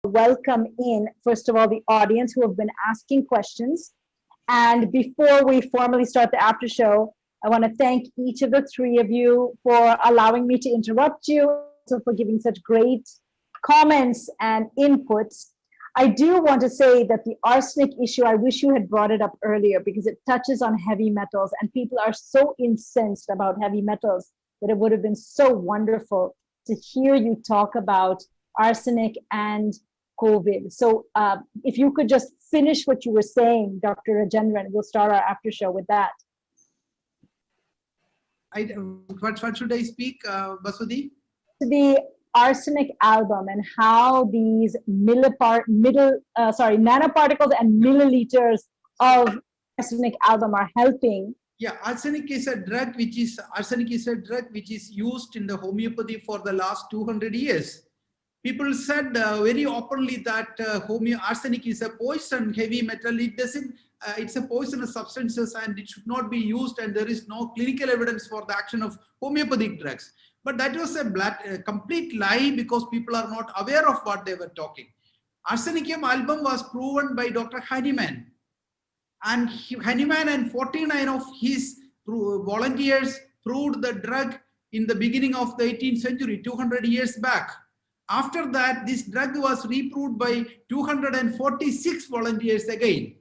welcome in, first of all, the audience who have been asking questions. And before we formally start the after show, I want to thank each of the three of you for allowing me to interrupt you, also for giving such great comments and inputs. I do want to say that the arsenic issue, I wish you had brought it up earlier because it touches on heavy metals and people are so incensed about heavy metals that it would have been so wonderful to hear you talk about arsenic and COVID. So if you could just finish what you were saying, Dr. Rajendran, and we'll start our after show with that. What should I speak, Bhaswati? The arsenic album and how these nanoparticles and milliliters of arsenic album are helping. Yeah, arsenic is a drug which is used in the homeopathy for the last 200 years. People said very openly that arsenic is a poison, heavy metal. It doesn't. It's a poisonous substances and it should not be used. And there is no clinical evidence for the action of homeopathic drugs. But that was a complete lie because people are not aware of what they were talking. Arsenicum album was proven by Dr. Hahnemann. And Hahnemann and 49 of his volunteers proved the drug in the beginning of the 18th century, 200 years back. After that, this drug was reproved by 246 volunteers again.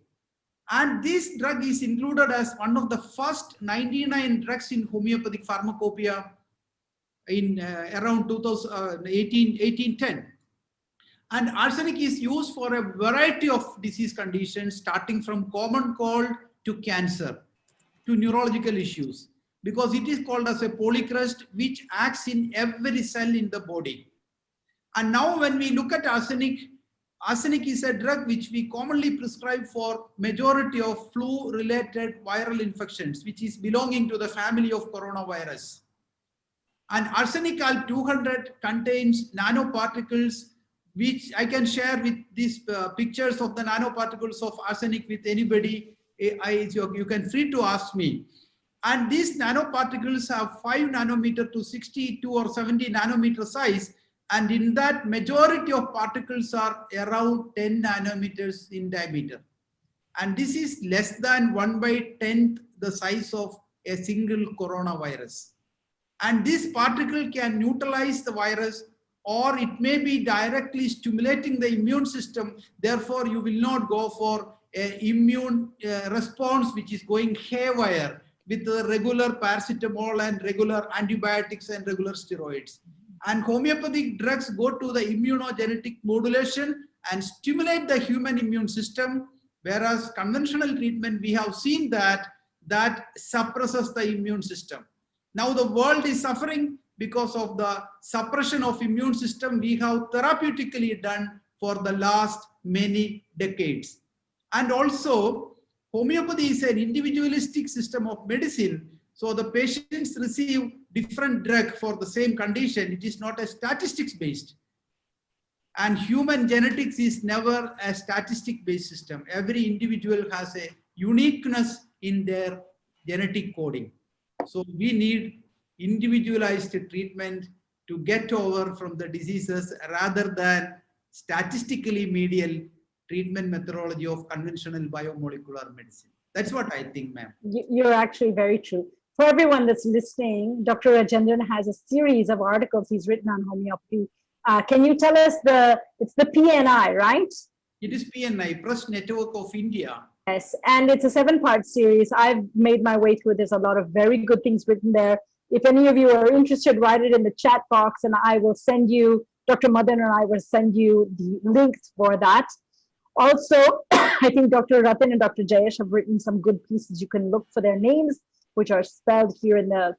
And this drug is included as one of the first 99 drugs in homeopathic pharmacopoeia in around 1810. And arsenic is used for a variety of disease conditions, starting from common cold to cancer, to neurological issues, because it is called as a polycrust which acts in every cell in the body. And now when we look at arsenic, arsenic is a drug which we commonly prescribe for majority of flu-related viral infections, which is belonging to the family of coronavirus. And arsenic Al-200 contains nanoparticles, which I can share with these pictures of the nanoparticles of arsenic with anybody. You can free to ask me. And these nanoparticles have 5 nanometer to 62 or 70 nanometer size. And in that, majority of particles are around 10 nanometers in diameter. And this is less than 1/10 the size of a single coronavirus. And this particle can neutralize the virus, or it may be directly stimulating the immune system. Therefore, you will not go for an immune response which is going haywire with the regular paracetamol and regular antibiotics and regular steroids. And homeopathic drugs go to the immunogenetic modulation and stimulate the human immune system, whereas conventional treatment, we have seen that suppresses the immune system. Now the world is suffering because of the suppression of immune system we have therapeutically done for the last many decades. And also, homeopathy is an individualistic system of medicine. So the patients receive different drug for the same condition. It is not a statistics based. And human genetics is never a statistic based system. Every individual has a uniqueness in their genetic coding. So we need individualized treatment to get over from the diseases rather than statistically medial treatment methodology of conventional biomolecular medicine. That's what I think, ma'am. You're actually very true. For everyone that's listening, Dr. Rajendran has a series of articles he's written on homeopathy. Can you tell us it's the PNI, right? It is PNI, Press Network of India. Yes, and it's a 7-part series. I've made my way through. There's a lot of very good things written there. If any of you are interested, write it in the chat box and I will send you, Dr. Madan and I will send you the links for that. Also, I think Dr. Ratin and Dr. Jayesh have written some good pieces. You can look for their names, which are spelled here in the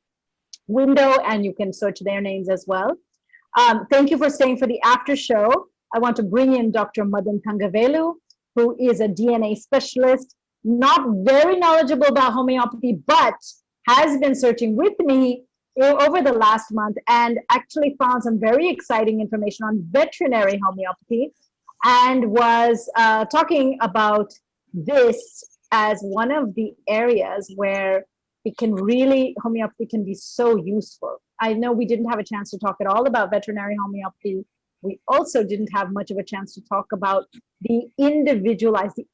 window, and you can search their names as well. Thank you for staying for the after show. I want to bring in Dr. Madan Thangavelu, who is a DNA specialist, not very knowledgeable about homeopathy, but has been searching with me over the last month and actually found some very exciting information on veterinary homeopathy and was talking about this as one of the areas where it can really, homeopathy can be so useful. I know we didn't have a chance to talk at all about veterinary homeopathy We also didn't have much of a chance to talk about the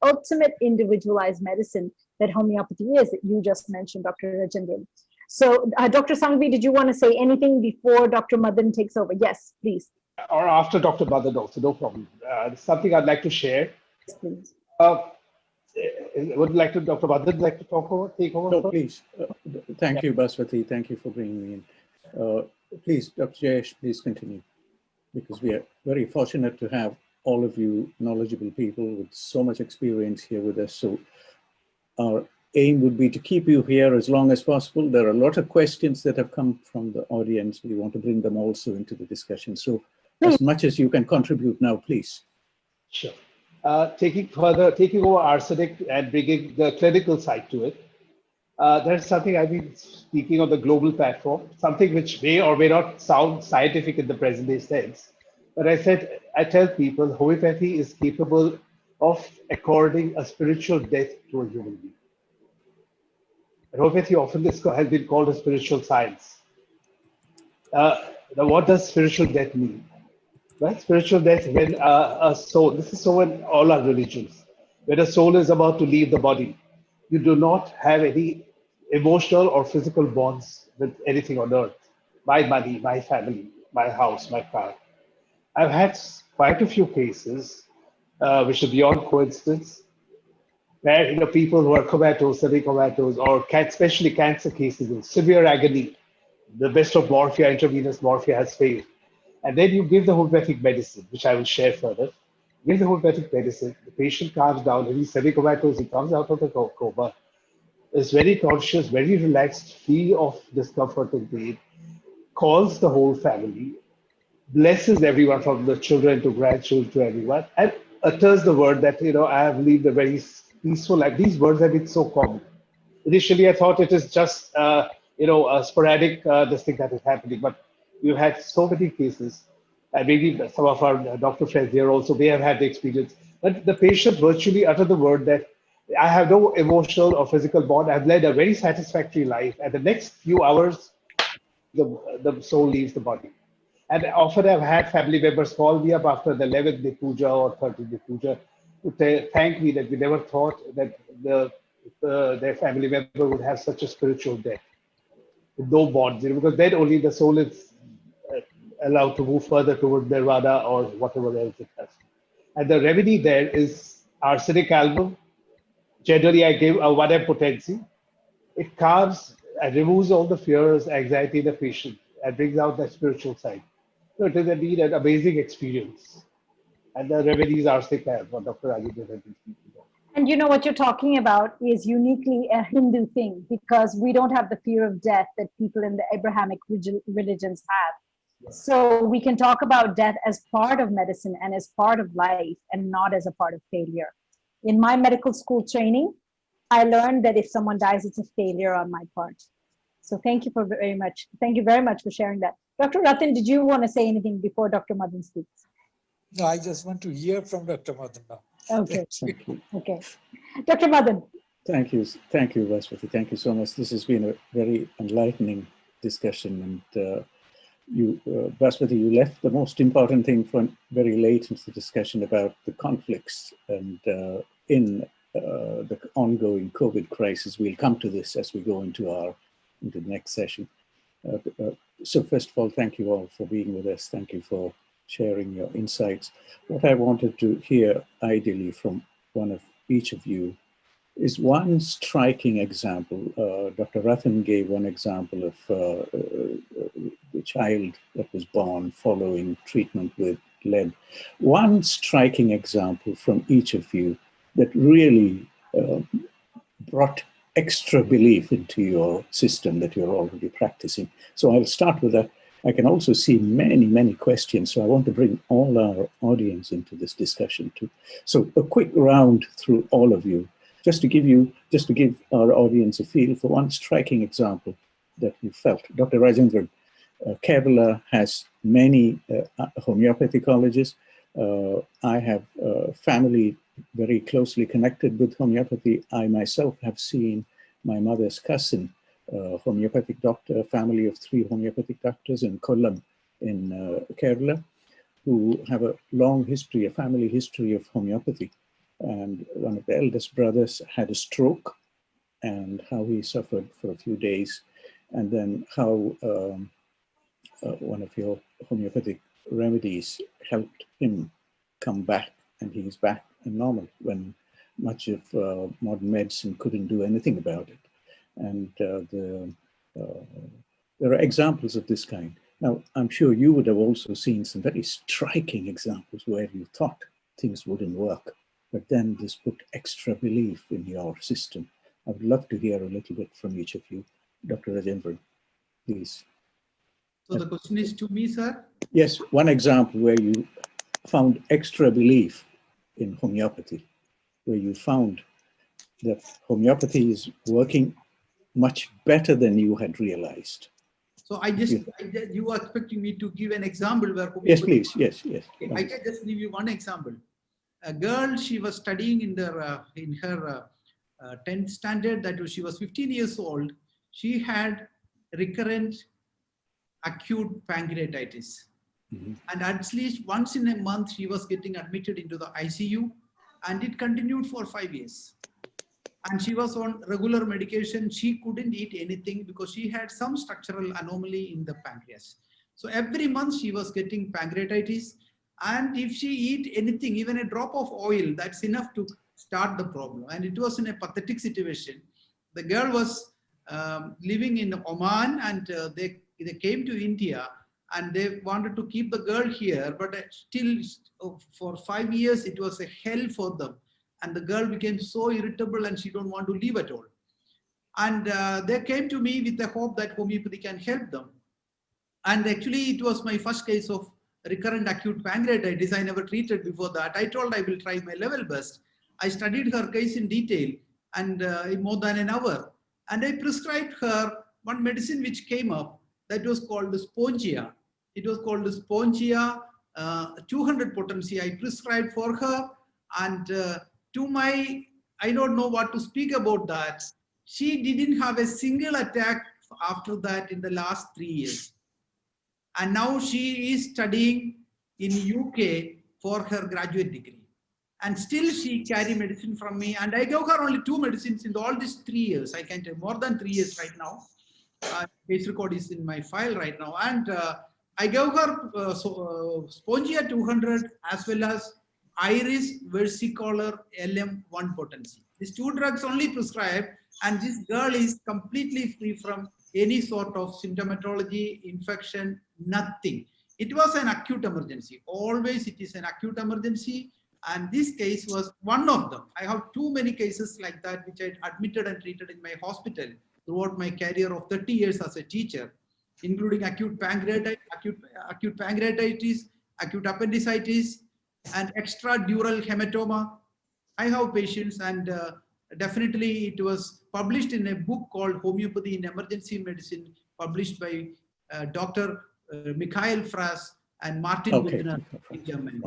ultimate individualized medicine that homeopathy is, that you just mentioned, Dr. Rajendran. So Dr. Sanghvi, did you want to say anything before Dr. Madan takes over? Yes, please. Or after Dr. Madan also, no problem. Something I'd like to share. Yes, please. Would like to, Dr. Madan like to take over? No, please. Thank you, Bhaswati. Thank you for bringing me in. Please, Dr. Jayesh, please continue, because we are very fortunate to have all of you knowledgeable people with so much experience here with us. So our aim would be to keep you here as long as possible. There are a lot of questions that have come from the audience. We want to bring them also into the discussion. So as much as you can contribute now, please. Sure. Taking over arsenic and bringing the clinical side to it. There's something I've been speaking on the global platform, something which may or may not sound scientific in the present day sense. But I tell people homeopathy is capable of according a spiritual death to a human being. And homeopathy often has been called a spiritual science. Now, what does spiritual death mean? Right? Spiritual death, when a soul, this is so in all our religions, when a soul is about to leave the body, you do not have any emotional or physical bonds with anything on earth. My money, my family, my house, my car. I've had quite a few cases, which are beyond coincidence, where people who are comatose, semi-comatose, or especially cancer cases in severe agony, the best of morphia, intravenous morphia has failed. And then you give the homeopathic medicine, which I will share further. Give the homeopathic medicine, the patient calms down, and he's semi-comatose, he comes out of the coma, is very conscious, very relaxed, free of discomfort and pain, calls the whole family, blesses everyone from the children to grandchildren to everyone, and utters the word that, I have lived a very peaceful life. These words have been so common. Initially, I thought it is just, a sporadic this thing that is happening, but we've had so many cases, and maybe some of our doctor friends here also, they have had the experience, but the patient virtually uttered the word that I have no emotional or physical bond. I've led a very satisfactory life. And the next few hours, the soul leaves the body. And often I've had family members call me up after the 11th day puja or 13th day puja to thank me that we never thought that their family member would have such a spiritual death with no bonds, because then only the soul is allowed to move further toward nirvana or whatever else it has. And the remedy there is arsenic album. Generally, I give a 1M potency. It calms and removes all the fears, anxiety in the patient, and brings out that spiritual side. So it is indeed an amazing experience. And the remedies are sick, what Dr. Rajendran has been speaking about. And what you're talking about is uniquely a Hindu thing, because we don't have the fear of death that people in the Abrahamic religions have. Yes. So we can talk about death as part of medicine and as part of life, and not as a part of failure. In my medical school training, I learned that if someone dies, it's a failure on my part. So thank you very much for sharing that. Dr. Ratin, did you want to say anything before Dr. Madan speaks? No, I just want to hear from Dr. Madan now. Okay. Okay. Dr. Madan. Thank you, Bhaswati. Thank you so much. This has been a very enlightening discussion, and Bhaswati, you left the most important thing for very late into the discussion about the conflicts and in the ongoing COVID crisis. We'll come to this as we go into the next session. So first of all, thank you all for being with us. Thank you for sharing your insights. What I wanted to hear ideally from one of each of you is one striking example. Dr. Ratin gave one example of the child that was born following treatment with lead. One striking example from each of you that really brought extra belief into your system that you're already practicing. So I'll start with that. I can also see many, many questions. So I want to bring all our audience into this discussion too. So a quick round through all of you, just to give our audience a feel for one striking example that you felt. Dr. Rajendran, Kerala has many homeopathy colleges. I have family very closely connected with homeopathy. I myself have seen my mother's cousin, homeopathic doctor, a family of 3 homeopathic doctors in Kollam in Kerala. who have a long history, a family history of homeopathy. And one of the eldest brothers had a stroke, and how he suffered for a few days, and then how one of your homeopathic remedies helped him come back, and he's back and normal when much of modern medicine couldn't do anything about it. And there are examples of this kind. Now, I'm sure you would have also seen some very striking examples where you thought things wouldn't work, but then this put extra belief in your system. I would love to hear a little bit from each of you. Dr. Rajendran, please. So the question is to me, sir? Yes, one example where you found extra belief in homeopathy, where you found that homeopathy is working much better than you had realized. So you are expecting me to give an example where homeopathy... Yes, please. Yes, yes. Okay, I can just give you one example. A girl, she was studying in her 10th standard, that was, she was 15 years old. She had recurrent acute pancreatitis. And at least once in a month, she was getting admitted into the ICU, and it continued for 5 years. And she was on regular medication. She couldn't eat anything because she had some structural anomaly in the pancreas. So every month she was getting pancreatitis. And if she eat anything, even a drop of oil, that's enough to start the problem. And it was in a pathetic situation. The girl was living in Oman, and they came to India, and they wanted to keep the girl here, but still for 5 years, it was a hell for them. And the girl became so irritable, and she don't want to leave at all. And they came to me with the hope that homeopathy can help them. And actually, it was my first case of recurrent acute pancreatitis. I never treated before that. I told I will try my level best. I studied her case in detail, and in more than an hour. And I prescribed her one medicine which came up that was called the Spongia. It was called the Spongia 200 potency. I prescribed for her, and I don't know what to speak about that. She didn't have a single attack after that in the last 3 years. And now she is studying in UK for her graduate degree. And still she carry medicine from me. And I gave her only 2 medicines in all these 3 years. I can tell more than 3 years right now. Case record is in my file right now. And I gave her Spongia 200 as well as Iris versicolor LM1 potency. These 2 drugs only prescribed, and this girl is completely free from any sort of symptomatology, infection, nothing. It was an acute emergency. Always it is an acute emergency. And this case was one of them. I have too many cases like that which I admitted and treated in my hospital throughout my career of 30 years as a teacher, including acute pancreatitis, acute appendicitis, and extradural hematoma. I have patients, and definitely it was published in a book called Homeopathy in Emergency Medicine, published by Dr. Michael Frass and Martin Buchner in Germany.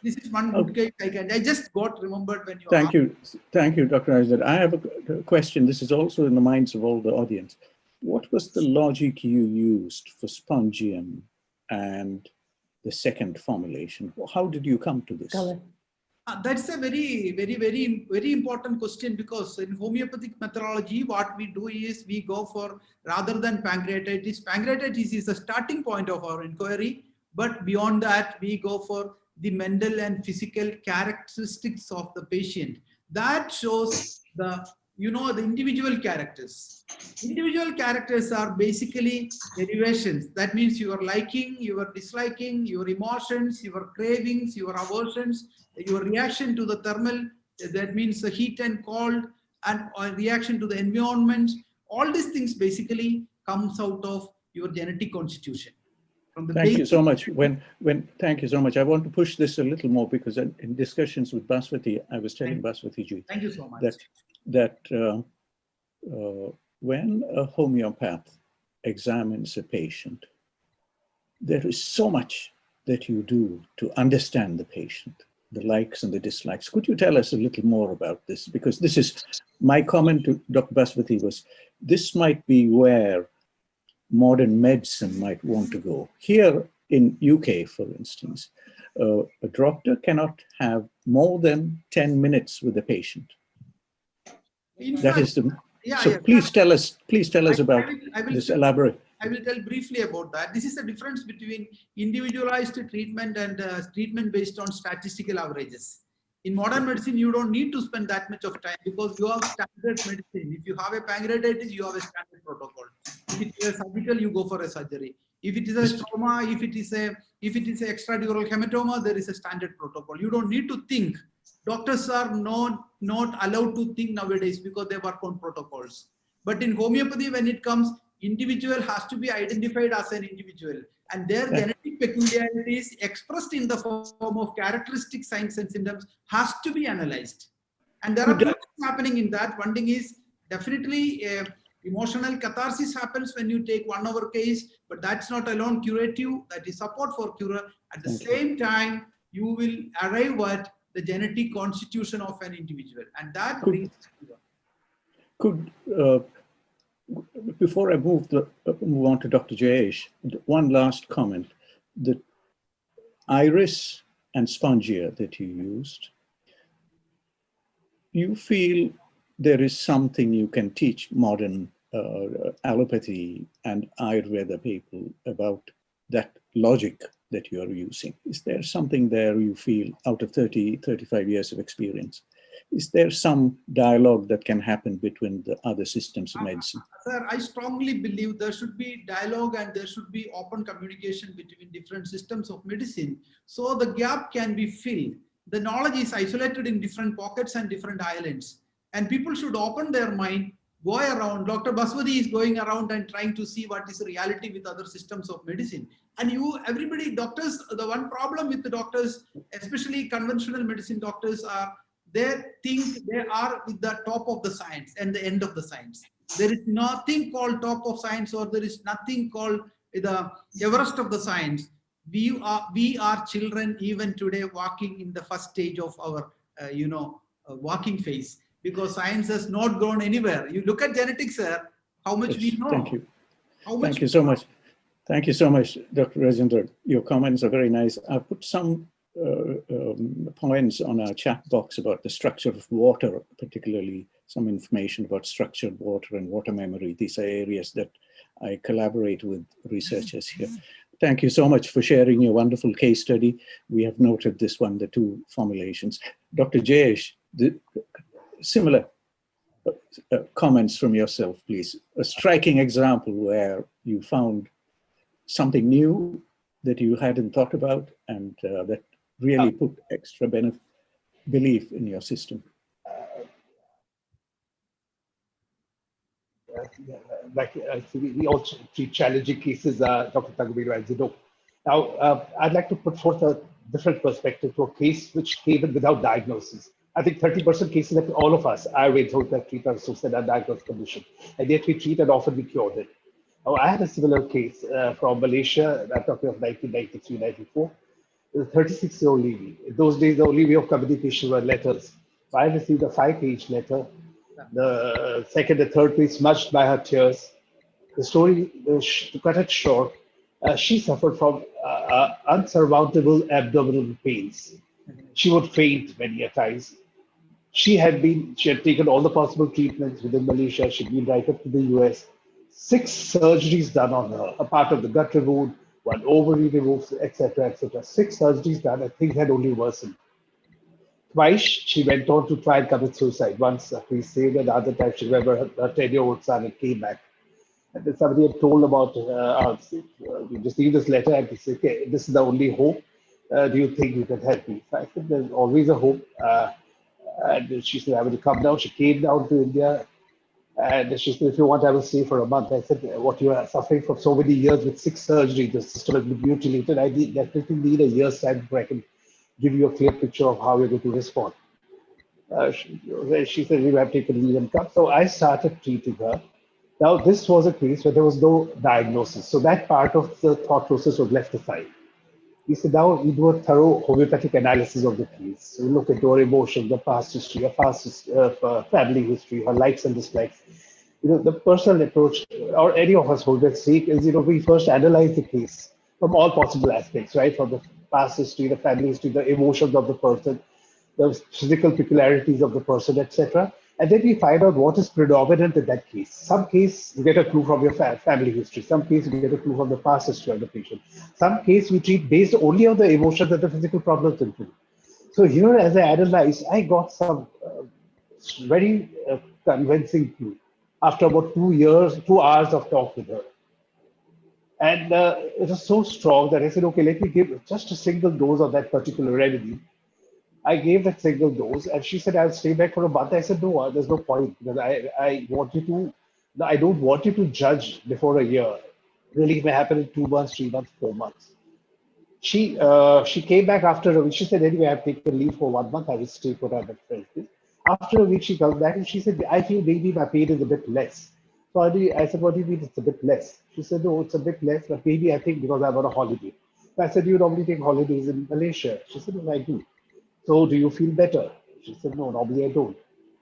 This is one good case I just got remembered when you Thank you, Dr. Rajendran. I have a question. This is also in the minds of all the audience. What was the logic you used for spongium and the second formulation? How did you come to this? That's a very important question, because in homeopathic methodology, what we do is we go for, rather than pancreatitis is the starting point of our inquiry, but beyond that, we go for the mental and physical characteristics of the patient. That shows the individual characters. Individual characters are basically derivations. That means your liking, your disliking, your emotions, your cravings, your aversions, your reaction to the thermal, that means the heat and cold, and reaction to the environment. All these things basically comes out of your genetic constitution. Thank you so much. Thank you so much. I want to push this a little more, because in discussions with Bhaswati, I was telling Bhaswati ji thank you so much. that when a homeopath examines a patient, there is so much that you do to understand the patient, the likes and the dislikes. Could you tell us a little more about this? Because this is my comment to Dr. Bhaswati was, this might be where modern medicine might want to go. Here, in UK, for instance, a doctor cannot have more than 10 minutes with the patient. That is the, so please tell us about this, elaborate. I will tell briefly about that. This is the difference between individualized treatment and treatment based on statistical averages. In modern medicine, you don't need to spend that much of time because you have standard medicine. If you have a pancreatitis, you have a standard protocol. If it is a surgical, you go for a surgery. If it is a trauma, if it is a extradural hematoma, there is a standard protocol. You don't need to think. Doctors are not allowed to think nowadays because they work on protocols. But in homeopathy, when it comes, individual has to be identified as an individual, and their genetic peculiarities expressed in the form of characteristic signs and symptoms has to be analyzed. And there are things happening in that. One thing is definitely emotional catharsis happens when you take 1 hour case, but that's not alone curative. That is support for cure. At the same time, you will arrive at the genetic constitution of an individual, and that brings before I move on to Dr. Jayesh, one last comment. The iris and spongia that you used, you feel there is something you can teach modern allopathy and Ayurveda people about that logic that you are using? Is there something there you feel out of 35 years of experience? Is there some dialogue that can happen between the other systems of medicine? Sir, I strongly believe there should be dialogue and there should be open communication between different systems of medicine, so the gap can be filled. The knowledge is isolated in different pockets and different islands, and people should open their mind, go around. Dr. Bhaswati is going around and trying to see what is reality with other systems of medicine. And everybody, doctors, the one problem with the doctors, especially conventional medicine doctors, are they think they are with the top of the science and the end of the science. There is nothing called top of science, or there is nothing called the Everest of the science. We are children even today, walking in the first stage of our walking phase, because science has not gone anywhere. You look at genetics, sir, how much we know. Thank you. Thank you so much. Thank you so much, Dr. Rajendra. Your comments are very nice. I've put some points on our chat box about the structure of water, particularly some information about structured water and water memory. These are areas that I collaborate with researchers here. Thank you so much for sharing your wonderful case study. We have noted this one, the 2 formulations. Dr. Jayesh, similar comments from yourself, please. A striking example where you found something new that you hadn't thought about and that really put extra belief in your system. We also treat challenging cases, Dr. Tagovailoa, as you know. Now, I'd like to put forth a different perspective to a case which came in without diagnosis. I think 30% cases that all of us Ayurvedics that treat us with a diagnosed condition, and yet we treat and often we cured it. Now, I had a similar case from Malaysia. I'm talking of 1993, 94. It was a 36-year-old lady. In those days, the only way of communication were letters. I received a 5-page letter. The second and third page smudged by her tears. The story, to cut it short, she suffered from unsurmountable abdominal pains. She would faint many a times. She had taken all the possible treatments within Malaysia. She'd been right up to the US. 6 surgeries done on her, a part of the gut removed, 1 ovary removed, etc., etc. 6 surgeries done, and things had only worsened. Twice she went on to try and commit suicide. Once a priest saved her, the other time she remembered her 10-year-old son and came back. And then somebody had told about, we received this letter, and he said, okay, this is the only hope. Do you think you can help me? So I said, there's always a hope. And she said, I will come down. She came down to India. And she said, if you want, I will stay for a month. I said, what you are suffering for so many years with 6 surgeries, the system has been mutilated. I definitely need a year's time before I can give you a clear picture of how we're going to respond. She said, we have taken leave and come. So I started treating her. Now, this was a case where there was no diagnosis. So that part of the thought process was left aside. We said, now we do a thorough homeopathic analysis of the case. So we look at her emotions, the past history, her family history, her likes and dislikes. The personal approach, or any of us homeopathic, is, we first analyze the case. from all possible aspects, right? From the past history, the family history, the emotions of the person, the physical peculiarities of the person, etc. And then we find out what is predominant in that case. Some case you get a clue from your family history. Some case you get a clue from the past history of the patient. Some case we treat based only on the emotions and the physical problems included. So here, as I analyzed, I got some very convincing clue after about 2 hours of talk with her. And it was so strong that I said, okay, let me give just a single dose of that particular remedy. I gave that single dose, and she said, I'll stay back for a month. I said, no, there's no point, because I want you to, I don't want you to judge before a year. Really, it may happen in 2 months, 3 months, 4 months. She came back after a week. She said, anyway, I've taken leave for 1 month. I will stay for a friend. After a week, she comes back and she said, I feel maybe my pain is a bit less. So I said, what do you mean it's a bit less? She said, no, it's a bit less, but maybe I think because I'm on a holiday. So I said, you normally take holidays in Malaysia. She said, no, I do. So do you feel better? She said, no, normally I don't.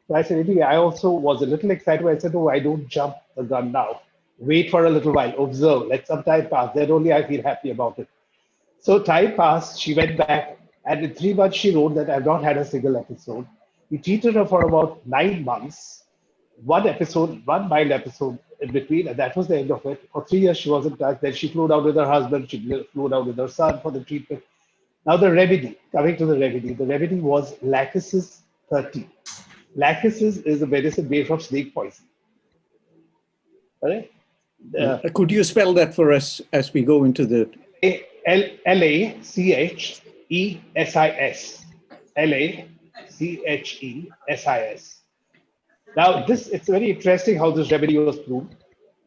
So I said, anyway, I also was a little excited. I said, no, I don't jump the gun now. Wait for a little while, observe, let some time pass. Then only I feel happy about it. So time passed, she went back, and in 3 months she wrote that I've not had a single episode. We treated her for about 9 months, one mild episode in between, and that was the end of it. For 3 years she was in touch. Then she flew down with her husband, she flew down with her son for the treatment. Now the remedy, coming to the remedy was Lachesis 30. Lachesis is a medicine made from snake poison. Right? Could you spell that for us as we go into the... Lachessis. Lachessis. Now, it's very interesting how this remedy was proved.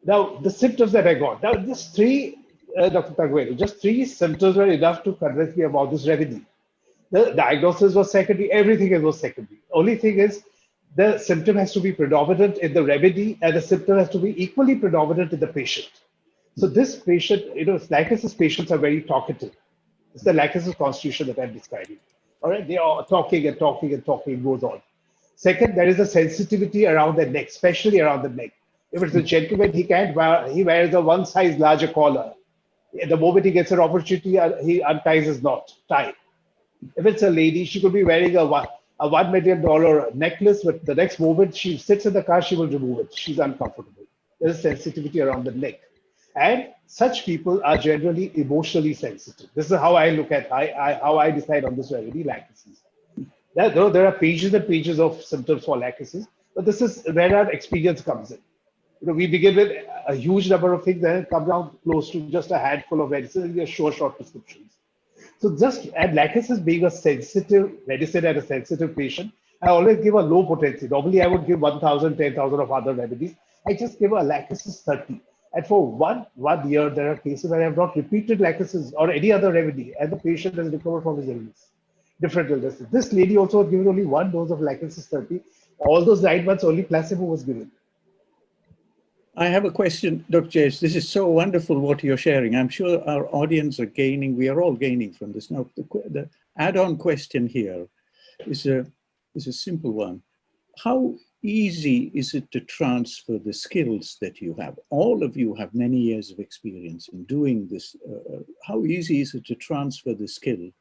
Now, the symptoms that I got. Now, just three, Dr. Chakravarthy, just 3 symptoms were enough to convince me about this remedy. The diagnosis was secondary, everything else was secondary. Only thing is, the symptom has to be predominant in the remedy, and the symptom has to be equally predominant in the patient. So this patient, Lachesis patients are very talkative. It's the Lachesis constitution that I'm describing. All right, they are talking and talking and talking, goes on. Second, there is a sensitivity around the neck, especially around the neck. If it's a gentleman, he wears a one size larger collar. The moment he gets an opportunity, he unties his knot, tie. If it's a lady, she could be wearing a $1 million necklace, but the next moment she sits in the car, she will remove it. She's uncomfortable. There's a sensitivity around the neck. And such people are generally emotionally sensitive. This is how I look at how I decide on this remedy, Lachesis. There are pages and pages of symptoms for Lachesis, but this is where our experience comes in. We begin with a huge number of things, and it comes down close to just a handful of medicines, and we are short prescriptions. So and Lachesis being a sensitive medicine and a sensitive patient, I always give a low potency. Normally, I would give 1,000, 10,000 of other remedies. I just give a Lachesis 30. And for one year, there are cases where I have not repeated Lachesis or any other remedy, and the patient has recovered from his illness, different illnesses. This lady also was given only 1 dose of Lachesis 30. All those 9 months, only placebo was given. I have a question, Dr. J. This is so wonderful what you're sharing. I'm sure our audience are gaining. We are all gaining from this. Now, the add-on question here is a simple one. How easy is it to transfer the skills that you have? All of you have many years of experience in doing this. How easy is it to transfer the skill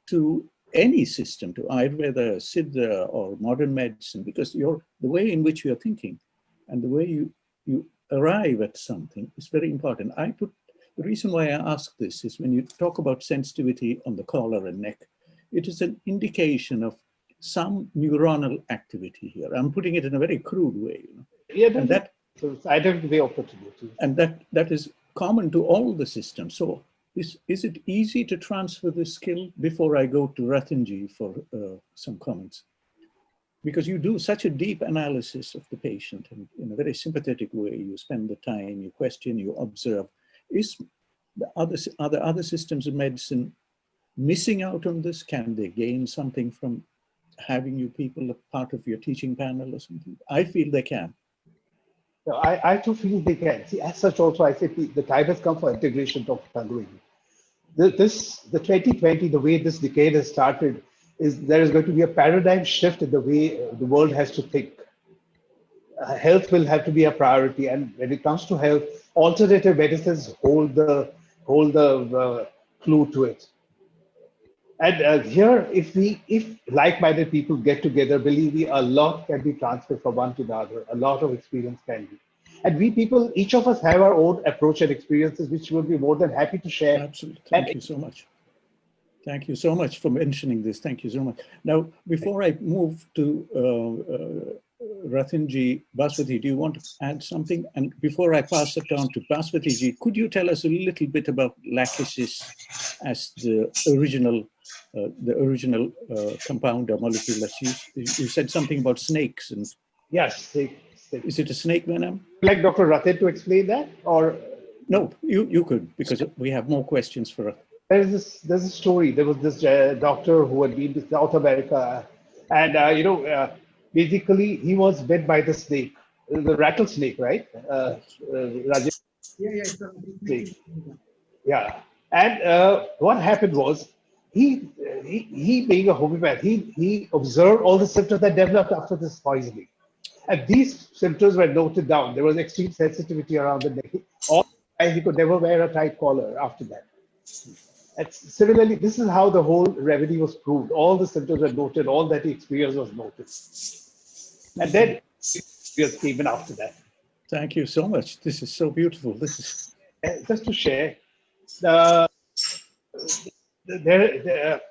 to any system, to Ayurveda, Siddha, or modern medicine? Because the way in which you're thinking and the way you arrive at something is very important. The reason why I ask this is when you talk about sensitivity on the collar and neck, it is an indication of some neuronal activity here. I'm putting it in a very crude way. Yeah, so it's scientific way of putting it. And that is common to all the systems. So is it easy to transfer this skill? Before I go to Ratinji for some comments, because you do such a deep analysis of the patient and in a very sympathetic way. You spend the time, you question, you observe. Are the other systems of medicine missing out on this? Can they gain something from having you people a part of your teaching panel or something? I feel they can. No, I too feel they can. See, as such also, I say the time has come for integration, Dr. Chakravarthy. The 2020, the way this decade has started, is there is going to be a paradigm shift in the way the world has to think. Health will have to be a priority. And when it comes to health, alternative medicines hold the hold the clue to it. And here, if like-minded people get together, believe me, a lot can be transferred from one to the other. A lot of experience can be. And we people, each of us have our own approach and experiences, which we'll be more than happy to share. Absolutely. Thank you so much. Thank you so much for mentioning this. Thank you so much. Now, before I move to Ratinji, Bhaswati, do you want to add something? And before I pass it on to Bhaswatiji, could you tell us a little bit about lachesis as the original compound or molecule that's used? You said something about snakes. And yes, snake. Is it a snake venom? Like Dr. Ratin to explain that, or no? You could, because we have more questions for. There's a story. There was this doctor who had been to South America, and basically he was bit by the snake, the rattlesnake, right? Rajesh? Yeah. Snake. Yeah. And what happened was, he being a homeopath, he observed all the symptoms that developed after this poisoning. And these symptoms were noted down. There was extreme sensitivity around the neck. He could never wear a tight collar after that. And similarly, this is how the whole remedy was proved. All the symptoms were noted, all that he experienced was noted. And then experience came in after that. Thank you so much. This is so beautiful. This is just to share. There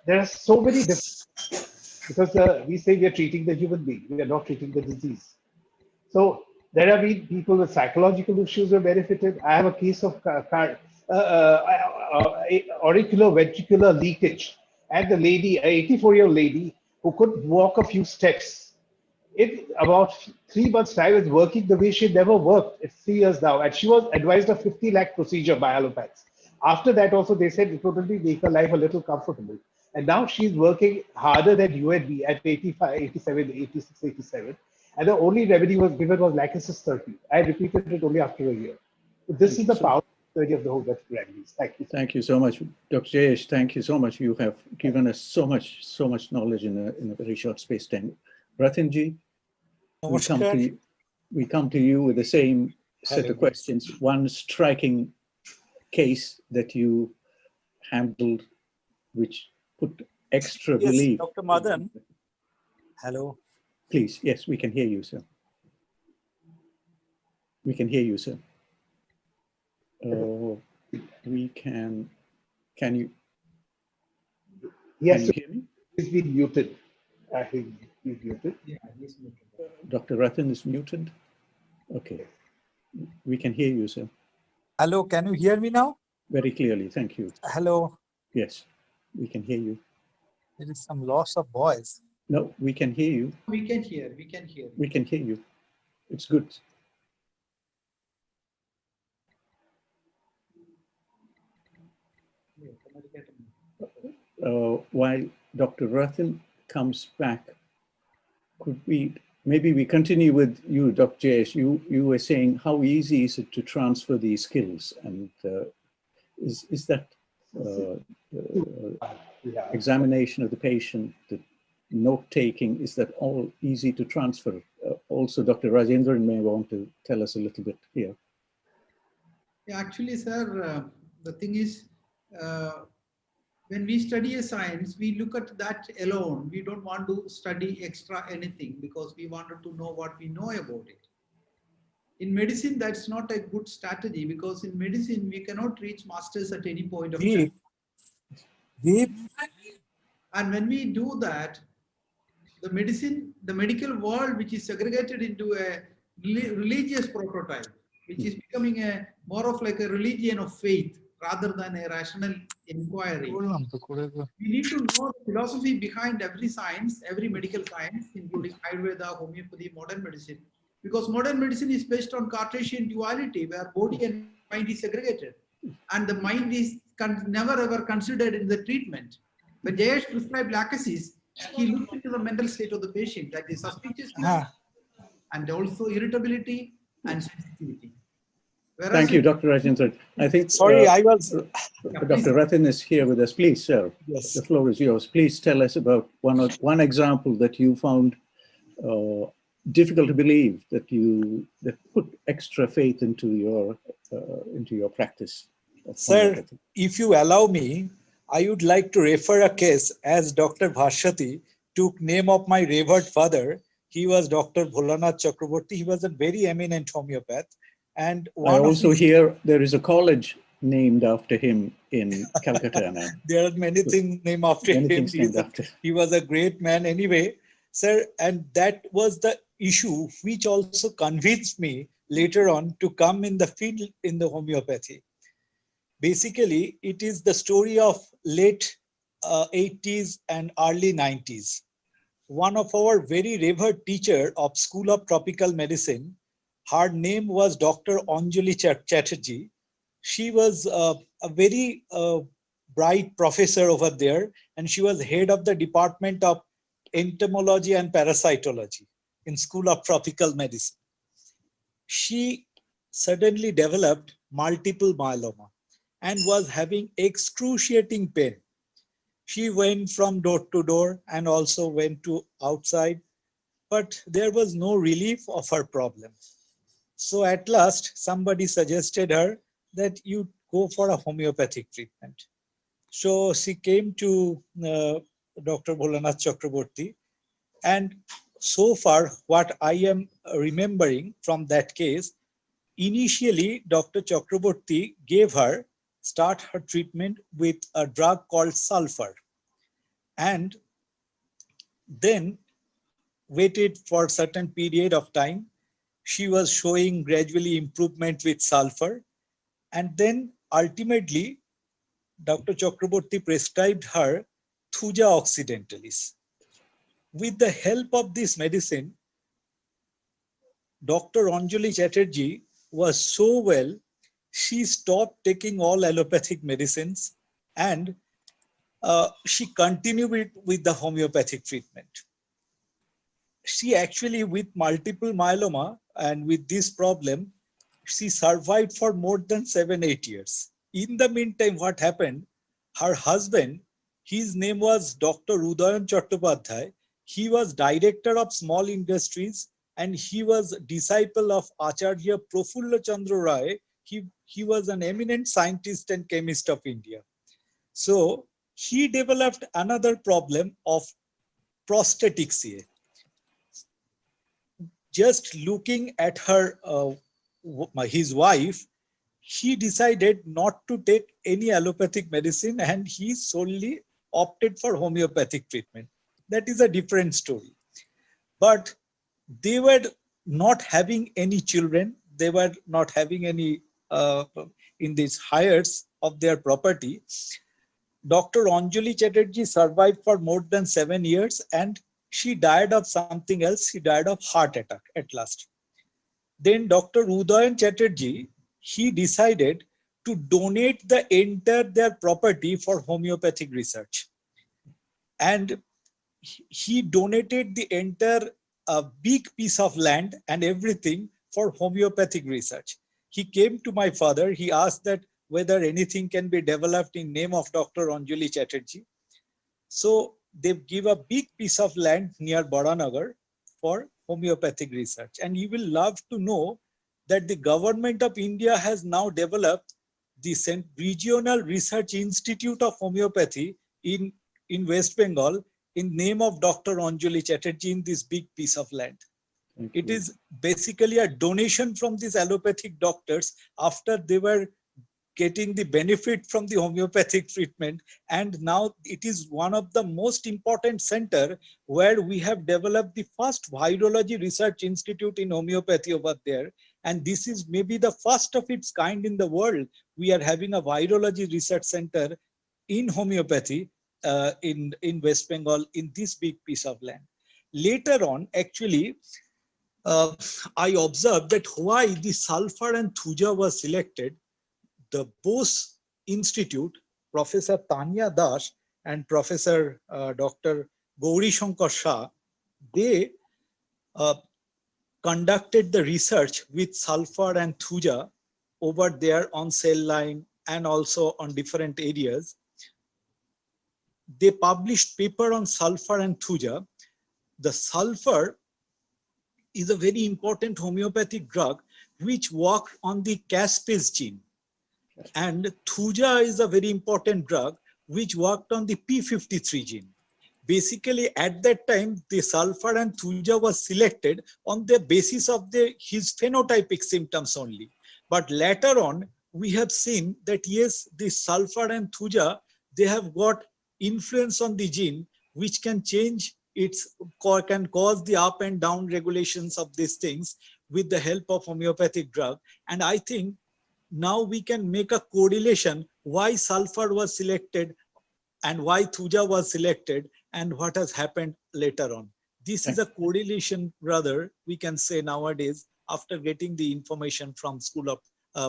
are so many different, because we say we are treating the human being, we are not treating the disease. So there have been people with psychological issues who benefited. I have a case of auricular-ventricular leakage, and the lady, an 84-year-old lady who could walk a few steps. In about 3 months' time, is working the way she never worked. It's 3 years now, and she was advised a 50 lakh procedure by allopathics. After that, also they said it would only make her life a little comfortable. And now she's working harder than you and me at 85, 87, 86, 87. And the only remedy was given was lachesis therapy. I repeated it only after a year. So this is the power of the whole remedies. Thank you. Thank you so much, Dr. Jayesh. Thank you so much. You have given us so much knowledge in a very short space time. Ratinji, we come to you with the same set of questions. One striking case that you handled, which put extra belief. Dr. Madan. Hello. Please, yes, we can hear you, sir. We can hear you, sir. We can you? Yes, can you hear me? He's been muted. I think he's muted. Yeah, he's muted. Dr. Ratin is muted. Okay. We can hear you, sir. Hello, can you hear me now? Very clearly, thank you. Hello. Yes, we can hear you. There is some loss of voice. No, we can hear you. We can hear. We can hear. We can hear you. It's good. While Dr. Ratin comes back, could maybe we continue with you, Dr. Jayesh. You were saying how easy is it to transfer these skills, and is that examination of the patient, the note-taking, is that all easy to transfer? Also, Dr. Rajendran may want to tell us a little bit here. Yeah, actually, sir, the thing is, when we study a science, we look at that alone. We don't want to study extra anything because we wanted to know what we know about it. In medicine, that's not a good strategy because in medicine, we cannot reach masters at any point of time. And when we do that, the medical world, which is segregated into a religious prototype, which is becoming more of like a religion of faith rather than a rational inquiry. We need to know the philosophy behind every science, every medical science, including Ayurveda, homeopathy, modern medicine. Because modern medicine is based on Cartesian duality, where body and mind is segregated. And the mind is never ever considered in the treatment. When Jayesh prescribed lachesis, he looked into the mental state of the patient, that is suspiciousness and also irritability and sensitivity. Whereas thank you, Dr. Rajendran. I think sorry, I was Dr. Ratin is here with us. Please, sir, yes. The floor is yours. Please tell us about one example that you found difficult to believe, that put extra faith into your practice. Sir, homeopathy. if you allow me, I would like to refer a case as Dr. Bhaswati took name of my revered father. He was Dr. Bholanath Chakravarthy. He was a very eminent homeopath. And I one of also his, hear there is a college named after him in Calcutta now. there are many things named after Many him. things named after. He was a great man anyway, sir. And that was the issue which also convinced me later on to come in the field in the homeopathy. Basically, it is the story of late 80s and early 90s. One of our very revered teacher of School of Tropical Medicine, her name was Dr. Anjali Chatterjee. She was a very bright professor over there, and she was head of the Department of Entomology and Parasitology in School of Tropical Medicine. She suddenly developed multiple myeloma and was having excruciating pain. She went from door to door and also went to outside, but there was no relief of her problem. So at last, somebody suggested her that you go for a homeopathic treatment. So she came to Dr. Bholanath Chakravarthy, and so far what I am remembering from that case, initially Dr. Chakravarthy gave her start her treatment with a drug called sulfur, and then waited for a certain period of time. She was showing gradually improvement with sulfur, and then ultimately Dr. Chakravarthy prescribed her Thuja occidentalis. With the help of this medicine, Dr. Anjali Chatterjee was so well, she stopped taking all allopathic medicines, and she continued with the homeopathic treatment. She actually, with multiple myeloma and with this problem, she survived for more than 7-8 years. In the meantime, what happened? Her husband, his name was Dr. Udayan Chattopadhyay. He was director of small industries, and he was disciple of Acharya Prafulla Chandra Ray. He was an eminent scientist and chemist of India. So he developed another problem of prostatic CA. Just looking at her, his wife, he decided not to take any allopathic medicine, and he solely opted for homeopathic treatment. That is a different story. But they were not having any children. They were not having any in these hires of their property. Dr. Anjali Chatterjee survived for more than 7 years, and she died of something else. She died of heart attack at last. Then Dr. Udayan Chatterjee, he decided to donate the entire their property for homeopathic research. And he donated the entire big piece of land and everything for homeopathic research. He came to my father. He asked that whether anything can be developed in name of Dr. Anjali Chatterjee. So they give a big piece of land near Baranagar for homeopathic research. And you will love to know that the government of India has now developed the Regional Research Institute of Homeopathy in West Bengal in name of Dr. Anjali Chatterjee in this big piece of land. It is basically a donation from these allopathic doctors after they were getting the benefit from the homeopathic treatment. And now it is one of the most important center where we have developed the first virology research institute in homeopathy over there. And this is maybe the first of its kind in the world. We are having a virology research center in homeopathy in West Bengal in this big piece of land. Later on, actually, I observed that why the sulfur and thuja was selected. The Bose Institute, Professor Tanya Das and Professor Dr. Gauri Shankar Shah, they conducted the research with sulfur and thuja over there on cell line and also on different areas. They published paper on sulfur and thuja. The sulfur is a very important homeopathic drug which works on the caspase gene. And 𝐻𝐻𝐽a is a very important drug which worked on the P53 gene. Basically, at that time, the sulfur and 𝐻𝐻𝐽a was selected on the basis of his phenotypic symptoms only. But later on, we have seen that yes, the sulfur and 𝐻𝐻𝐽a, they have got influence on the gene, which can change can cause the up and down regulations of these things with the help of homeopathic drug. And I think now we can make a correlation why sulfur was selected and why 𝐻𝐻𝐽a was selected and what has happened later on. This is a correlation, rather, we can say nowadays, after getting the information from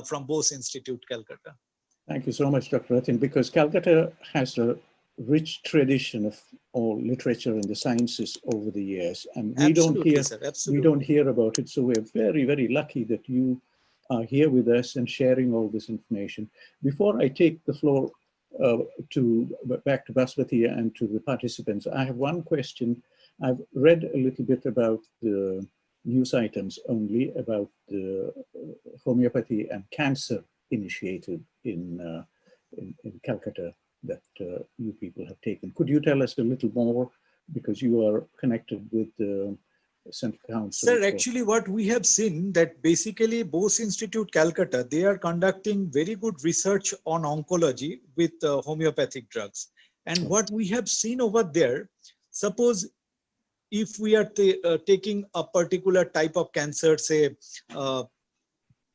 from Bose Institute, Calcutta. Thank you so much, Dr. Ratin, because Calcutta has a rich tradition of all literature and the sciences over the years, and we don't hear about it. So we're very, very lucky that you are here with us and sharing all this information. Before I take the floor back to Bhaswati and to the participants, I have one question. I've read a little bit about the news items only about the homeopathy and cancer initiative in Calcutta that you people have taken. Could you tell us a little more, because you are connected with the Central Council? Sir, actually what we have seen that basically Bose Institute, Calcutta, they are conducting very good research on oncology with homeopathic drugs. And what we have seen over there, suppose if we are taking a particular type of cancer, say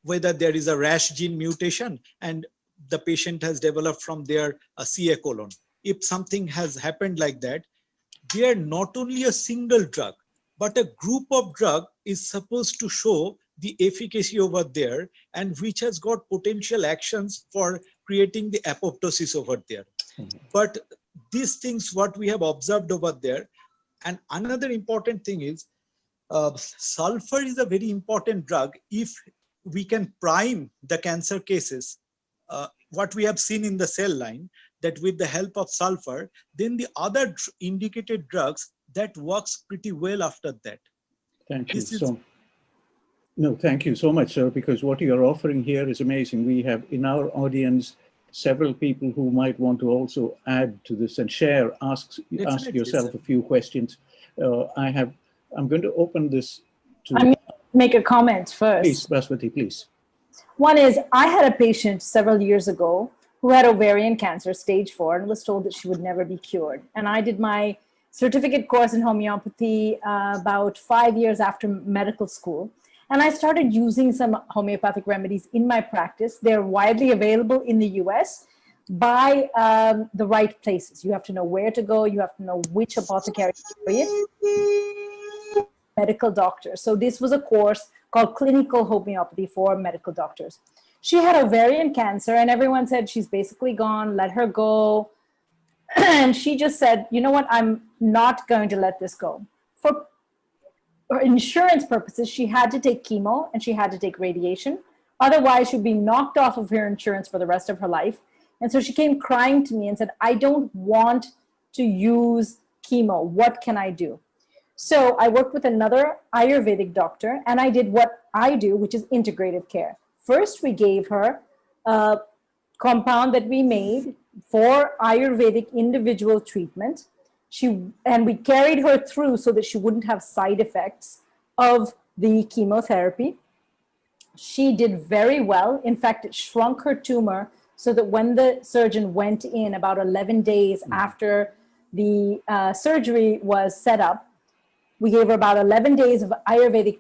whether there is a rash gene mutation and the patient has developed from there a CA colon. If something has happened like that, they are not only a single drug, but a group of drug is supposed to show the efficacy over there, and which has got potential actions for creating the apoptosis over there. But these things, what we have observed over there, and another important thing is sulfur is a very important drug. If we can prime the cancer cases, what we have seen in the cell line, that with the help of sulfur, then the other indicated drugs, that works pretty well after that. Thank you. Thank you so much, sir, because what you are offering here is amazing. We have in our audience several people who might want to also add to this and share, ask yourself a few questions. I'm going to open this to... I'm going to make a comment first. Please, Bhaswati, please. One is, I had a patient several years ago who had ovarian cancer, stage 4, and was told that she would never be cured. And I did my certificate course in homeopathy about 5 years after medical school. And I started using some homeopathic remedies in my practice. They're widely available in the US by the right places. You have to know where to go. You have to know which apothecary to carry it. Medical doctors. So this was a course called Clinical Homeopathy for medical doctors. She had ovarian cancer and everyone said she's basically gone, let her go. And she just said, you know what, I'm not going to let this go. For insurance purposes, she had to take chemo and she had to take radiation. Otherwise, she'd be knocked off of her insurance for the rest of her life. And so she came crying to me and said, I don't want to use chemo. What can I do? So I worked with another Ayurvedic doctor and I did what I do, which is integrative care. First, we gave her a compound that we made for Ayurvedic individual treatment. And we carried her through so that she wouldn't have side effects of the chemotherapy. She did very well. In fact, it shrunk her tumor so that when the surgeon went in about 11 days after the surgery was set up, we gave her about 11 days of Ayurvedic,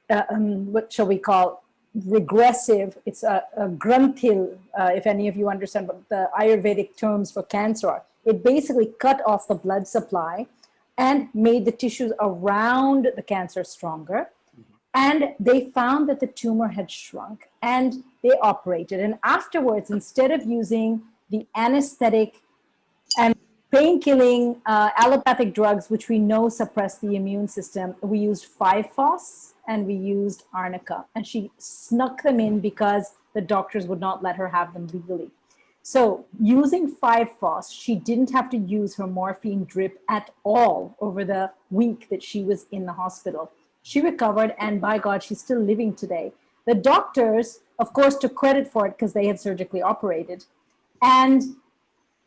what shall we call, regressive, it's a grunthil, if any of you understand what the Ayurvedic terms for cancer are. It basically cut off the blood supply and made the tissues around the cancer stronger. And they found that the tumor had shrunk and they operated. And afterwards, instead of using the anesthetic and pain-killing allopathic drugs, which we know suppress the immune system, we used 5-FOS and we used arnica. And she snuck them in because the doctors would not let her have them legally. So using 5-FOS, she didn't have to use her morphine drip at all over the week that she was in the hospital. She recovered, and by God, she's still living today. The doctors of course, took credit for it because they had surgically operated. And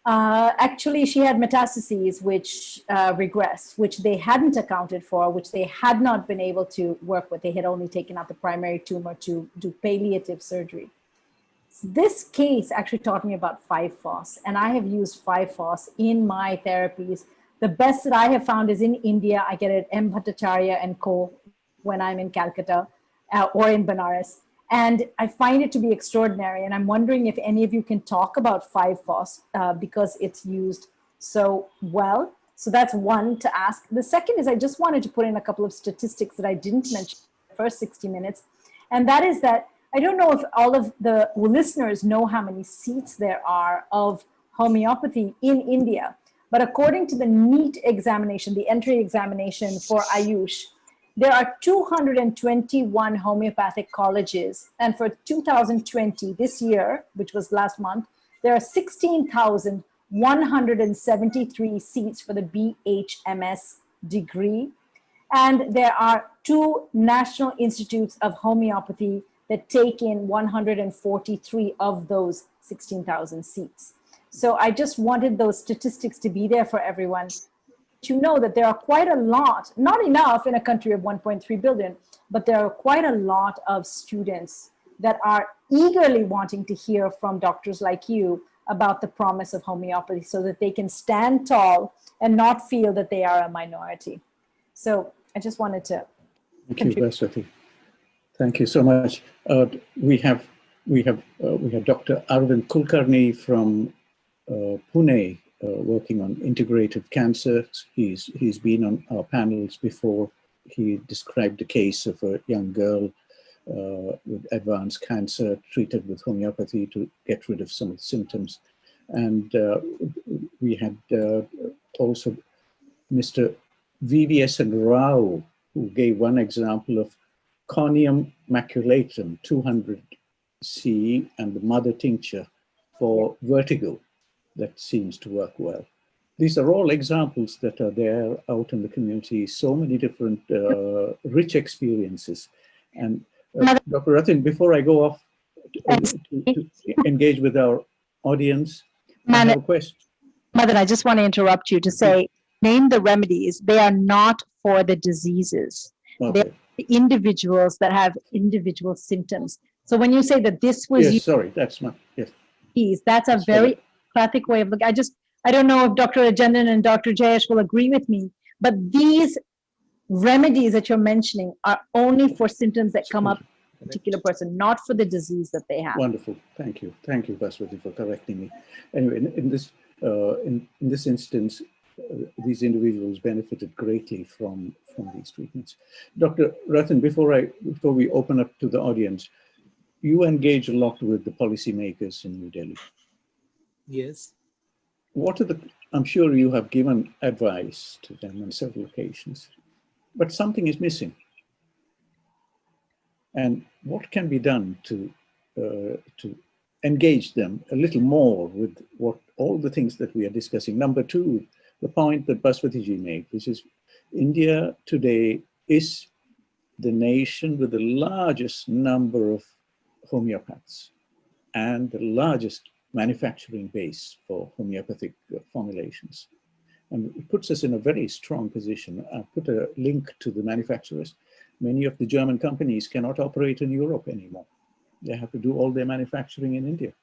actually, she had metastases which regressed, which they hadn't accounted for, which they had not been able to work with. They had only taken out the primary tumor to do palliative surgery. This case actually taught me about 5-FOSS, and I have used 5-FOSS in my therapies. The best that I have found is in India. I get it at M. Bhattacharya and Co. when I'm in Calcutta or in Benares. And I find it to be extraordinary. And I'm wondering if any of you can talk about 5-FOSS because it's used so well. So that's one to ask. The second is I just wanted to put in a couple of statistics that I didn't mention in the first 60 minutes. And that is that I don't know if all of the listeners know how many seats there are of homeopathy in India. But according to the NEET examination, the entry examination for Ayush, there are 221 homeopathic colleges. And for 2020, this year, which was last month, there are 16,173 seats for the BHMS degree. And there are 2 national institutes of homeopathy that take in 143 of those 16,000 seats. So I just wanted those statistics to be there for everyone. To know that there are quite a lot, not enough in a country of 1.3 billion, but there are quite a lot of students that are eagerly wanting to hear from doctors like you about the promise of homeopathy so that they can stand tall and not feel that they are a minority. So I just wanted to Thank you, Bhaswati. Thank you so much. We have Dr. Arvind Kulkarni from Pune, working on integrative cancer. He's been on our panels before. He described the case of a young girl with advanced cancer treated with homeopathy to get rid of some of the symptoms. And we had also Mr. V.V.S. and Rao, who gave one example of Conium maculatum 200C and the mother tincture for vertigo. That seems to work well. These are all examples that are there out in the community, so many different rich experiences. And Dr. Ratin, before I go off to engage with our audience, I have a question. Madan, I just want to interrupt you to say, name the remedies. They are not for the diseases. Okay. They're the individuals that have individual symptoms. So when you say that this was Yes, sorry, that's my, yes. That's a very classic way of looking. I don't know if Dr. Rajendan and Dr. Jayesh will agree with me, but these remedies that you're mentioning are only for symptoms that come up in a particular person, not for the disease that they have. Wonderful. Thank you. Thank you, Bhaswati, for correcting me. Anyway, in this instance, these individuals benefited greatly from these treatments. Dr. Ratin, before we open up to the audience, you engage a lot with the policymakers in New Delhi. Yes. What are I'm sure you have given advice to them on several occasions, but something is missing. And what can be done to engage them a little more with all the things that we are discussing? Number two, the point that Bhaswati ji made, which is India today is the nation with the largest number of homeopaths and the largest manufacturing base for homeopathic formulations. And it puts us in a very strong position. I put a link to the manufacturers. Many of the German companies cannot operate in Europe anymore. They have to do all their manufacturing in India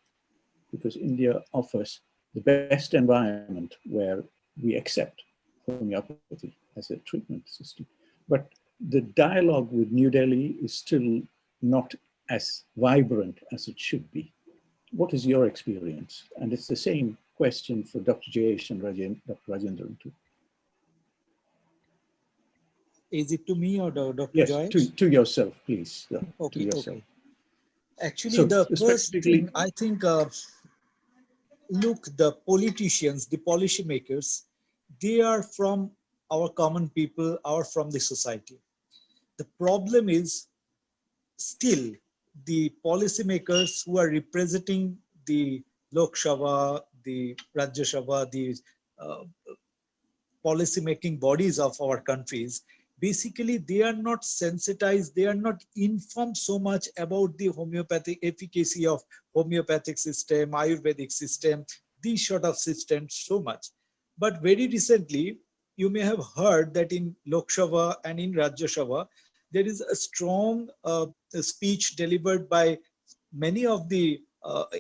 because India offers the best environment where we accept homeopathy as a treatment system. But the dialogue with New Delhi is still not as vibrant as it should be. What is your experience? And it's the same question for Dr. Jayesh and Dr. Rajendran too. Is it to me or Dr. Yes, Jayesh? to yourself, please. Okay, to yourself. okay. Actually, So, the first thing, I think, look, the politicians, the policymakers, they are from our common people, are from the society. The problem is still the policymakers who are representing the Lok Sabha, the Rajya Sabha, the policy-making bodies of our countries, basically they are not sensitized, they are not informed so much about the homeopathic efficacy of homeopathic system, Ayurvedic system, these sort of systems so much. But very recently, you may have heard that in Lok Sabha and in Rajya Sabha, there is a strong speech delivered by many of the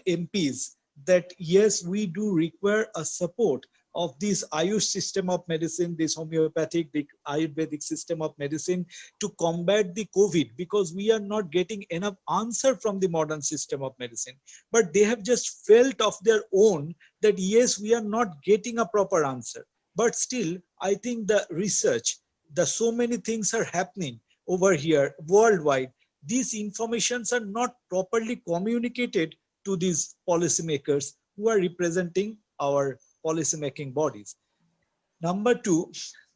MPs that yes, we do require a support of this Ayush system of medicine, this homeopathic, the Ayurvedic system of medicine to combat the COVID, because we are not getting enough answer from the modern system of medicine. But they have just felt of their own that yes, we are not getting a proper answer. But still, I think the research, so many things are happening over here worldwide. These informations are not properly communicated to these policymakers who are representing our policymaking bodies. Number two,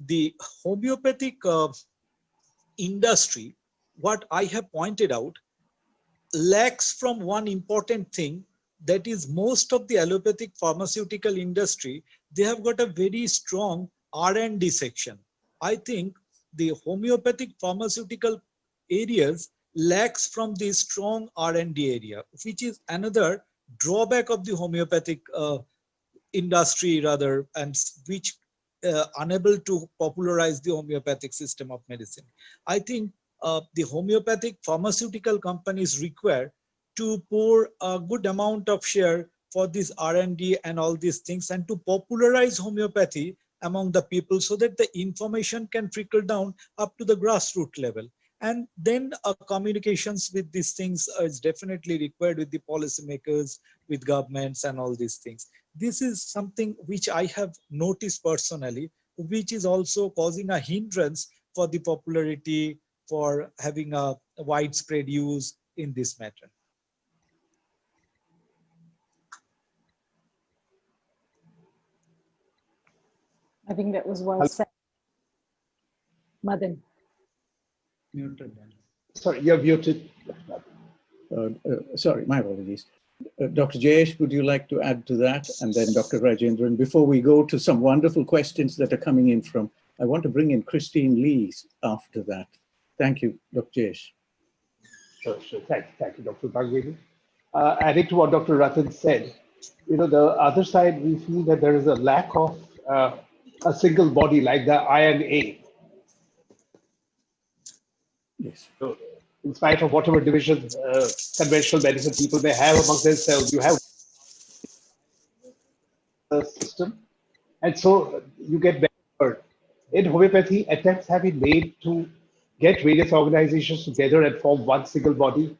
the homeopathic industry, what I have pointed out, lacks from one important thing, that is most of the allopathic pharmaceutical industry, they have got a very strong R&D section. I think the homeopathic pharmaceutical areas lacks from the strong R&D area, which is another drawback of the homeopathic industry rather, and which unable to popularize the homeopathic system of medicine. I think the homeopathic pharmaceutical companies require to pour a good amount of share for this R&D and all these things, and to popularize homeopathy among the people so that the information can trickle down up to the grassroots level. And then communications with these things is definitely required with the policymakers, with governments and all these things. This is something which I have noticed personally, which is also causing a hindrance for the popularity, for having a widespread use in this matter. I think that was well said. Madan. Muted. Sorry, you're muted. Sorry, my apologies. Dr. Jayesh, would you like to add to that? And then Dr. Rajendran, before we go to some wonderful questions that are coming in from, I want to bring in Christine Lee after that. Thank you, Dr. Jayesh. Sure. Thank you, Dr. Bhagwani. Adding to what Dr. Ratin said, the other side, we feel that there is a lack of a single body like the IMA. Yes. So, in spite of whatever division conventional medicine people may have among themselves, you have a system, and so you get better. In homeopathy, attempts have been made to get various organizations together and form one single body,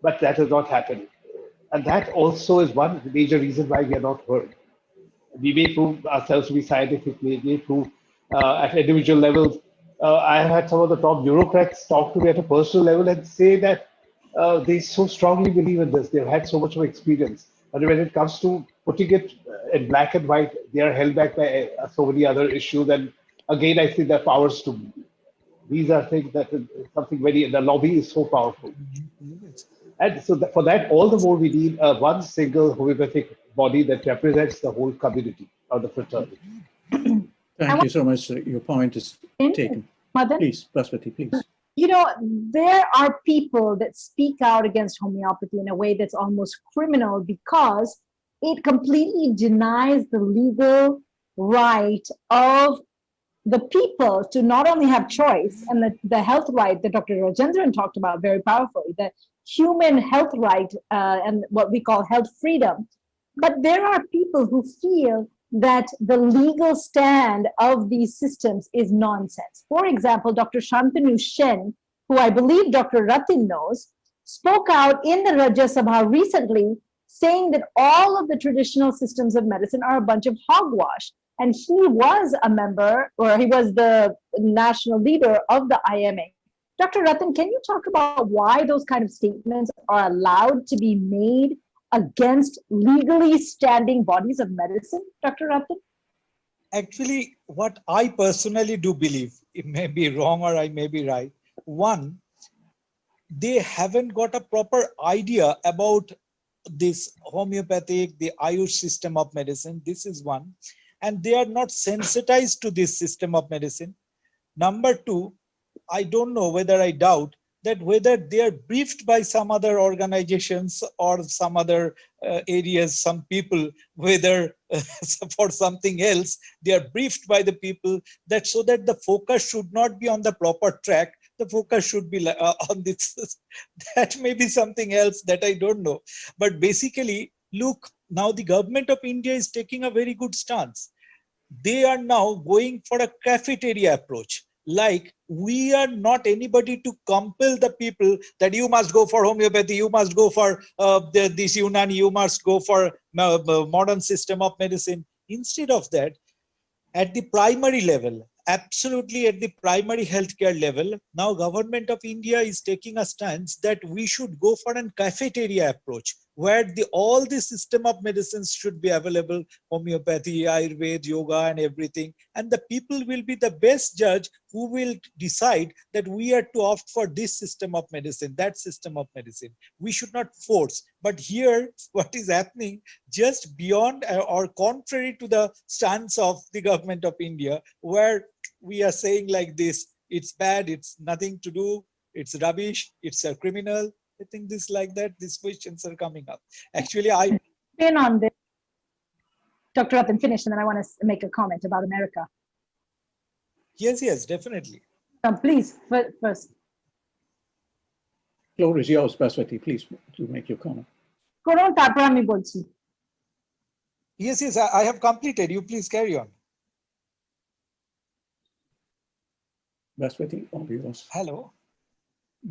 but that has not happened. And that also is one major reason why we are not heard. We may prove ourselves to be scientific, we may prove at individual levels. I have had some of the top bureaucrats talk to me at a personal level and say that they so strongly believe in this. They've had so much of experience. But when it comes to putting it in black and white, they are held back by so many other issues. And again, I think that powers to be. These are things that is something very, the lobby is so powerful. And so for that, all the more we need one single homeopathic body that represents the whole community or the fraternity. Thank you so much. Your point is taken. Madan? Please, Bhaswati, please. There are people that speak out against homeopathy in a way that's almost criminal because it completely denies the legal right of the people to not only have choice and the health right that Dr. Rajendran talked about very powerfully, the human health right and what we call health freedom. But there are people who feel that the legal stand of these systems is nonsense. For example, Dr. Shantanu Sen, who I believe Dr. Ratin knows, spoke out in the Rajya Sabha recently saying that all of the traditional systems of medicine are a bunch of hogwash. And he was a member, or he was the national leader of the IMA. Dr. Ratin, can you talk about why those kind of statements are allowed to be made against legally standing bodies of medicine, Dr. Ratin? Actually, what I personally do believe, it may be wrong or I may be right. One, they haven't got a proper idea about this homeopathic, the Ayush system of medicine. This is one. And they are not sensitized to this system of medicine. Number two, I don't know whether I doubt that whether they are briefed by some other organizations or some other areas, some people, whether for something else, they are briefed by the people that so that the focus should not be on the proper track, the focus should be on this. That may be something else that I don't know. But basically, look, now the government of India is taking a very good stance. They are now going for a cafeteria approach. Like, we are not anybody to compel the people that you must go for homeopathy, you must go for this Unani, you must go for modern system of medicine. Instead of that, at the primary level, absolutely at the primary healthcare level, now government of India is taking a stance that we should go for a cafeteria approach, where all the system of medicines should be available, homeopathy, Ayurveda, yoga and everything. And the people will be the best judge who will decide that we are to opt for this system of medicine, that system of medicine. We should not force. But here, what is happening just beyond or contrary to the stance of the government of India, where we are saying like this, it's bad, it's nothing to do, it's rubbish, it's a criminal. I think this like that, these questions are coming up. Actually, I Been on this. Dr. Ratin, finish, and then I want to make a comment about America. yes, definitely. Please, first. Floor is yours, Bhaswati. Please to make your comment. করুন তারপর আমি বলছি Yes, I have completed. You please carry on. Bhaswati, all yours. Hello.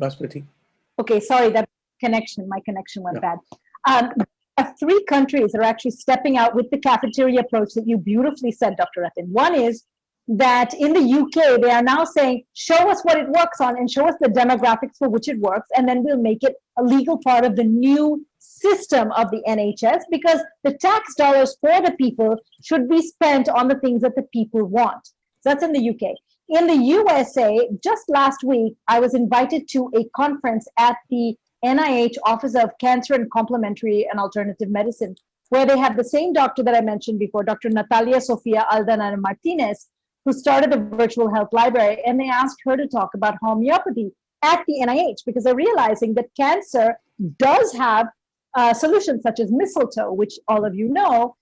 Bhaswati. Okay, sorry, that my connection went bad. There are 3 countries that are actually stepping out with the cafeteria approach that you beautifully said, Dr. Ratin. One is that in the UK, they are now saying, show us what it works on and show us the demographics for which it works, and then we'll make it a legal part of the new system of the NHS, because the tax dollars for the people should be spent on the things that the people want. So that's in the UK. In the USA, just last week, I was invited to a conference at the NIH Office of Cancer and Complementary and Alternative Medicine, where they have the same doctor that I mentioned before, Dr. Natalia Sofia Aldana Martinez, who started the virtual health library, and they asked her to talk about homeopathy at the NIH, because they're realizing that cancer does have solutions such as mistletoe, which all of you know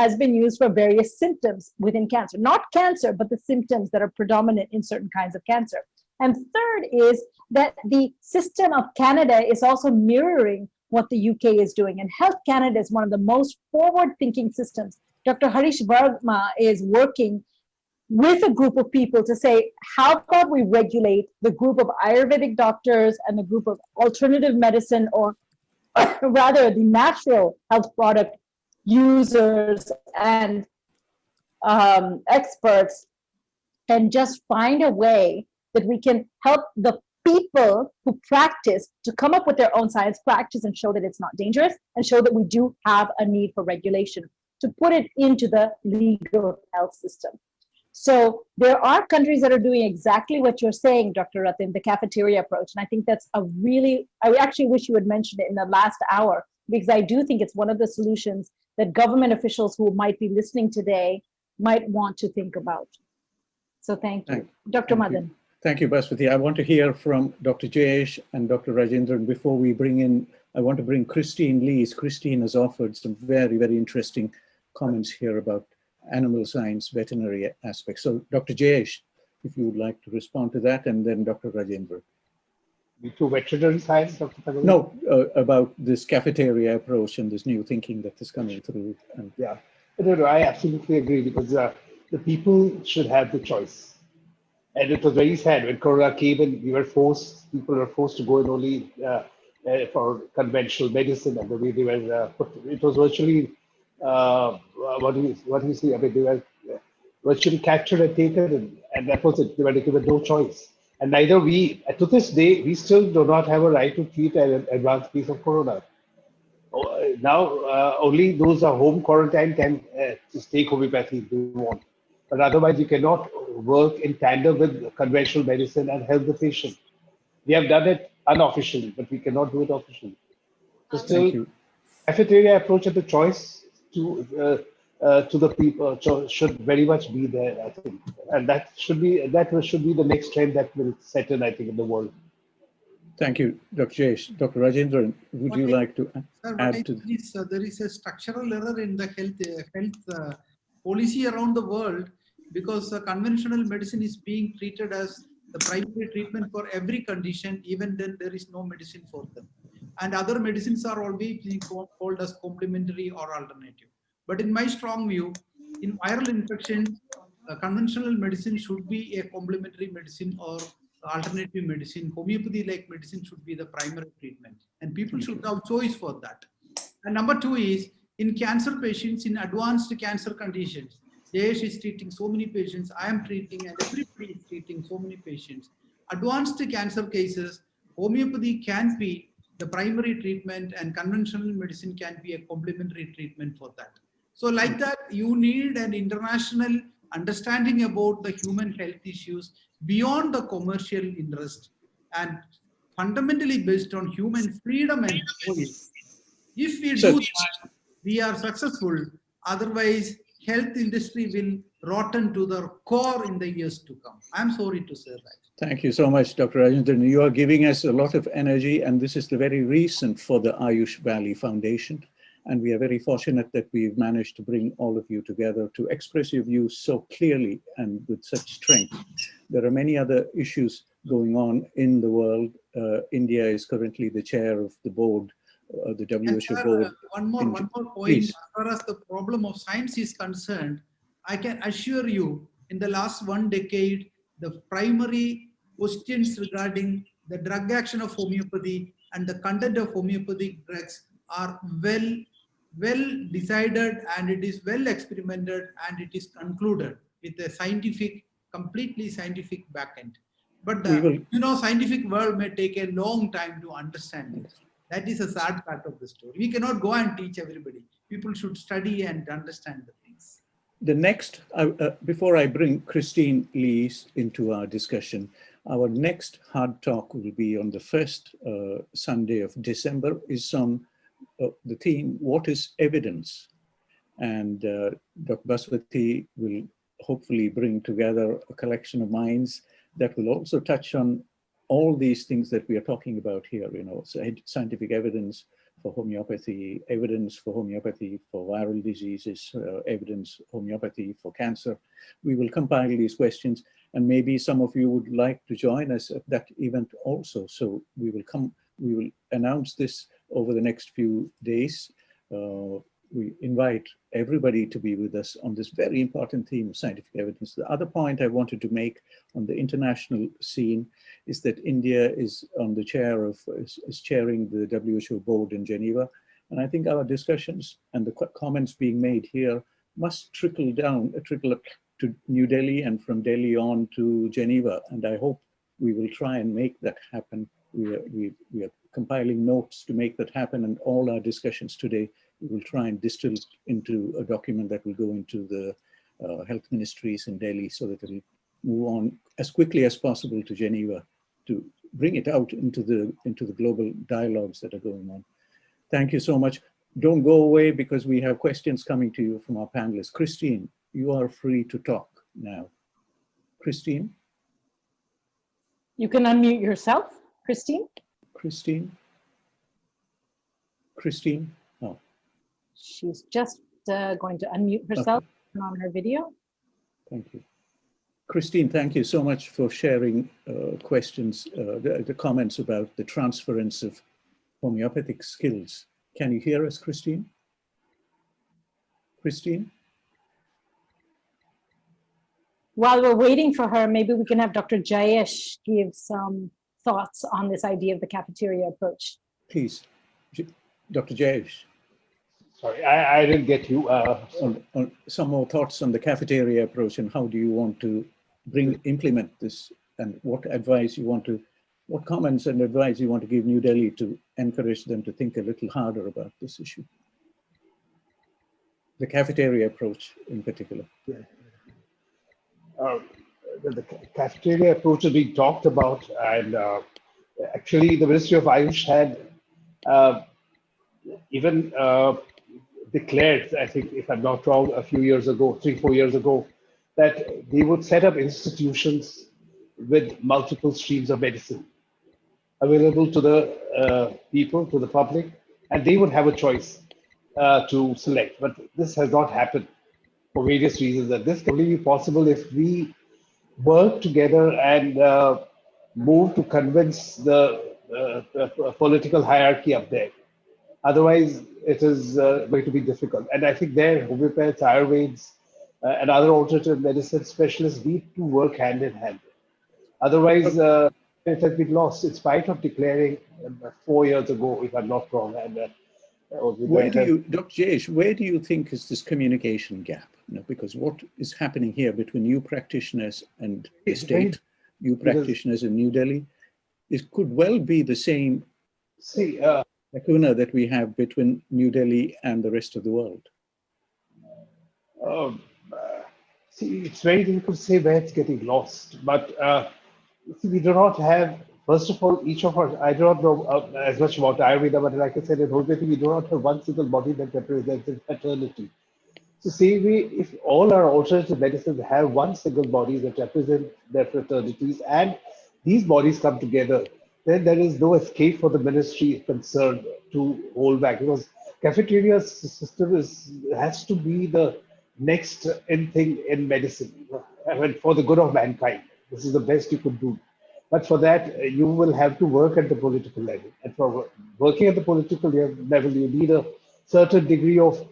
has been used for various symptoms within cancer. Not cancer, but the symptoms that are predominant in certain kinds of cancer. And third is that the system of Canada is also mirroring what the UK is doing. And Health Canada is one of the most forward-thinking systems. Dr. Harish Verma is working with a group of people to say, how about we regulate the group of Ayurvedic doctors and the group of alternative medicine, or rather the natural health product users and experts, and just find a way that we can help the people who practice to come up with their own science practice and show that it's not dangerous, and show that we do have a need for regulation to put it into the legal health system. So there are countries that are doing exactly what you're saying, Dr. Ratin, the cafeteria approach. And I think that's I actually wish you had mentioned it in the last hour, because I do think it's one of the solutions that government officials who might be listening today might want to think about. So thank you. Dr. Madan. Thank you, Bhaswati. I want to hear from Dr. Jayesh and Dr. Rajendra. And before we bring in, I want to bring Christine Lees. Christine has offered some very, very interesting comments here about animal science, veterinary aspects. So Dr. Jayesh, if you would like to respond to that, and then Dr. Rajendra. To veterinary science, Dr. Chakravarthy? No, about this cafeteria approach and this new thinking that is coming through. And yeah, I absolutely agree, because the people should have the choice. And it was very sad when Corona came and people were forced to go in only for conventional medicine, and the way they were it was virtually, what do you say? I mean, they were virtually captured and taken, and that was it. They were given no choice. And neither to this day, we still do not have a right to treat an advanced case of Corona. Now, only those who are home quarantined can just take homeopathy if they want. But otherwise, you cannot work in tandem with conventional medicine and help the patient. We have done it unofficially, but we cannot do it officially. So still, cafeteria approach at the choice to to the people should very much be there, I think, and that should be the next trend that will set in, I think, in the world. Thank you, Dr. Jayesh. Dr. Rajendran, would you like to add to this? There is a structural error in the health policy around the world, because conventional medicine is being treated as the primary treatment for every condition, even then there is no medicine for them. And other medicines are always being called as complementary or alternative. But in my strong view, in viral infections, conventional medicine should be a complementary medicine or alternative medicine. Homeopathy-like medicine should be the primary treatment, and people should have choice for that. And number two is, in cancer patients, in advanced cancer conditions, Jayesh is treating so many patients, I am treating, and everybody is treating so many patients. Advanced cancer cases, homeopathy can be the primary treatment and conventional medicine can be a complementary treatment for that. So like that, you need an international understanding about the human health issues beyond the commercial interest and fundamentally based on human freedom and choice. If we do that, we are successful. Otherwise, health industry will rotten to the core in the years to come. I'm sorry to say that. Thank you so much, Dr. Rajendran. You are giving us a lot of energy, and this is the very reason for the Ayush Valley Foundation. And we are very fortunate that we've managed to bring all of you together to express your views so clearly and with such strength. There are many other issues going on in the world. India is currently the chair of the board, the WHO board. One more point. Please. As far as the problem of science is concerned, I can assure you, in the last 1 decade, the primary questions regarding the drug action of homeopathy and the content of homeopathic drugs are well decided, and it is well experimented, and it is concluded with a completely scientific backend. But the scientific world may take a long time to understand it. That is a sad part of the story. We cannot go and teach everybody. People should study and understand the things. The next, before I bring Christine Lees into our discussion, our next hard talk will be on the first Sunday of December, is on the theme, what is evidence? And Dr. Bhaswati will hopefully bring together a collection of minds that will also touch on all these things that we are talking about here, so scientific evidence for homeopathy, evidence for homeopathy for viral diseases, evidence homeopathy for cancer. We will compile these questions, and maybe some of you would like to join us at that event also. So we will announce this over the next few days. We invite everybody to be with us on this very important theme of scientific evidence. The other point I wanted to make on the international scene is that India is on the chair of, is chairing the WHO board in Geneva. And I think our discussions and the comments being made here must trickle up to New Delhi and from Delhi on to Geneva. And I hope we will try and make that happen. We are compiling notes to make that happen, and all our discussions today, we will try and distill into a document that will go into the health ministries in Delhi so that it will move on as quickly as possible to Geneva to bring it out into the global dialogues that are going on. Thank you so much. Don't go away because we have questions coming to you from our panelists. Christine, you are free to talk now. Christine? You can unmute yourself, Christine. Christine? Oh. She's just going to unmute herself on her video. Thank you. Christine, thank you so much for sharing questions, the comments about the transference of homeopathic skills. Can you hear us, Christine? Christine? While we're waiting for her, maybe we can have Dr. Jayesh give some thoughts on this idea of the cafeteria approach. Please, Dr. Jayesh. Sorry, I didn't get you. On some more thoughts on the cafeteria approach and how do you want to implement this, and what advice you want to, what comments and advice you want to give New Delhi to encourage them to think a little harder about this issue? The cafeteria approach in particular. Yeah. The cafeteria approach is being talked about, and actually the Ministry of Ayush had even declared, I think, if I'm not wrong, a few years ago, 3-4 years ago, that they would set up institutions with multiple streams of medicine available to the people, to the public, and they would have a choice to select. But this has not happened for various reasons. And this can only be possible if we work together and move to convince the political hierarchy up there. Otherwise, it is going to be difficult. And I think there, homeopaths, Ayurveds, and other alternative medicine specialists need to work hand in hand. Otherwise, it has been lost in spite of declaring 4 years ago, if I'm not wrong. And where do you, Dr. Jayesh, where do you think is this communication gap? You know, because what is happening here between you practitioners and the state, you practitioners in New Delhi, it could well be the same lacuna that we have between New Delhi and the rest of the world. See, it's very difficult to say where it's getting lost, but see, we do not have, first of all, each of us, I do not know as much about Ayurveda, but like I said, in homeopathy, we do not have one single body that represents eternity. So say if all our alternative medicines have one single body that represents their fraternities, and these bodies come together, then there is no escape for the ministry concerned to hold back, because cafeteria system has to be the next in thing in medicine, I mean, for the good of mankind. This is the best you could do. But for that, you will have to work at the political level. And for working at the political level, you need a certain degree of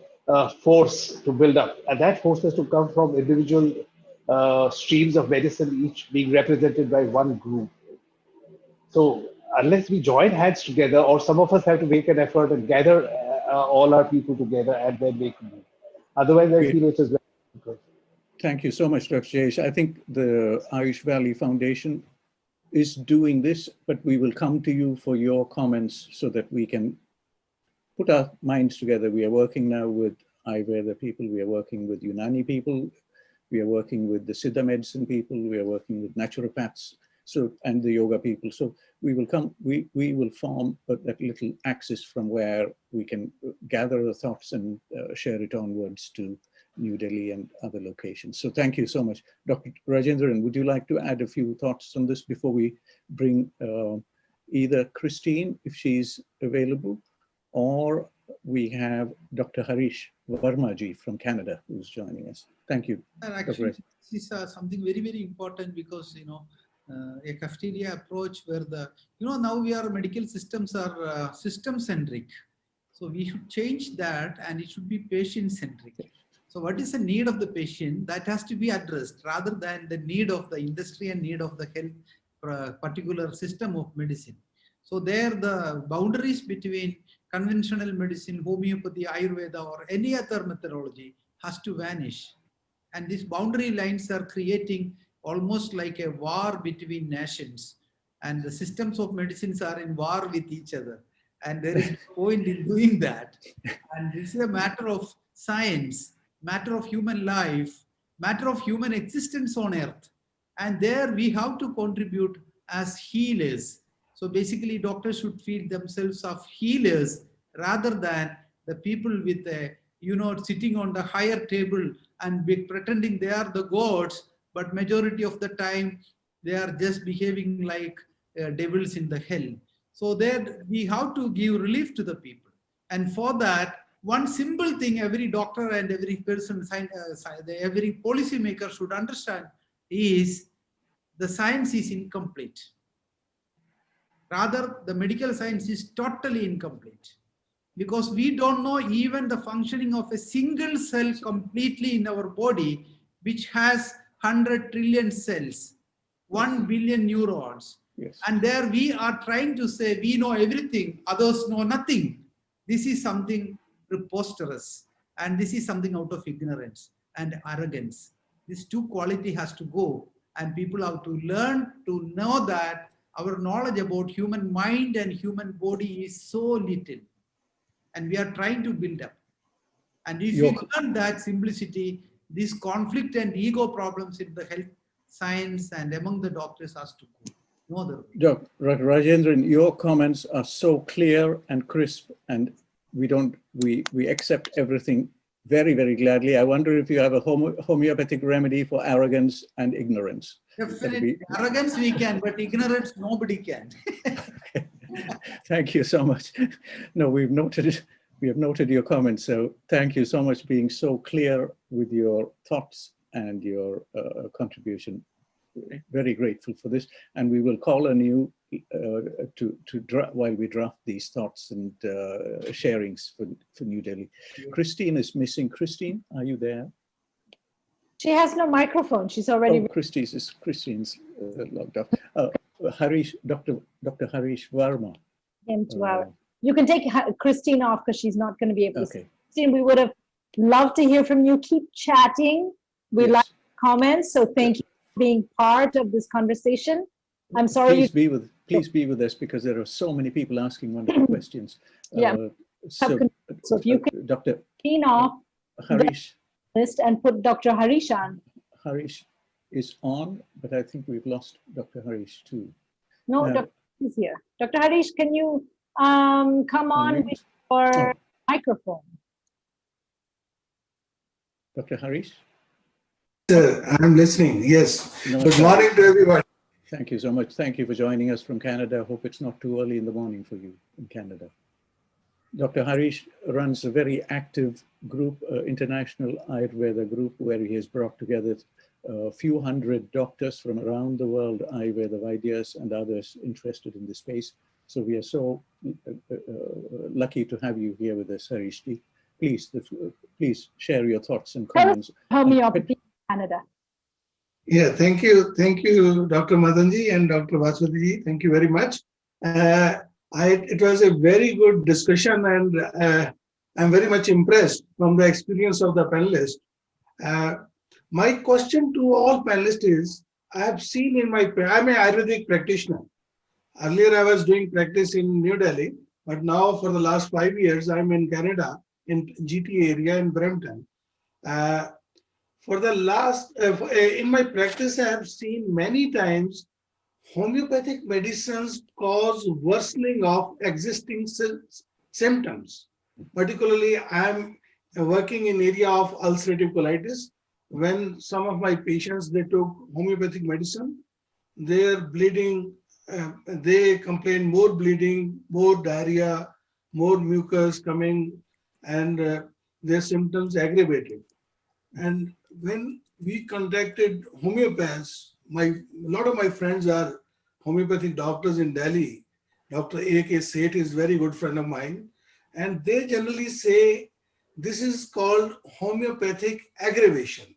force to build up. And that force has to come from individual streams of medicine, each being represented by one group. So unless we join hands together, or some of us have to make an effort and gather all our people together and then make a move. Otherwise, I feel it is very difficult. Thank you so much, Dr. Jayesh. I think the Ayush Valley Foundation is doing this, but we will come to you for your comments so that we can put our minds together. We are working now with Ayurveda people, we are working with Unani people, we are working with the Siddha medicine people, we are working with naturopaths, so, and the yoga people. So we will come, we will form that little axis from where we can gather the thoughts and share it onwards to New Delhi and other locations. So thank you so much. Dr. Rajendran, would you like to add a few thoughts on this before we bring either Christine, if she's available, or we have Dr. Harish Verma-ji from Canada, who's joining us. Thank you. Actually, this is something very, very important, because, you know, a cafeteria approach where now medical systems are system-centric. So we should change that, and it should be patient-centric. So what is the need of the patient? That has to be addressed rather than the need of the industry and need of the health particular system of medicine. So there the boundaries between conventional medicine, homeopathy, Ayurveda, or any other methodology has to vanish. And these boundary lines are creating almost like a war between nations. And the systems of medicines are in war with each other. And there is no point in doing that. And this is a matter of science, matter of human life, matter of human existence on earth. And there we have to contribute as healers. So basically doctors should feel themselves as healers rather than the people with a, sitting on the higher table and pretending they are the gods, but majority of the time they are just behaving like devils in the hell. So there we have to give relief to the people. And for that, one simple thing every doctor and every person, every policymaker should understand is the science is incomplete. Rather, the medical science is totally incomplete, because we don't know even the functioning of a single cell completely in our body, which has 100 trillion cells, 1 billion neurons. Yes. And there we are trying to say we know everything, others know nothing. This is something preposterous, and this is something out of ignorance and arrogance. This two quality has to go, and people have to learn to know that our knowledge about human mind and human body is so little, and we are trying to build up. And if you learn that simplicity, this conflict and ego problems in the health science and among the doctors has to go. No other way. Dr. Rajendran, your comments are so clear and crisp, and we accept everything very, very gladly. I wonder if you have a homeopathic remedy for arrogance and ignorance. Definitely. Arrogance we can, but ignorance nobody can. Okay. Thank you so much. No, we have noted your comments. So thank you so much for being so clear with your thoughts and your contribution. Very grateful for this. And we will call on you while we draft these thoughts and sharings for New Delhi. Christine is missing. Christine, are you there? She has no microphone. She's already. Oh, Christine's logged off. Harish, Dr. Harish Varma. You can take Christine off because she's not going to be able to. Okay. Christine, we would have loved to hear from you. Keep chatting. We like comments, so thank you for being part of this conversation. I'm sorry. Please be with us because there are so many people asking wonderful questions. Yeah. So if you can Dr. off Harish list and put Dr. Harish on. Harish is on, but I think we've lost Dr. Harish too. No, Dr. is here. Dr. Harish, can you come on with your microphone? Dr. Harish? Sir, I'm listening. Yes. No, Good morning to everyone. Thank you so much. Thank you for joining us from Canada. Hope it's not too early in the morning for you in Canada. Dr. Harish runs a very active group, international Ayurveda group, where he has brought together a few hundred doctors from around the world, Ayurveda Vaidyas and others interested in the space. So we are so lucky to have you here with us, Harish ji. Please share your thoughts and comments. Homeopathy Canada. Yeah, thank you. Thank you, Dr. Madanji and Dr. Bhaswati ji. Thank you very much. It was a very good discussion, and I'm very much impressed from the experience of the panelists. My question to all panelists is, I have seen I'm an Ayurvedic practitioner. Earlier, I was doing practice in New Delhi, but now for the last 5 years, I'm in Canada, in GTA area in Brampton. For the last, in my practice, I have seen many times homeopathic medicines cause worsening of existing symptoms. Particularly, I'm working in area of ulcerative colitis. When some of my patients, they took homeopathic medicine, their bleeding, they complain more bleeding, more diarrhea, more mucus coming, and their symptoms aggravated. And when we contacted homeopaths, a lot of my friends are homeopathic doctors in Delhi. Dr. 𝐂𝐘𝐔𝐒𝐇 is a very good friend of mine. And they generally say this is called homeopathic aggravation.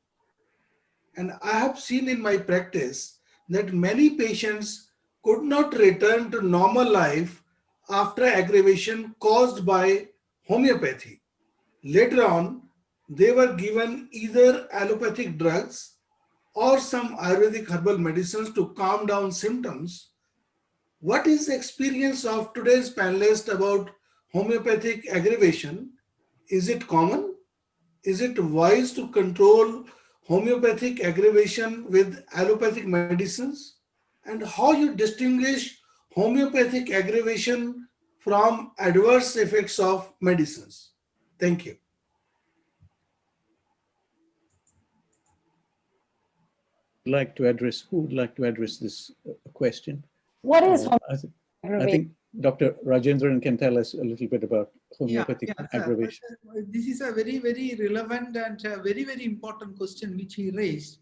And I have seen in my practice that many patients could not return to normal life after aggravation caused by homeopathy. Later on, they were given either allopathic drugs or some Ayurvedic herbal medicines to calm down symptoms. What is the experience of today's panelists about homeopathic aggravation? Is it common? Is it wise to control homeopathic aggravation with allopathic medicines? And how you distinguish homeopathic aggravation from adverse effects of medicines? Thank you. Who would like to address this question? What is I think Dr. Rajendran can tell us a little bit about homeopathic aggravation. This is a very, very relevant and very, very important question which he raised,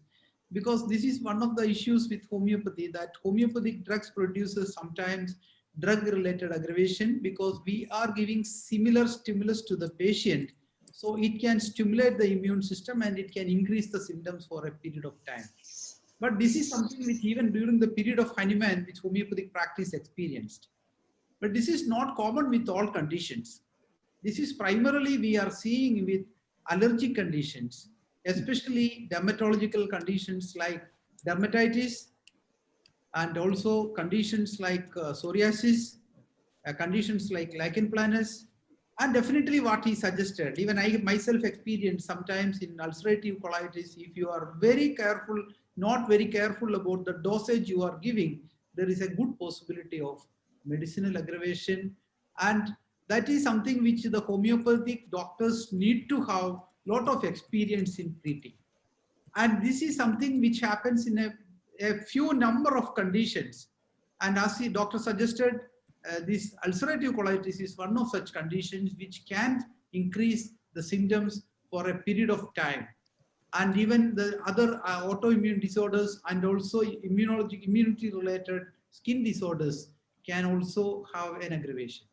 because this is one of the issues with homeopathy, that homeopathic drugs produces sometimes drug-related aggravation because we are giving similar stimulus to the patient. So it can stimulate the immune system and it can increase the symptoms for a period of time. But this is something which even during the period of Hanuman, which homeopathic practice experienced. But this is not common with all conditions. This is primarily we are seeing with allergic conditions, especially dermatological conditions like dermatitis, and also conditions like psoriasis, conditions like lichen planus, and definitely what he suggested. Even I myself experienced sometimes in ulcerative colitis, if you are very careful, not very careful about the dosage you are giving, there is a good possibility of medicinal aggravation. And that is something which the homeopathic doctors need to have a lot of experience in treating. And this is something which happens in a few number of conditions. And as the doctor suggested, this ulcerative colitis is one of such conditions which can increase the symptoms for a period of time. And even the other autoimmune disorders and also immunity related skin disorders can also have an aggravation.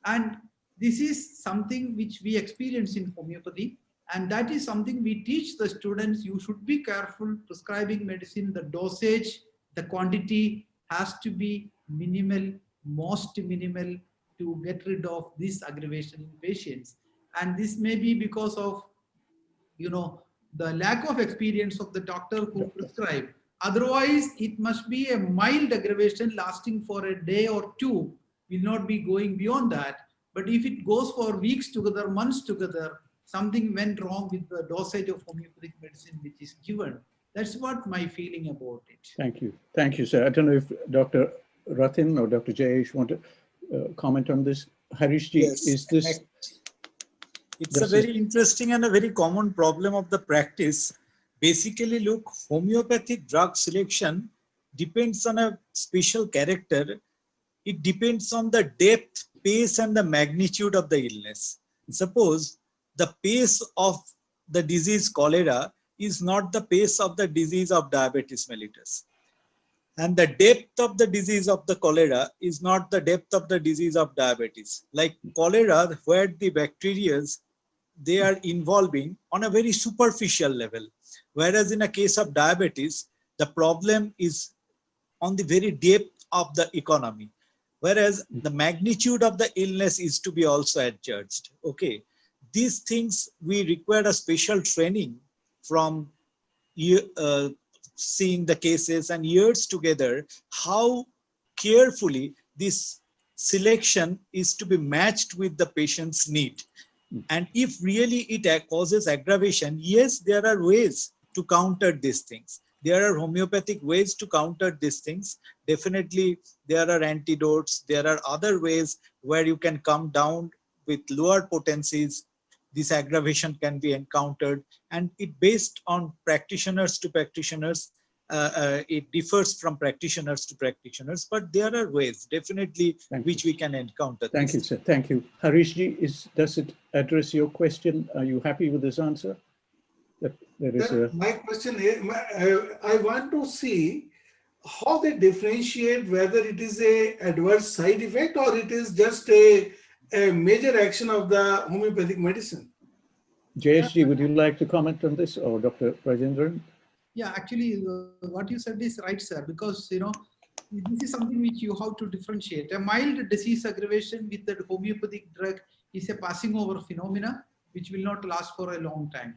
And this is something which we experience in homeopathy. And that is something we teach the students. You should be careful prescribing medicine. The dosage, the quantity has to be minimal, most minimal, to get rid of this aggravation in patients. And this may be because of, the lack of experience of the doctor who prescribed. Otherwise, it must be a mild aggravation lasting for a day or two, will not be going beyond that. But if it goes for weeks together, months together, something went wrong with the dosage of homeopathic medicine which is given. That's what my feeling about it. Thank you. Thank you, sir. I don't know if Dr. Ratin or Dr. Jayesh want to comment on this. Harishji, Yes, is this... It's a very interesting and a very common problem of the practice. Basically, look, homeopathic drug selection depends on a special character. It depends on the depth, pace, and the magnitude of the illness. Suppose the pace of the disease cholera is not the pace of the disease of diabetes mellitus. And the depth of the disease of the cholera is not the depth of the disease of diabetes. Like cholera, where the bacteria, they are involving on a very superficial level. Whereas in a case of diabetes, the problem is on the very depth of the economy. Whereas the magnitude of the illness is to be also adjudged. Okay. These things we require a special training from seeing the cases and years together, how carefully this selection is to be matched with the patient's need. And if really it causes aggravation, yes, there are ways to counter these things. There are homeopathic ways to counter these things. Definitely, there are antidotes. There are other ways where you can come down with lower potencies. This aggravation can be encountered, and it based on practitioners to practitioners. It differs from practitioners to practitioners, but there are ways definitely which we can encounter. Thank you, sir. Thank you. Harishji, does it address your question? Are you happy with this answer? My question is, I want to see how they differentiate whether it is a adverse side effect or it is just a major action of the homeopathic medicine. Jayeshji, would you like to comment on this, or Dr. Rajendran? Yeah, actually, what you said is right, sir, because, this is something which you have to differentiate. A mild disease aggravation with the homeopathic drug is a passing over phenomena, which will not last for a long time.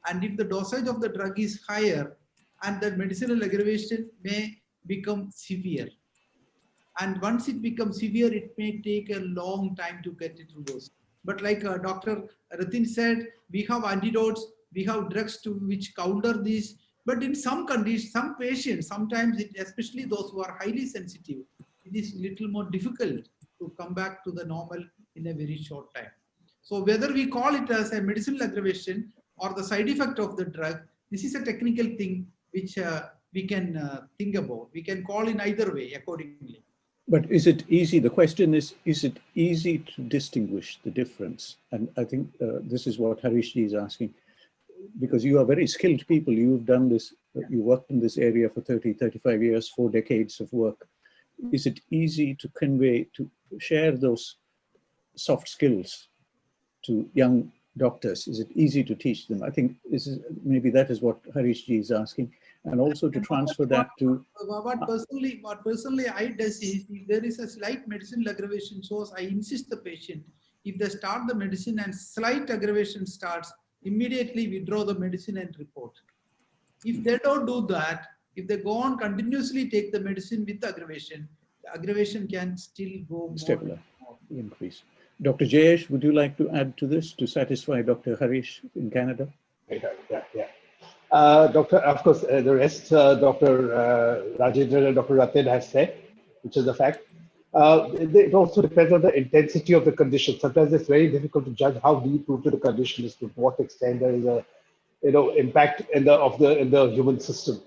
And if the dosage of the drug is higher, and the medicinal aggravation may become severe. And once it becomes severe, it may take a long time to get it reversed. But like Dr. Ratin said, we have antidotes, we have drugs to which counter these. But in some conditions, some patients, sometimes, especially those who are highly sensitive, it is a little more difficult to come back to the normal in a very short time. So whether we call it as a medicinal aggravation or the side effect of the drug, this is a technical thing which we can think about. We can call in either way accordingly. But is it easy? The question is it easy to distinguish the difference? And I think this is what Harishji is asking. Because you are very skilled people, you've done this, you worked in this area for 30, 35 years, 4 decades of work. Is it easy to convey, to share those soft skills to young doctors? Is it easy to teach them? I think maybe that is what Harishji is asking. And also to transfer that to... What personally I do is, if there is a slight medicinal aggravation shows, I insist the patient, if they start the medicine and slight aggravation starts, immediately withdraw the medicine and report. If they don't do that, if they go on continuously take the medicine with the aggravation can still go more. Increase. Dr. Jayesh, would you like to add to this to satisfy Dr. Harish in Canada? Yeah. Doctor, of course, the rest Dr. Rajendran and Dr. Ratin has said, which is the fact. It also depends on the intensity of the condition. Sometimes it's very difficult to judge how deep-rooted the condition is, to what extent there is a impact in the human system.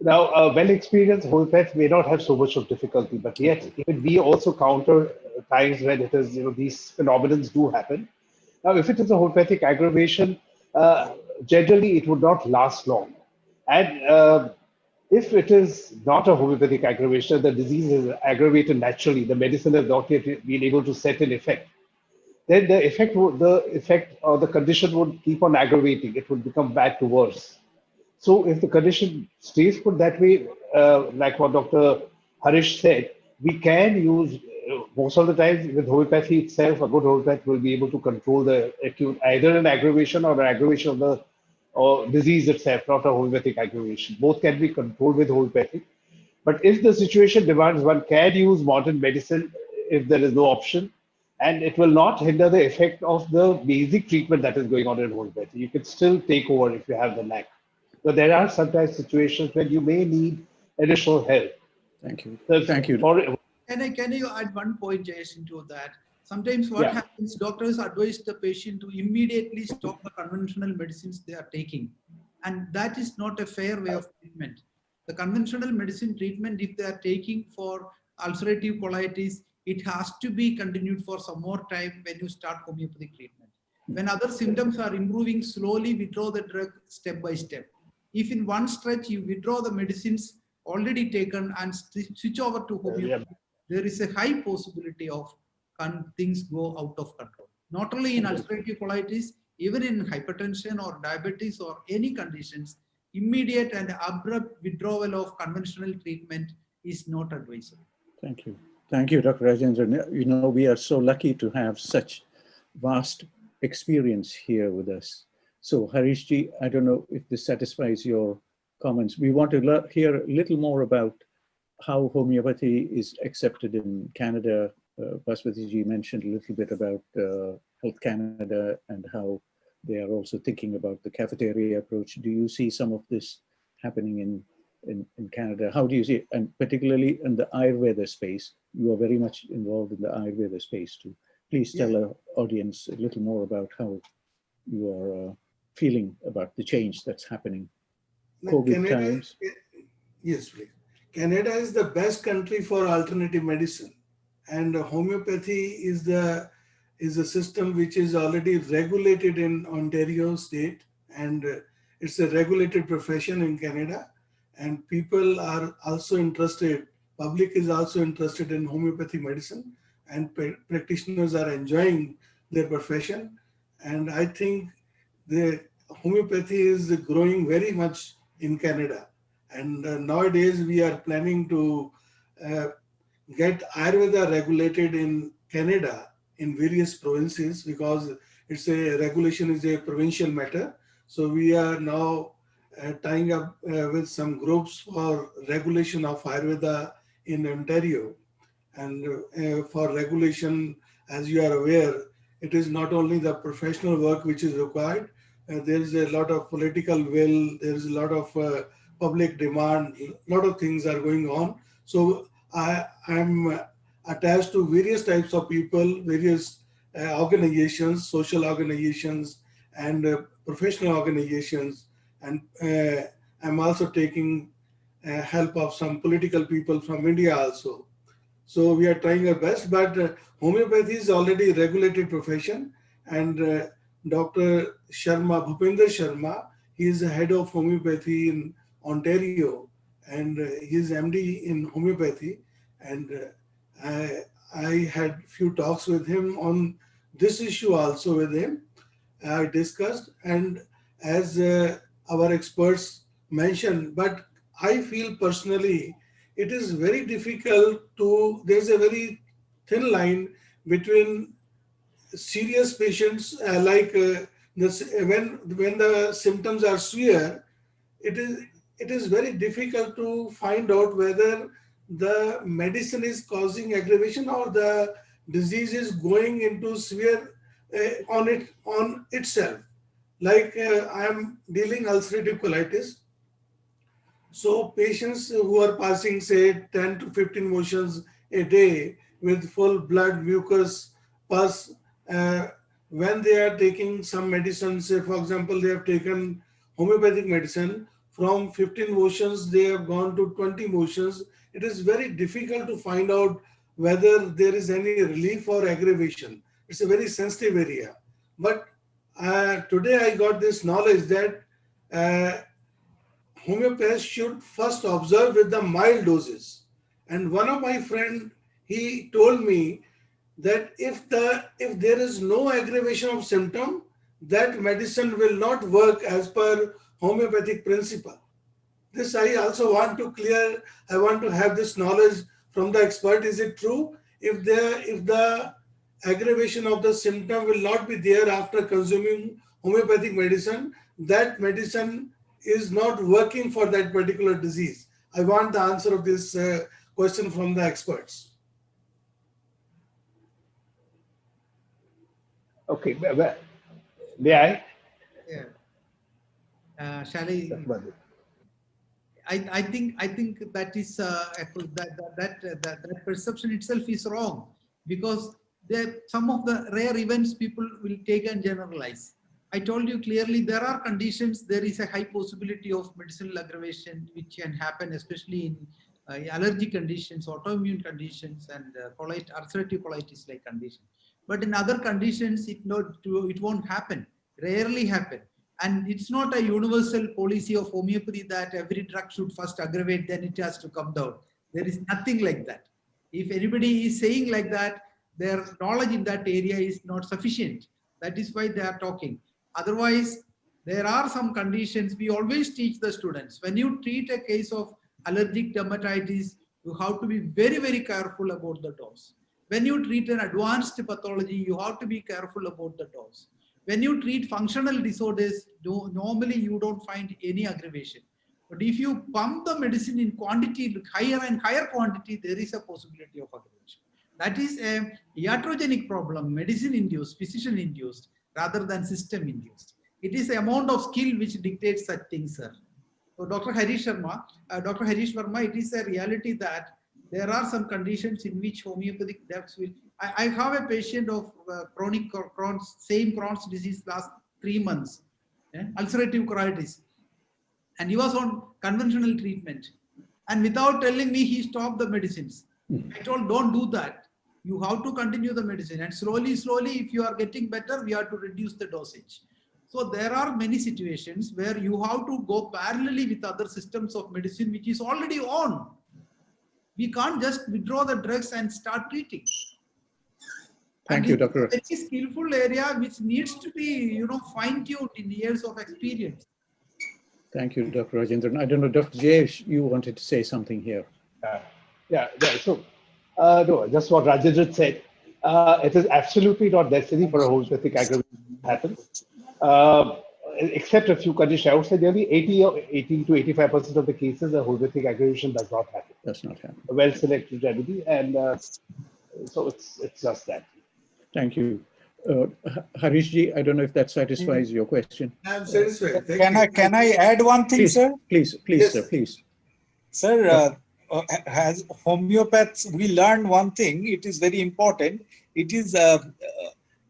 Now, well-experienced homeopaths may not have so much of difficulty, but yet even we also counter times when it is, these phenomena do happen. Now, if it is a homeopathic aggravation, generally it would not last long. And if it is not a homeopathic aggravation, the disease is aggravated naturally, the medicine has not yet been able to set in effect, then the effect or the condition would keep on aggravating. It would become bad to worse. So if the condition stays put that way, like what Dr. Harish said, we can use, most of the time with homeopathy itself, a good homeopath will be able to control the acute, either an aggravation or an aggravation of the disease itself, not a homeopathic aggravation. Both can be controlled with homeopathy. But if the situation demands, one can use modern medicine if there is no option, and it will not hinder the effect of the basic treatment that is going on in homeopathy. You can still take over if you have the knack. So there are sometimes situations when you may need additional help. Thank you. So Thank you. Can you add one point, Jayesh, into that? Sometimes what happens, doctors advise the patient to immediately stop the conventional medicines they are taking. And that is not a fair way of treatment. The conventional medicine treatment, if they are taking for ulcerative colitis, it has to be continued for some more time when you start homeopathic treatment. When other symptoms are improving, slowly withdraw the drug step by step. If in one stretch you withdraw the medicines already taken and switch over to homeopathy, there is a high possibility of things go out of control. Not only in ulcerative colitis, even in hypertension or diabetes or any conditions, immediate and abrupt withdrawal of conventional treatment is not advisable. Thank you. Thank you, Dr. Rajendra. We are so lucky to have such vast experience here with us. So Harishji, I don't know if this satisfies your comments. We want to hear a little more about how homeopathy is accepted in Canada. Bhaswati mentioned a little bit about Health Canada and how they are also thinking about the cafeteria approach. Do you see some of this happening in Canada? How do you see it? And particularly in the Ayurveda space, you are very much involved in the Ayurveda space too. Please tell our audience a little more about how you are feeling about the change that's happening. COVID times. Yes, please. Canada is the best country for alternative medicine, and homeopathy is a system which is already regulated in Ontario state, and it's a regulated profession in Canada, and people are also interested, public is also interested in homeopathy medicine, and practitioners are enjoying their profession. And I think the homeopathy is growing very much in Canada. And nowadays we are planning to get Ayurveda regulated in Canada in various provinces, because it's a regulation is a provincial matter. So we are now tying up with some groups for regulation of Ayurveda in Ontario. And for regulation, as you are aware, it is not only the professional work which is required. There is a lot of political will, there is a lot of public demand, a lot of things are going on. So I'm attached to various types of people, various organizations, social organizations, and professional organizations. And I'm also taking help of some political people from India also. So we are trying our best, but homeopathy is already a regulated profession. And Dr. Sharma, Bhupender Sharma, he is the head of homeopathy in Ontario, and he is MD in homeopathy. And I had few talks with him on this issue also with him. I discussed, and as our experts mentioned, but I feel personally it is very difficult to, there's a very thin line between serious patients when the symptoms are severe, it is very difficult to find out whether the medicine is causing aggravation or the disease is going into severe on itself. Like I am dealing ulcerative colitis. So patients who are passing say 10 to 15 motions a day, with full blood, mucus, pus, when they are taking some medicine, say for example, they have taken homeopathic medicine, from 15 motions, they have gone to 20 motions. It is very difficult to find out whether there is any relief or aggravation. It's a very sensitive area. But today I got this knowledge that homeopaths should first observe with the mild doses. And one of my friend, he told me that if there is no aggravation of symptom, that medicine will not work as per homeopathic principle. This I also want to clear. I want to have this knowledge from the expert. Is it true? If the aggravation of the symptom will not be there after consuming homeopathic medicine, that medicine is not working for that particular disease. I want the answer of this question from the experts. Okay, may I? Yeah. Shall I think that is that perception itself is wrong, because some of the rare events people will take and generalize. I told you clearly there are conditions, there is a high possibility of medicinal aggravation which can happen, especially in allergic conditions, autoimmune conditions, and ulcerative colitis like conditions. But in other conditions, it won't happen, rarely happen. And it's not a universal policy of homeopathy that every drug should first aggravate, then it has to come down. There is nothing like that. If anybody is saying like that, their knowledge in that area is not sufficient. That is why they are talking. Otherwise, there are some conditions we always teach the students. When you treat a case of allergic dermatitis, you have to be very, very careful about the dose. When you treat an advanced pathology, you have to be careful about the dose. When you treat functional disorders, normally you don't find any aggravation. But if you pump the medicine in quantity, higher and higher quantity, there is a possibility of aggravation. That is a iatrogenic problem, medicine-induced, physician-induced, rather than system-induced. It is the amount of skill which dictates such things, sir. So Dr. Harish Verma, it is a reality that there are some conditions in which homeopathic drugs will. I have a patient of chronic Crohn's disease last 3 months, ulcerative colitis, and he was on conventional treatment. And without telling me, he stopped the medicines. I told, don't do that. You have to continue the medicine, and slowly, if you are getting better, we have to reduce the dosage. So there are many situations where you have to go parallelly with other systems of medicine which is already on. We can't just withdraw the drugs and start treating. Thank you, Dr. It's a very skillful area which needs to be, fine-tuned in years of experience. Thank you, Dr. Rajendran. I don't know, Dr. Jayesh, you wanted to say something here. Yeah. So, no, just what Rajendran said. It is absolutely not necessary for a homeopathic aggravation to happen. Except a few conditions. I would say nearly 80 to 85% of the cases, a homeopathic aggravation does not happen. Does not happen. A well-selected remedy, and so it's just that. Thank you. Harishji, I don't know if that satisfies your question. I'm satisfied. Can I add one thing, Please, sir? please, Yes. sir, please. Sir, as homeopaths, we learned one thing. It is very important. It is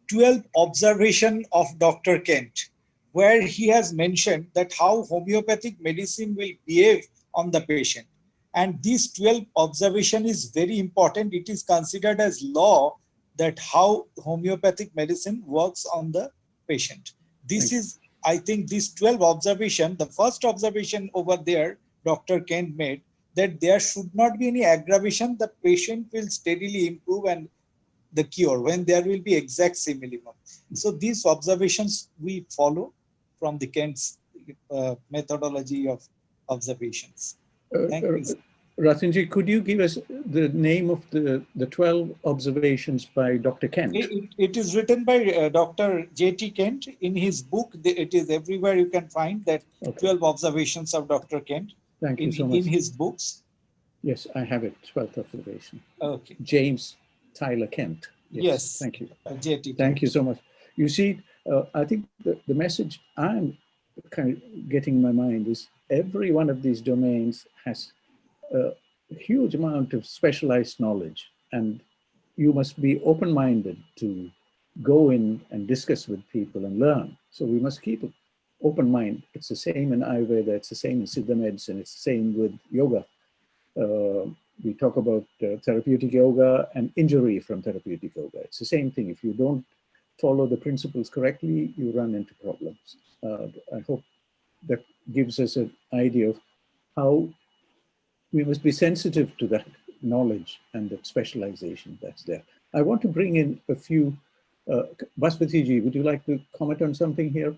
12 observation of Dr. Kent, where he has mentioned that how homeopathic medicine will behave on the patient. And this 12 observation is very important. It is considered as law that how homeopathic medicine works on the patient. This is, I think, this 12 observation, the first observation over there, Dr. Kent made, that there should not be any aggravation, the patient will steadily improve and the cure when there will be exact simillimum. So these observations we follow from the Kent's methodology of observations. Thank you. Ratinji, could you give us the name of the 12 observations by Dr. Kent? It is written by Dr. J.T. Kent in his book. It is everywhere you can find that 12 observations of Dr. Kent. Thank you so much. In his books. Yes, I have it, 12th observation. Okay. James Tyler Kent. Yes. Thank you. J.T. Thank you so much. You see, I think the message I'm kind of getting in my mind is every one of these domains has a huge amount of specialized knowledge, and you must be open-minded to go in and discuss with people and learn. So we must keep an open mind. It's the same in Ayurveda, it's the same in Siddha medicine, it's the same with yoga. We talk about therapeutic yoga and injury from therapeutic yoga. It's the same thing. If you don't follow the principles correctly, you run into problems. I hope that gives us an idea of how we must be sensitive to that knowledge and that specialization that's there. I want to bring in a few. Bhaswati ji, would you like to comment on something here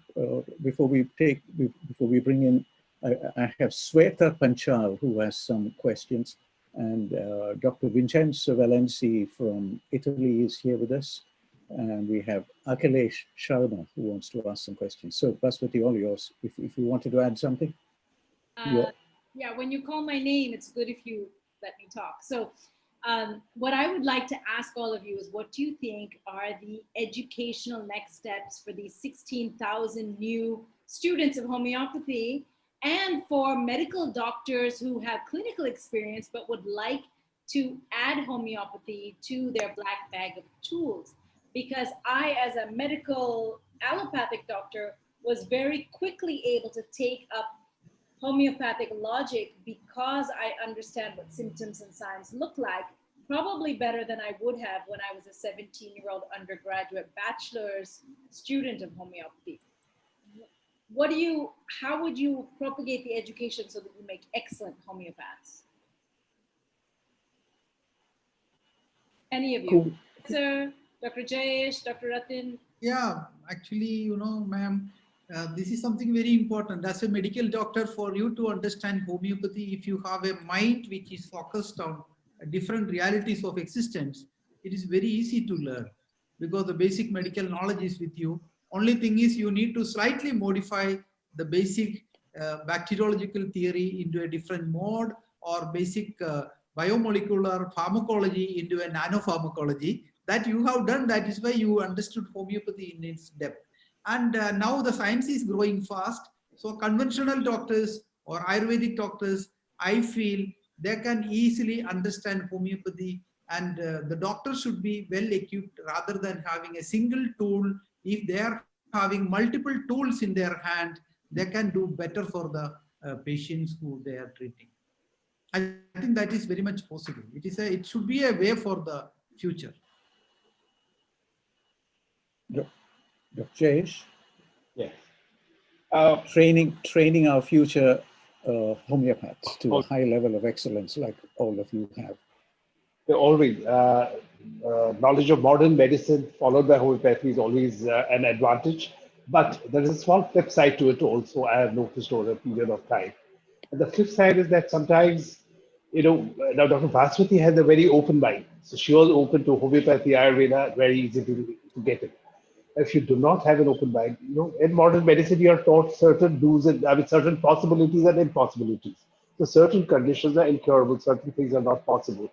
before we bring in? I have Sweta Panchal who has some questions, and Dr. Vincenzo Valenzi from Italy is here with us, and we have Akhilesh Sharma who wants to ask some questions. So Bhaswati, all yours. If you wanted to add something. Yeah, when you call my name, it's good if you let me talk. So what I would like to ask all of you is, what do you think are the educational next steps for these 16,000 new students of homeopathy, and for medical doctors who have clinical experience but would like to add homeopathy to their black bag of tools? Because I, as a medical allopathic doctor, was very quickly able to take up homeopathic logic because I understand what symptoms and signs look like, probably better than I would have when I was a 17-year-old undergraduate bachelor's student of homeopathy. How would you propagate the education so that you make excellent homeopaths? Any of you? Cool. Sir, Dr. Jayesh, Dr. Ratin? Yeah, actually, ma'am, this is something very important. As a medical doctor, for you to understand homeopathy, if you have a mind which is focused on different realities of existence, it is very easy to learn because the basic medical knowledge is with you. Only thing is you need to slightly modify the basic bacteriological theory into a different mode, or basic biomolecular pharmacology into a nanopharmacology. That you have done, that is why you understood homeopathy in its depth. And now the science is growing fast. So conventional doctors or Ayurvedic doctors, I feel they can easily understand homeopathy, and the doctor should be well equipped rather than having a single tool. If they are having multiple tools in their hand, they can do better for the patients who they are treating. I think that is very much possible. It should be a way for the future. Dr. Jayesh? Yes. Training our future homeopaths to a high level of excellence like all of you have. Always, knowledge of modern medicine followed by homeopathy is always an advantage. But there is a small flip side to it also, I have noticed over a period of time. And the flip side is that sometimes, now Dr. Bhaswati has a very open mind. So she was open to homeopathy, Ayurveda, very easy to get it. If you do not have an open mind, in modern medicine, you are taught certain do's and certain possibilities and impossibilities. So certain conditions are incurable, certain things are not possible.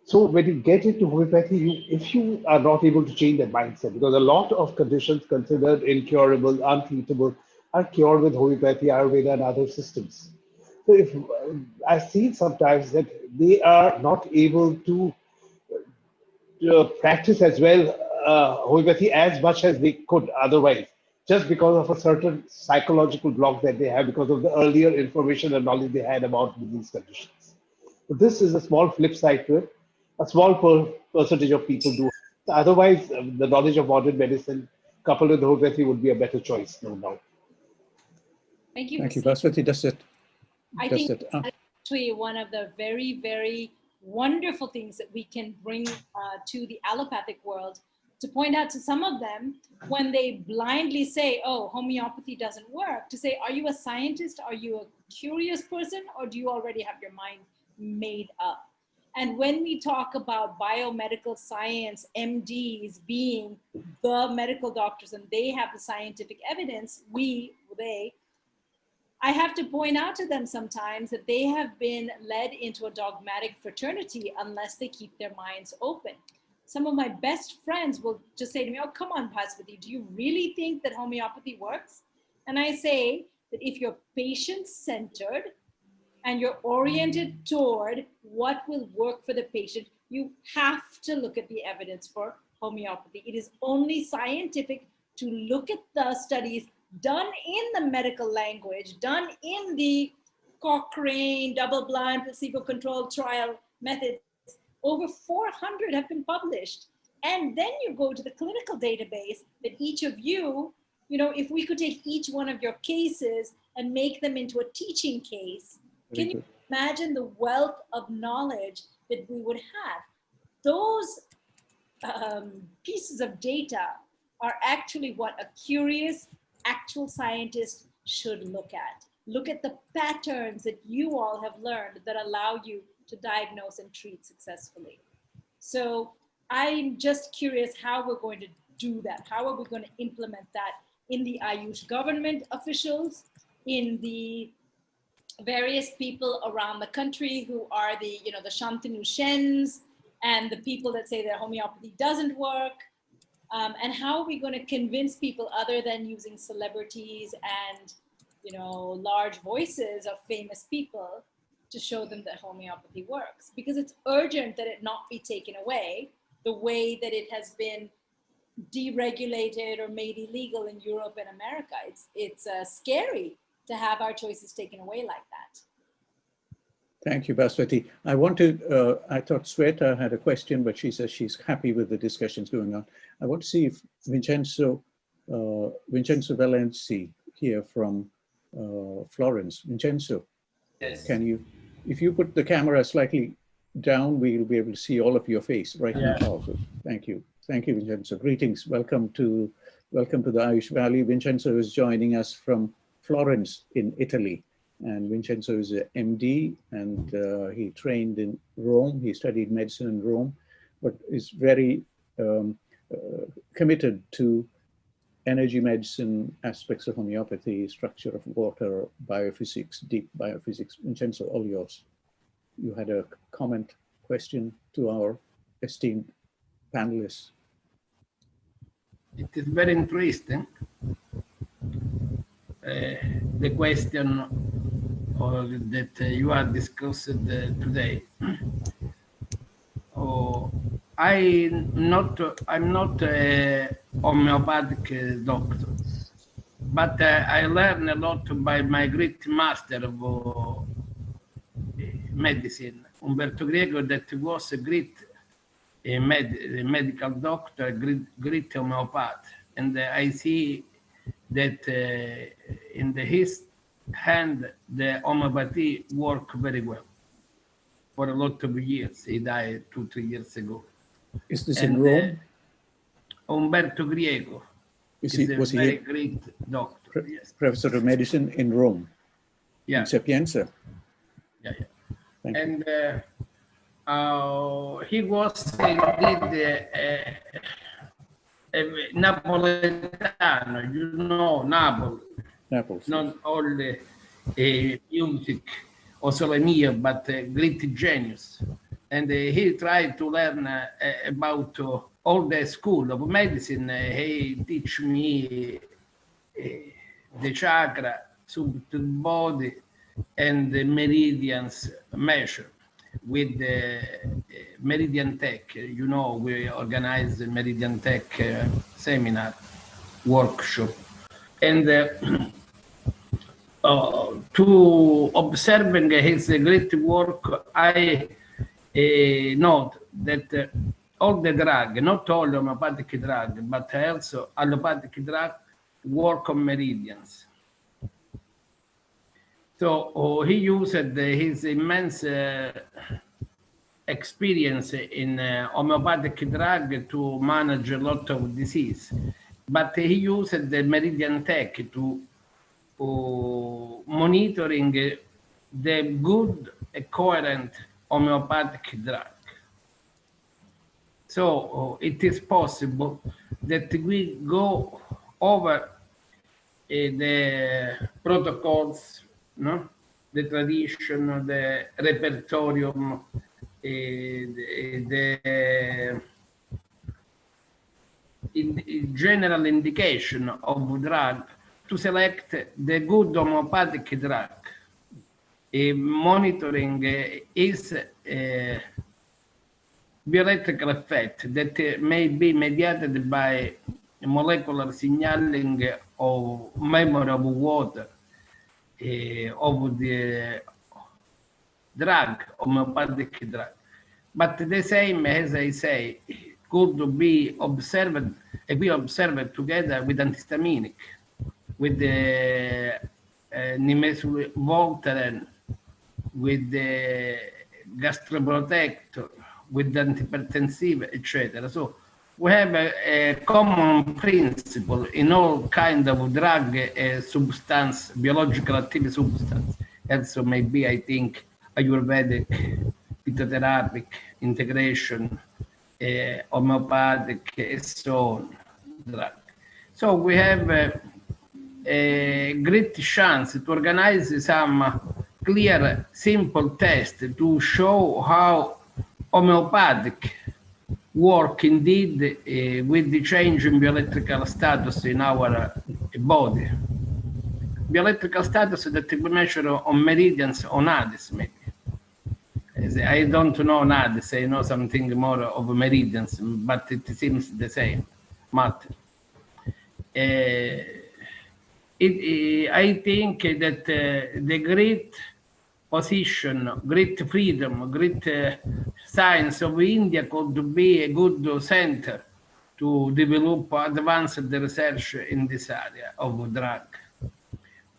So when you get into homeopathy, if you are not able to change that mindset, because a lot of conditions considered incurable, untreatable, are cured with homeopathy, Ayurveda, and other systems. So if I've seen sometimes that they are not able to practice as well homeopathy as much as they could otherwise, just because of a certain psychological block that they have because of the earlier information and knowledge they had about these conditions. So this is a small flip side to it. A small percentage of people do. Otherwise, the knowledge of modern medicine coupled with homeopathy would be a better choice, no doubt. Thank you. Thank you, Bhaswati. I think that's actually one of the very, very wonderful things that we can bring to the allopathic world, to point out to some of them when they blindly say, oh, homeopathy doesn't work, to say, are you a scientist? Are you a curious person? Or do you already have your mind made up? And when we talk about biomedical science, MDs being the medical doctors, and they have the scientific evidence, I have to point out to them sometimes that they have been led into a dogmatic fraternity unless they keep their minds open. Some of my best friends will just say to me, oh, come on, Bhaswati, do you really think that homeopathy works? And I say that if you're patient-centered, and you're oriented toward what will work for the patient, you have to look at the evidence for homeopathy. It is only scientific to look at the studies done in the medical language, done in the Cochrane double-blind placebo-controlled trial methods. Over 400 have been published. And then you go to the clinical database that each of you, if we could take each one of your cases and make them into a teaching case, can you imagine the wealth of knowledge that we would have? Those pieces of data are actually what a curious, actual scientist should look at. Look at the patterns that you all have learned that allow you to diagnose and treat successfully. So I'm just curious how we're going to do that. How are we going to implement that in the Ayush government officials, in the various people around the country who are the, the Shantanu Shens and the people that say that homeopathy doesn't work. And how are we going to convince people other than using celebrities and, large voices of famous people to show them that homeopathy works? Because it's urgent that it not be taken away the way that it has been deregulated or made illegal in Europe and America. It's scary to have our choices taken away like that. Thank you, Bhaswati. I thought Sweta had a question, but she says she's happy with the discussions going on. I want to see if Vincenzo Valenzi here from Florence. Vincenzo, yes. Can you, if you put the camera slightly down, we'll be able to see all of your face right now. Also. Thank you. Thank you, Vincenzo. Greetings. Welcome to the Ayush Valley. Vincenzo is joining us from Florence in Italy. And Vincenzo is an MD, and he trained in Rome. He studied medicine in Rome, but is very committed to energy medicine, aspects of homeopathy, structure of water, biophysics, deep biophysics. Vincenzo, all yours. You had a comment, question to our esteemed panelists. It is very interesting. The question that you are discussing today. I'm not a homeopathic doctor, but I learned a lot by my great master of medicine, Umberto Greco, that was a great medical doctor, great homeopath, and I see that in his hand the homeopathy worked very well for a lot of years. He died 2-3 years ago. Is this in Rome? Umberto Greco was a very great doctor. Yes. Professor of medicine in Rome. Yeah. In Sapienza. Yeah. Thank and he was indeed Napoletano, Naples. Not only music or Solomia, but a great genius. And he tried to learn about all the school of medicine. He teach me the chakra, sub to the body, and the meridians measure with the Meridian Tech. We organize the Meridian Tech seminar, workshop. And to observing his great work, I note that all the drug, not all homeopathic drug, but also allopathic drug, work on meridians. So he used his immense experience in homeopathic drug to manage a lot of disease. But he used the Meridian Tech to monitoring the good, coherent homeopathic drug. So it is possible that we go over the protocols, the tradition, the repertorium, the general indication of drug to select the good homeopathic drug. monitoring is bioelectrical effect that may be mediated by molecular signaling of memory of water of the drug, homeopathic drug. But the same, as I say, could be observed, if we observe together with antihistaminic, with the nimesulvoltaren, with the gastroprotector, with the antihypertensive, etc. So we have a common principle in all kind of drug substance, biological active substance. Also maybe I think Ayurvedic, phytotherapeutic, integration, homeopathic, and so on drug. So we have a great chance to organize some clear, simple test to show how homeopathic work indeed with the change in bioelectrical status in our body. Bioelectrical status that we measure on meridians, on ADIS maybe. I don't know ADIS, I know something more of meridians, but it seems the same matter. I think that the great position, great freedom, great science of India could be a good center to develop advanced research in this area of drug.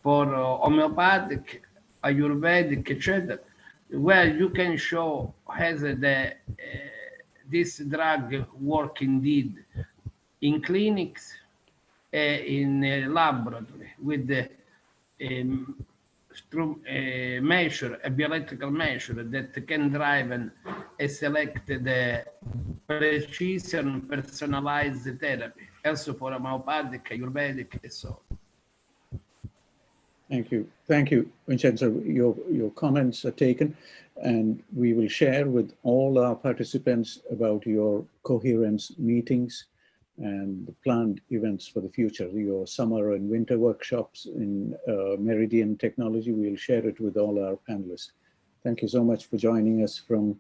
For homeopathic, Ayurvedic, etc., where you can show has this drug work indeed in clinics, in a laboratory with the measure, a bioelectrical measure that can drive and select the precision personalized therapy, also for homeopathic, Ayurvedic, and so on. Thank you, Vincenzo. Your comments are taken, and we will share with all our participants about your coherence meetings and the planned events for the future, your summer and winter workshops in Meridian technology. We'll share it with all our panelists. Thank you so much for joining us from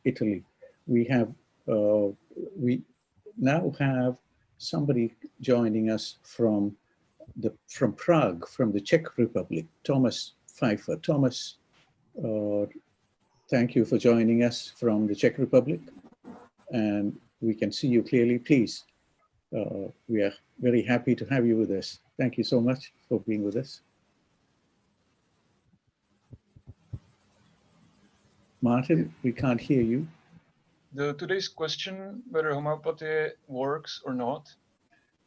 Italy. We now have somebody joining us from Prague, from the Czech Republic, Thomas Pfeiffer. Thomas, thank you for joining us from the Czech Republic, and we can see you clearly. Please, we are very happy to have you with us. Thank you so much for being with us. Martin, we can't hear you. Today's question, whether homeopathy works or not.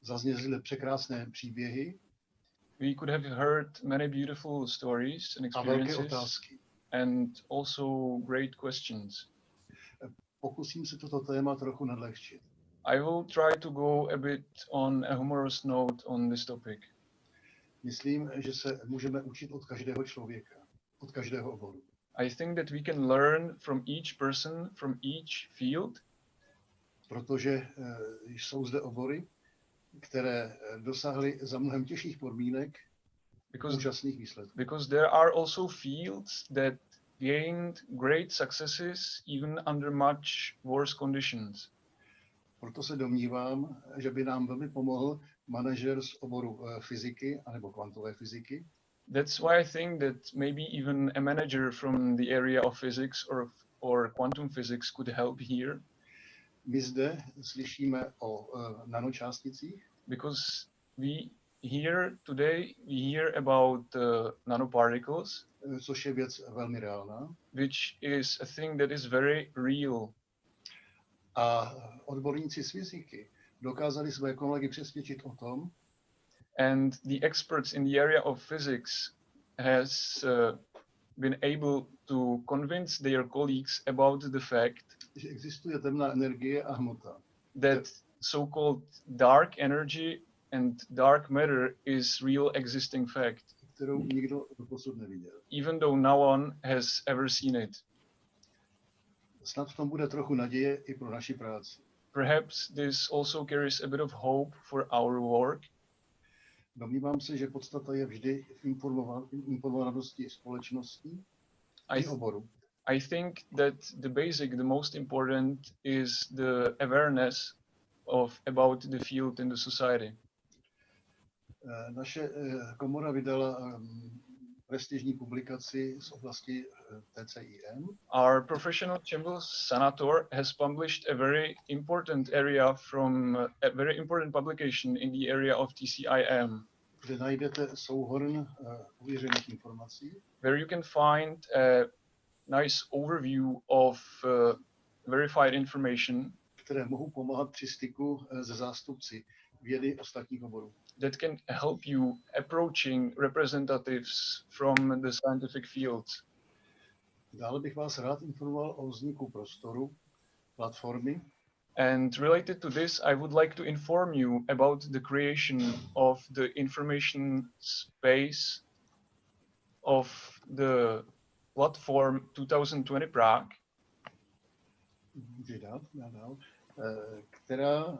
Zazněly překrásné příběhy. We could have heard many beautiful stories and experiences and also great questions. Pokusím se toto téma trochu nadlehčit. I will try to go a bit on a humorous note on this topic. Myslím, že se můžeme učit od každého člověka, od každého oboru. I think that we can learn from each person, from each field. Protože jsou zde obory, které dosáhly za mnohem těžších podmínek úžasných výsledků. Because there are also fields that gained great successes even under much worse conditions. Proto se domnívám, že by nám velmi pomohl manažer z oboru fyziky anebo kvantové fyziky. That's why I think that maybe even a manager from the area of physics or quantum physics could help here. My zde slyšíme o nanočásticích. Because today we hear about nanoparticles. Což je věc velmi reálná. Which is a thing that is very real. A odborníci z fyziky dokázali své kolegy přesvědčit o tom. And the experts in the area of physics has been able to convince their colleagues about the fact že existuje temná energie a hmota. That so-called dark energy and dark matter is real existing fact. Kterou nikdo doposud neviděl. Even though no one has ever seen it. Snad v tom bude trochu naděje i pro naši práci. Perhaps this also carries a bit of hope for our work. Domnívám se, že podstata je vždy v informovanosti společnosti i oboru. I think that the most important is the awareness about the field in the society. Naše komora vydala prestižní publikaci z oblasti TCIM. Our professional chamber senator has published a very important publication in the area of TCIM. Kde najdete souhrn ověřených informací. Where you can find a nice overview of verified information. Které mohou pomáhat při styku se zástupci vědy ostatních oborů. That can help you approaching representatives from the scientific fields. Dále bych vás rád informoval o vzniku prostoru, platformy. And related to this, I would like to inform you about the creation of the information space of the platform 2020 Prague. Která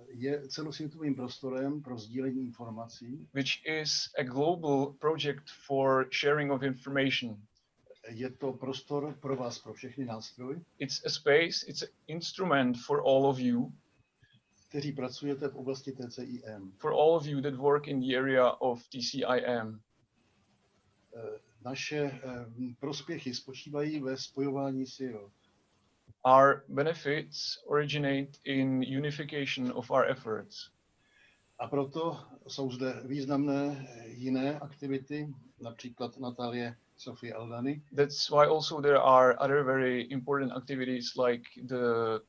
je celosvětovým prostorem pro sdílení informací. Which is a global project for sharing of information. Je to prostor pro vás, pro všechny nástroj. It's a space, it's an instrument for all of you. Kteří pracujete v oblasti TCIM. For all of you that work in the area of TCIM. Naše prospěchy spočívají ve spojování sil. Our benefits originate in unification of our efforts. A proto jsou zde významné jiné aktivity, například Natalie Sophie Aldany. That's why also there are other very important activities like the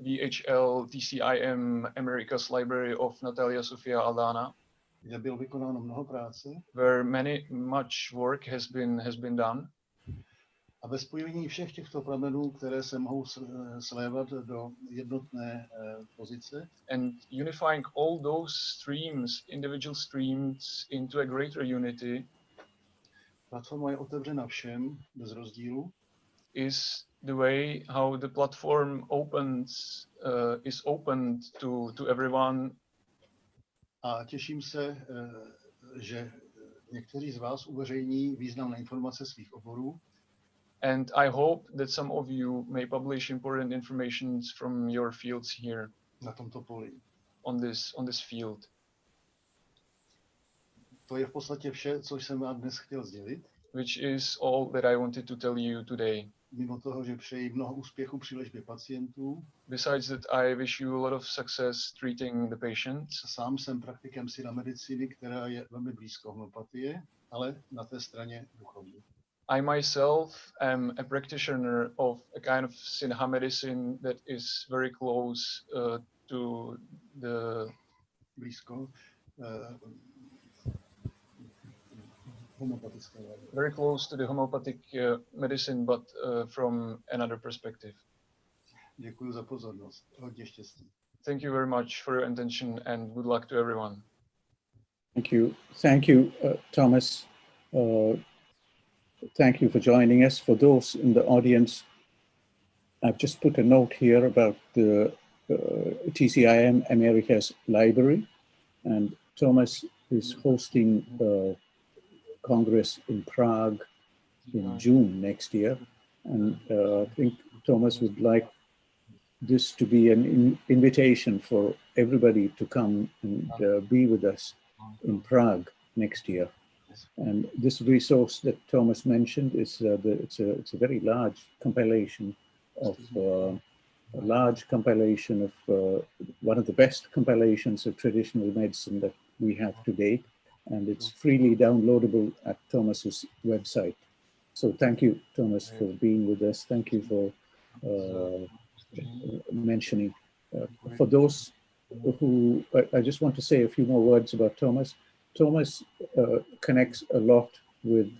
VHL TCIM America's Library of Natalia Sofia Aldana. Kde bylo vykonáno mnoho práce. Where much work has been done. A ve spojení všech těchto pramenů, které se mohou slévat do jednotné pozice. And unifying all those streams, individual streams into a greater unity. Platforma je otevřena všem, bez rozdílu. Is the way how the platform is opened to everyone. A těším se, že někteří z vás uveřejní významné informace svých oborů. And I hope that some of you may publish important information from your fields here. Na tomto poli. On this field. To je v podstatě vše, co jsem vám dnes chtěl sdělit. Which is all that I wanted to tell you today. Mimo toho, že přeji mnoho úspěchů při léčbě pacientů. Besides that, I wish you a lot of success treating the patients. Sám jsem praktikem syna medicíny, která je velmi blízko homeopatie, ale na té straně duchovní. I myself am a practitioner of a kind of Sinha medicine that is very close to the very close to the homeopathic medicine, but from another perspective. Děkuji za pozornost. Hodně štěstí. Thank you very much for your attention and good luck to everyone. Thank you, Thomas. Thank you for joining us. For those in the audience, I've just put a note here about the TCIM America's Library, and Thomas is hosting a Congress in Prague in June next year, and I think Thomas would like this to be an invitation for everybody to come and be with us in Prague next year. And this resource that Thomas mentioned is it's a very large compilation of one of the best compilations of traditional medicine that we have to date, and it's freely downloadable at Thomas's website. So thank you, Thomas, for being with us. Thank you for mentioning. For those who, I just want to say a few more words about Thomas. Thomas connects a lot with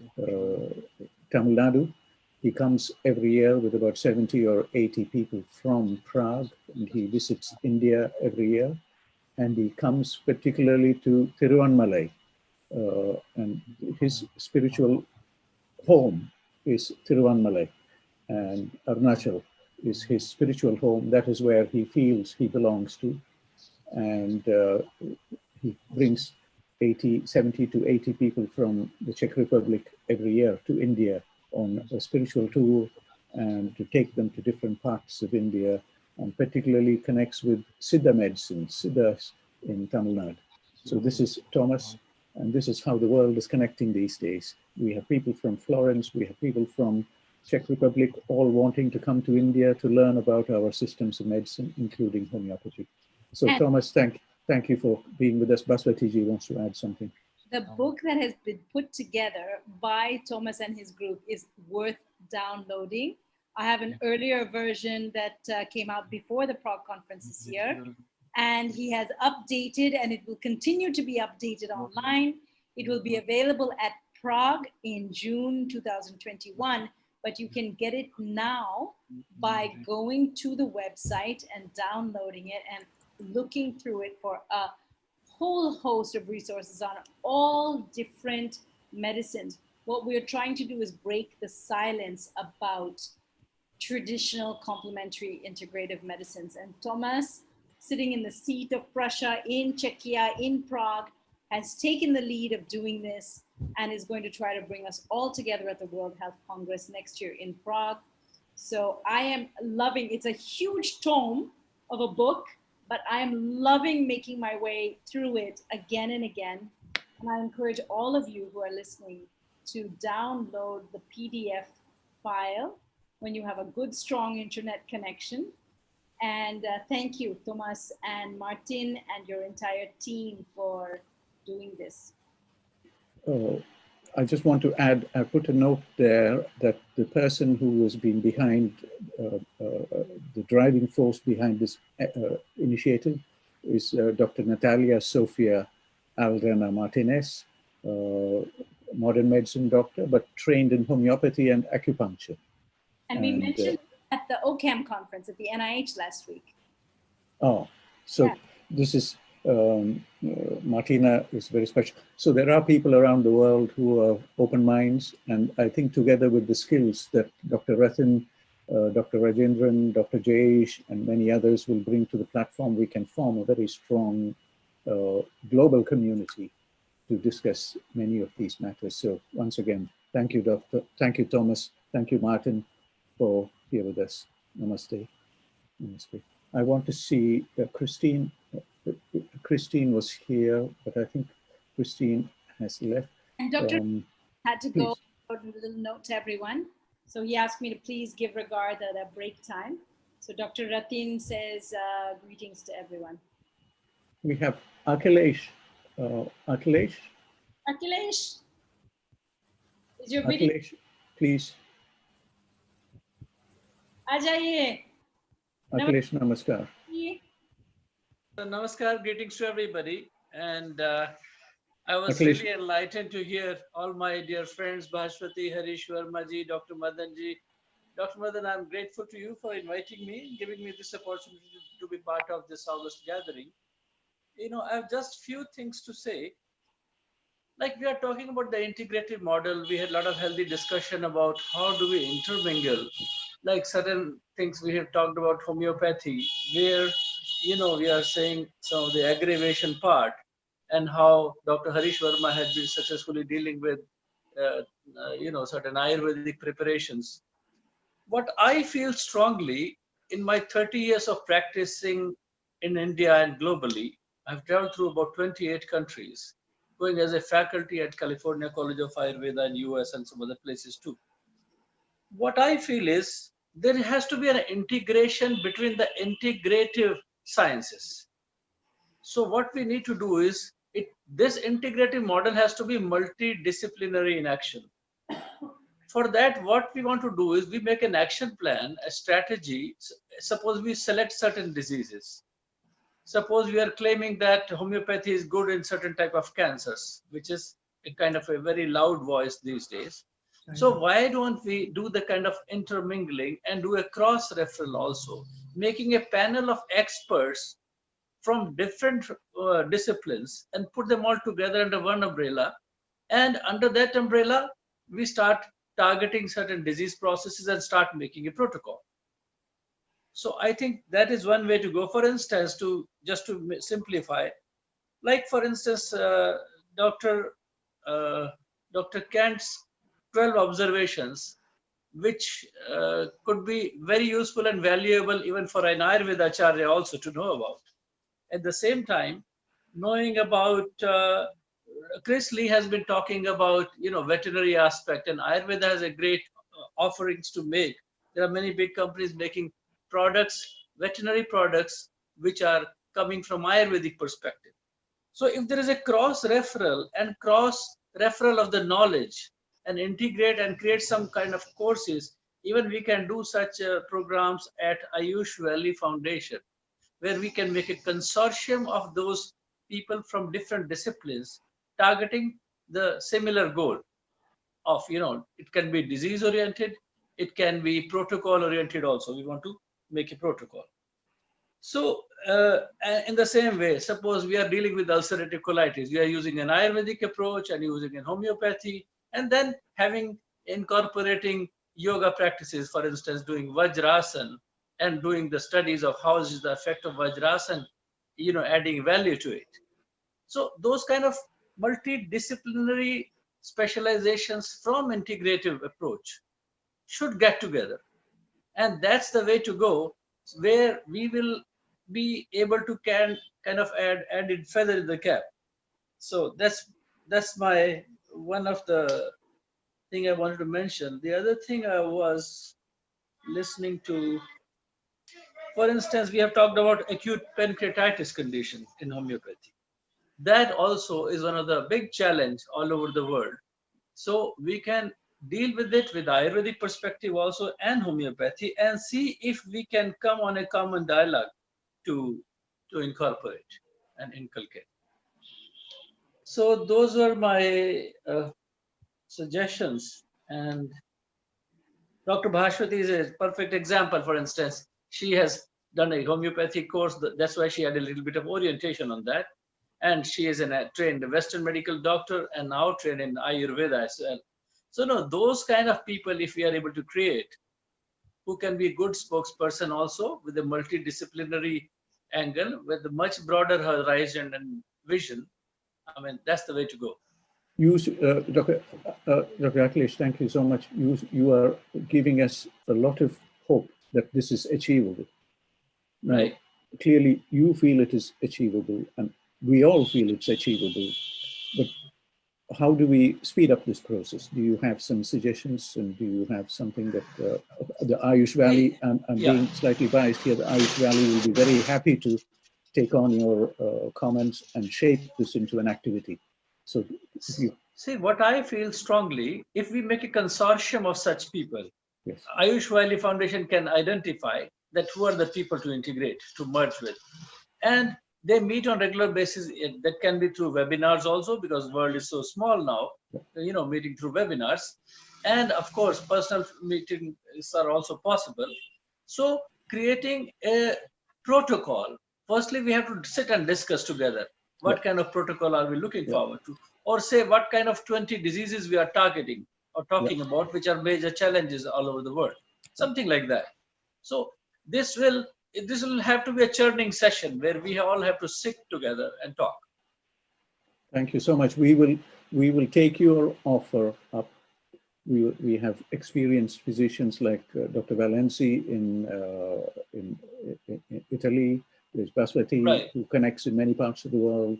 Tamil Nadu. He comes every year with about 70 or 80 people from Prague, and he visits India every year. And he comes particularly to Tiruvannamalai, and his spiritual home is Tiruvannamalai, and Arunachal is his spiritual home. That is where he feels he belongs to, and he brings 70 to 80 people from the Czech Republic every year to India on a spiritual tour, and to take them to different parts of India, and particularly connects with Siddha medicine, Siddhas in Tamil Nadu. So this is Thomas, and this is how the world is connecting these days. We have people from Florence, we have people from Czech Republic, all wanting to come to India to learn about our systems of medicine, including homeopathy. So Thomas, thank you for being with us. Bhaswati ji wants to add something. The book that has been put together by Thomas and his group is worth downloading. I have an earlier version that came out before the Prague conference this year, and he has updated, and it will continue to be updated online. It will be available at Prague in June 2021, but you can get it now by going to the website and downloading it and looking through it for a whole host of resources on all different medicines. What we're trying to do is break the silence about traditional complementary integrative medicines. And Thomas, sitting in the seat of Prussia in Czechia, in Prague, has taken the lead of doing this and is going to try to bring us all together at the World Health Congress next year in Prague. So I am loving, it's a huge tome of a book, but I am loving making my way through it again and again. And I encourage all of you who are listening to download the PDF file when you have a good, strong internet connection. And thank you, Thomas and Martin and your entire team for doing this. I just want to add, I put a note there that the person who has been behind, the driving force behind this initiative is Dr. Natalia Sofia Aldana Martinez, modern medicine doctor, but trained in homeopathy and acupuncture. And we mentioned at the OCAM conference at the NIH last week. Oh, so yeah. This is, Martina is very special. So there are people around the world who are open minds, and I think together with the skills that Dr. Ratin, Dr. Rajendran, Dr. Jayesh, and many others will bring to the platform, we can form a very strong global community to discuss many of these matters. So once again, thank you, Doctor. Thank you, Thomas. Thank you, Martin, for here with us. Namaste. Namaste. I want to see Christine. Christine was here, but I think Christine has left. And Dr. had to go out a little note to everyone. So he asked me to please give regard at a break time. So Dr. Ratin says greetings to everyone. We have Akhilesh. Akhilesh? Akhilesh, is your video? Akhilesh, please. Ajaye. Akhilesh, namaskar. Namaskar, greetings to everybody. And I was really enlightened to hear all my dear friends, Bhaswati, Harish Verma-ji, Dr. Madan-ji. Dr. Madan, I'm grateful to you for inviting me, giving me this opportunity to be part of this August gathering. You know, I have just few things to say. Like we are talking about the integrative model, we had a lot of healthy discussion about how do we intermingle, like certain things we have talked about homeopathy, where, you know, we are saying some of the aggravation part and how Dr. Harish Verma had been successfully dealing with, you know, certain Ayurvedic preparations. What I feel strongly in my 30 years of practicing in India and globally, I've traveled through about 28 countries, going as a faculty at California College of Ayurveda in US and some other places too. What I feel is there has to be an integration between the integrative sciences. So what we need to do is, this integrative model has to be multidisciplinary in action. For that, what we want to do is we make an action plan, a strategy. Suppose we select certain diseases. Suppose we are claiming that homeopathy is good in certain type of cancers, which is a kind of a very loud voice these days. So why don't we do the kind of intermingling and do a cross-referral also, making a panel of experts from different disciplines and put them all together under one umbrella. And under that umbrella, we start targeting certain disease processes and start making a protocol. So I think that is one way to go. For instance, just to simplify, like for instance, Dr. Dr. Kant's 12 observations, which could be very useful and valuable even for an Ayurveda Acharya also to know about. At the same time, knowing about Chris Lee has been talking about veterinary aspect, and Ayurveda has a great offerings to make. There are many big companies making products, veterinary products, which are coming from Ayurvedic perspective. So if there is a cross referral of the knowledge and integrate and create some kind of courses, even we can do such programs at Ayush Valley Foundation, where we can make a consortium of those people from different disciplines targeting the similar goal of, it can be disease oriented, it can be protocol oriented also. We want to make a protocol. So in the same way, suppose we are dealing with ulcerative colitis, we are using an Ayurvedic approach and using a homeopathy, and then incorporating yoga practices, for instance, doing Vajrasana and doing the studies of how is the effect of Vajrasana, adding value to it. So those kind of multidisciplinary specializations from integrative approach should get together. And that's the way to go, where we will be able to kind of added feather in the cap. So that's my one of the thing I wanted to mention. The other thing I was listening to, for instance, we have talked about acute pancreatitis condition in homeopathy. That also is one of the big challenge all over the world. So we can deal with it with Ayurvedic perspective also and homeopathy, and see if we can come on a common dialogue to incorporate and inculcate. So those were my suggestions. And Dr. Bhaswati is a perfect example. For instance, she has done a homeopathy course. That's why she had a little bit of orientation on that. And she is a trained Western medical doctor and now trained in Ayurveda as well. So no, those kind of people, if we are able to create, who can be a good spokesperson also with a multidisciplinary angle, with a much broader horizon and vision, I mean, that's the way to go. Dr. Akhilesh, thank you so much. You are giving us a lot of hope that this is achievable. Right. Now, clearly, you feel it is achievable, and we all feel it's achievable. But how do we speed up this process? Do you have some suggestions, and do you have something that the Ayush Valley, I'm being slightly biased here, the Ayush Valley will be very happy to take on your comments and shape this into an activity. So if you see, what I feel strongly, if we make a consortium of such people, yes, Ayush Valley Foundation can identify that who are the people to integrate, to merge with. And they meet on regular basis. That can be through webinars also, because the world is so small now, meeting through webinars. And of course, personal meetings are also possible. So creating a protocol, firstly, we have to sit and discuss together. What kind of protocol are we looking forward to? Or say what kind of 20 diseases we are targeting or talking about, which are major challenges all over the world. Something like that. So this will have to be a churning session where we all have to sit together and talk. Thank you so much. We will take your offer up. We have experienced physicians like Dr. Valenzi in Italy. There's Bhaswati, who connects in many parts of the world.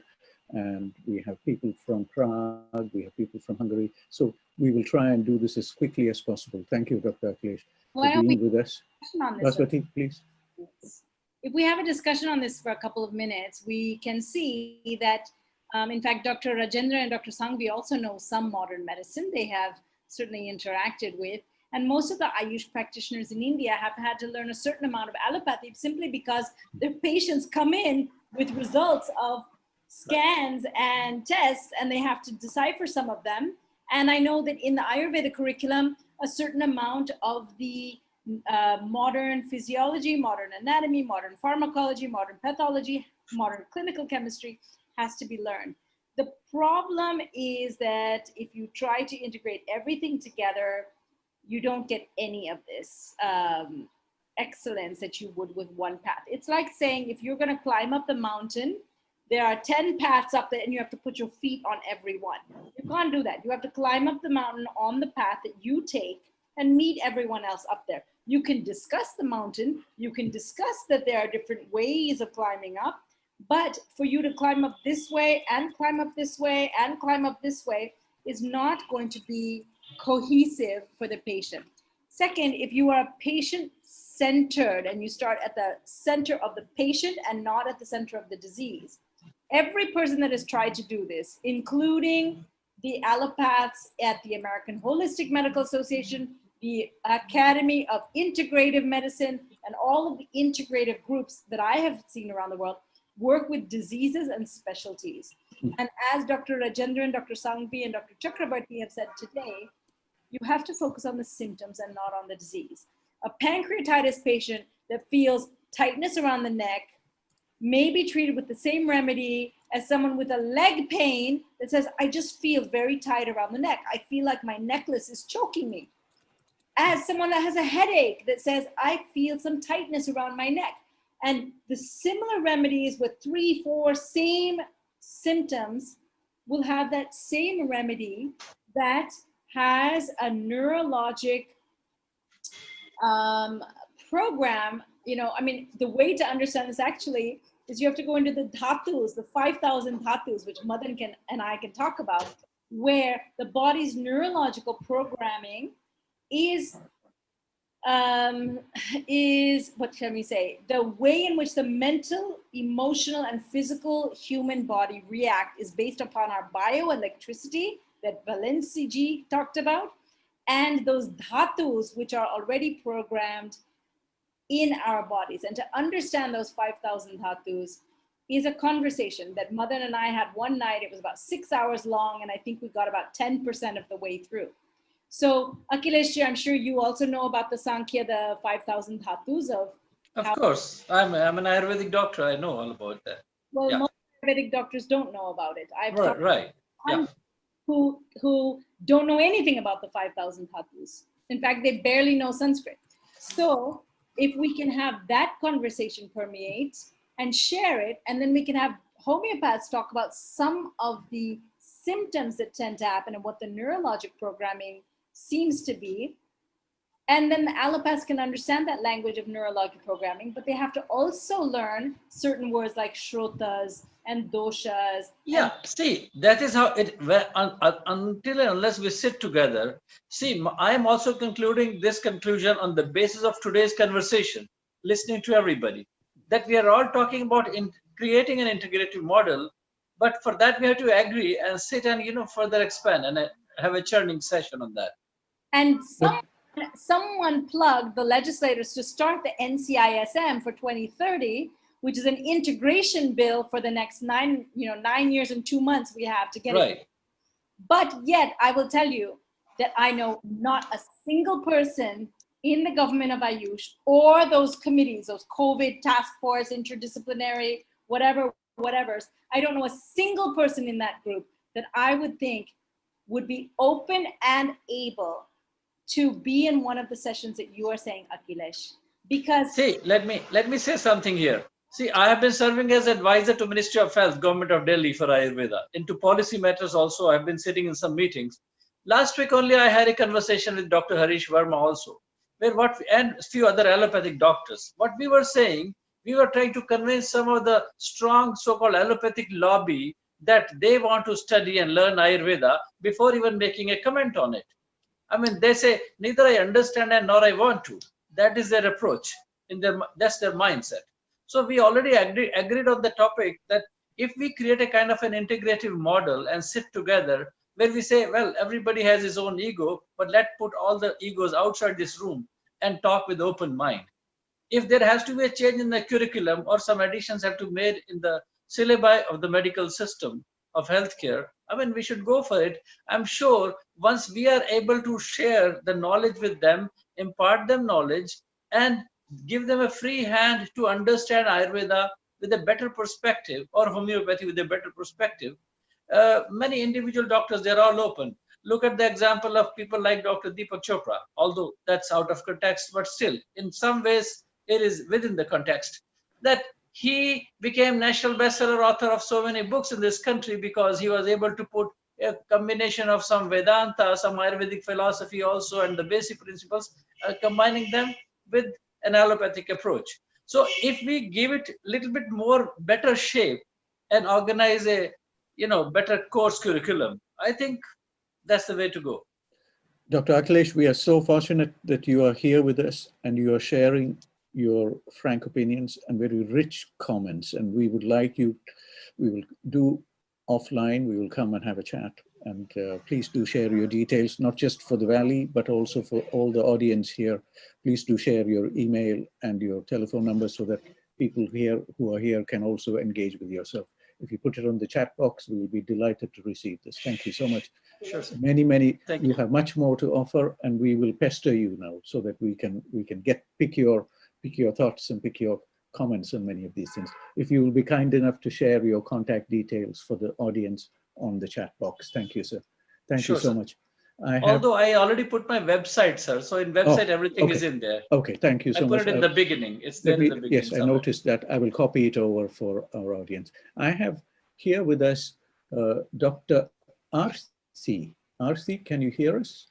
And we have people from Prague, we have people from Hungary. So we will try and do this as quickly as possible. Thank you, Dr. Akhilesh, for being with us. Bhaswati, please. If we have a discussion on this for a couple of minutes, we can see that, in fact, Dr. Rajendra and Dr. Sanghvi also know some modern medicine. They have certainly interacted with. And most of the Ayush practitioners in India have had to learn a certain amount of allopathy simply because their patients come in with results of scans and tests, and they have to decipher some of them. And I know that in the Ayurveda curriculum, a certain amount of the modern physiology, modern anatomy, modern pharmacology, modern pathology, modern clinical chemistry has to be learned. The problem is that if you try to integrate everything together, you don't get any of this excellence that you would with one path. It's like saying if you're going to climb up the mountain there are 10 paths up there and you have to put your feet on every one. You can't do that. You have to climb up the mountain on the path that you take and meet everyone else up there. You can discuss the mountain. You can discuss that there are different ways of climbing up, but for you to climb up this way and climb up this way and climb up this way is not going to be cohesive for the patient. Second, if you are patient-centered and you start at the center of the patient and not at the center of the disease, every person that has tried to do this, including the allopaths at the American Holistic Medical Association, the Academy of Integrative Medicine, and all of the integrative groups that I have seen around the world, work with diseases and specialties. And as Dr. Rajendran, Dr. Sanghvi, and Dr. Chakravarthy have said today, you have to focus on the symptoms and not on the disease. A pancreatitis patient that feels tightness around the neck may be treated with the same remedy as someone with a leg pain that says, I just feel very tight around the neck. I feel like my necklace is choking me. As someone that has a headache that says, I feel some tightness around my neck. And the similar remedies with 3, 4 same symptoms will have that same remedy that has a neurologic program. You know, I mean, the way to understand this actually is you have to go into the dhatus, the 5,000 dhatus, which Madan and I can talk about, where the body's neurological programming is what can we say? The way in which the mental, emotional, and physical human body react is based upon our bioelectricity that 𝐷𝐸 talked about, and those dhatus, which are already programmed in our bodies. And to understand those 5,000 dhatus is a conversation that Madan and I had one night. It was about 6 hours long, and I think we got about 10% of the way through. So Akhilesh, I'm sure you also know about the Sankhya, the 5,000 dhatus of course, I'm an Ayurvedic doctor. I know all about that. Well, most Ayurvedic doctors don't know about it. I've talked right. to who don't know anything about the 5,000 dhatus. In fact, they barely know Sanskrit. So if we can have that conversation permeate and share it, and then we can have homeopaths talk about some of the symptoms that tend to happen and what the neurologic programming seems to be. And then the allopaths can understand that language of neurologic programming, but they have to also learn certain words like shrotas and doshas. Yeah, see, that is how it, until and unless we sit together. See, I am also concluding this conclusion on the basis of today's conversation, listening to everybody, that we are all talking about creating an integrative model, but for that we have to agree and sit and, further expand and have a churning session on that. And someone plugged the legislators to start the NCISM for 2030, which is an integration bill for the next 9 years and 2 months we have to get it. But yet I will tell you that I know not a single person in the government of Ayush or those committees, those COVID task force, interdisciplinary, whatever's, I don't know a single person in that group that I would think would be open and able to be in one of the sessions that you are saying, Akhilesh. Because see, let me say something here. See, I have been serving as advisor to Ministry of Health, Government of Delhi for Ayurveda. Into policy matters also, I've been sitting in some meetings. Last week only, I had a conversation with Dr. Harish Verma also, and a few other allopathic doctors. What we were saying, we were trying to convince some of the strong so-called allopathic lobby that they want to study and learn Ayurveda before even making a comment on it. I mean, they say, neither I understand and nor I want to. That is their approach. That's their mindset. So we already agreed on the topic that if we create a kind of an integrative model and sit together where we say, well, everybody has his own ego, but let's put all the egos outside this room and talk with open mind. If there has to be a change in the curriculum or some additions have to be made in the syllabi of the medical system of healthcare, I mean, we should go for it. I'm sure once we are able to share the knowledge with them, impart them knowledge, and give them a free hand to understand Ayurveda with a better perspective or homeopathy with a better perspective. Many individual doctors, they're all open. Look at the example of people like Dr. Deepak Chopra, although that's out of context, but still, in some ways, it is within the context, that he became national bestseller author of so many books in this country because he was able to put a combination of some Vedanta, some Ayurvedic philosophy also, and the basic principles, combining them with an allopathic approach. So if we give it a little bit more better shape and organize a better course curriculum, I think that's the way to go. Dr. Akhilesh, we are so fortunate that you are here with us and you are sharing your frank opinions and very rich comments. And we would like you, we will do offline, we will come and have a chat. And please do share your details, not just for the Valley, but also for all the audience here. Please do share your email and your telephone number so that people here who are here can also engage with yourself. If you put it on the chat box, we will be delighted to receive this. Thank you so much. Sure. Many, you have much more to offer, and we will pester you now so that we can pick your thoughts and pick your comments on many of these things. If you will be kind enough to share your contact details for the audience on the chat box. Thank you, sir. Thank you so much. Although I already put my website, sir. So in website, everything is in there. Okay, thank you so much. I put it in the beginning. It's there in the beginning. Yes, I noticed that. I will copy it over for our audience. I have here with us Dr. Arthi. Arthi, can you hear us?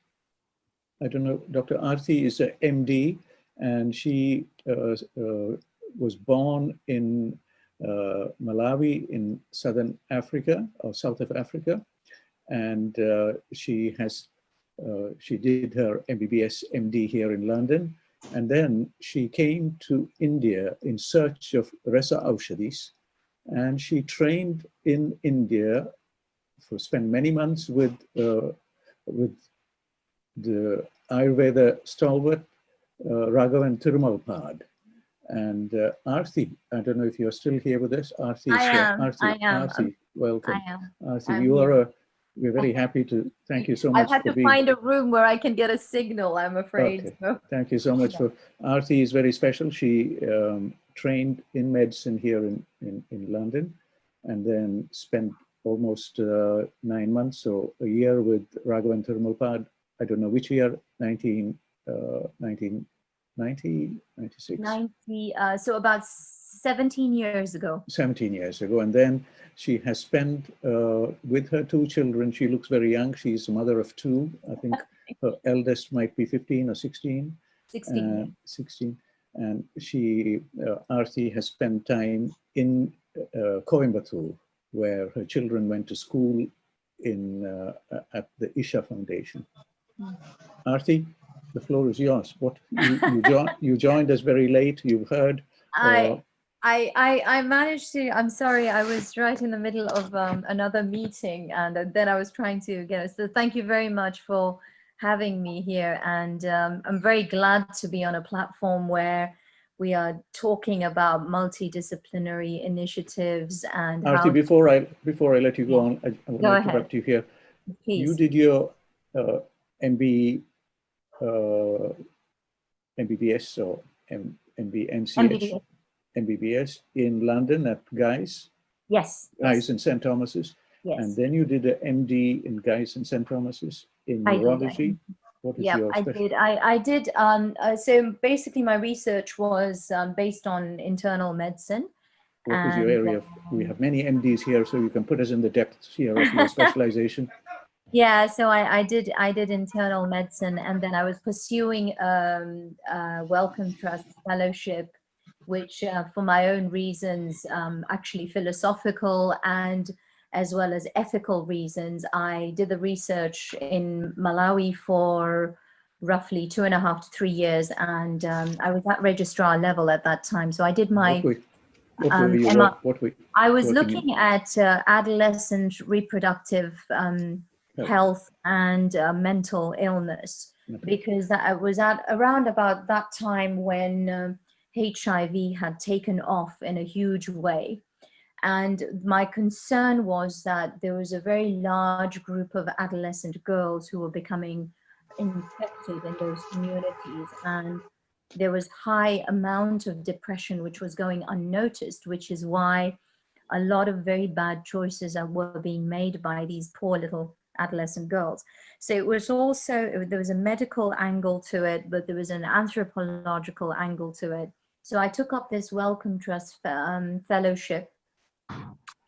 I don't know. Dr. Arthi is a MD, and she was born in Malawi in Southern Africa or South of Africa, and she did her MBBS MD here in London, and then she came to India in search of Rasa Aushadhis, and she trained in India spent many months with the Ayurveda stalwart Raghavan Tirmalpad. And Arthi, I don't know if you're still here with us. Arthi, I am. Arthi, welcome. I am. Arthi, we're very happy to, thank you so much. I've had to find a room where I can get a signal, I'm afraid. Okay. So. Thank you so much. Arthi is very special. She trained in medicine here in London, and then spent almost 9 months, so a year with Raghavan Tirmalpad. I don't know which year, 1990, 96? 90, so about 17 years ago. 17 years ago. And then she has spent with her 2 children. She looks very young. She's a mother of 2. I think her eldest might be 15 or 16. 16. 16. And she, Arthi, has spent time in Coimbatore, where her children went to school at the Isha Foundation. Arthi, the floor is yours. What you joined us very late. You've heard. I managed to. I'm sorry, I was right in the middle of another meeting, and then I was trying to get it. So thank you very much for having me here, and I'm very glad to be on a platform where we are talking about multidisciplinary initiatives and. Arthi, before I let you go on, I want to interrupt you here. Please. You did your MBBS or MBMCH, MBBS in London at Guy's. Yes. Guy's and St. Thomas's. Yes. And then you did an MD in Guy's and St. Thomas's in neurology. What is your specialty? I did. So basically my research was based on internal medicine. What was your area? We have many MDs here, so you can put us in the depths here of your specialization. Yeah, so I did internal medicine, and then I was pursuing Wellcome Trust fellowship, which for my own reasons, actually philosophical and as well as ethical reasons, I did the research in Malawi for roughly 2.5 to 3 years, and I was at registrar level at that time. So I did my. I was looking at adolescent reproductive health and mental illness, because that was at around about that time when HIV had taken off in a huge way. And my concern was that there was a very large group of adolescent girls who were becoming infected in those communities, and there was high amount of depression which was going unnoticed, which is why a lot of very bad choices were being made by these poor little adolescent girls. So it was also, there was a medical angle to it, but there was an anthropological angle to it. So I took up this Wellcome Trust fellowship,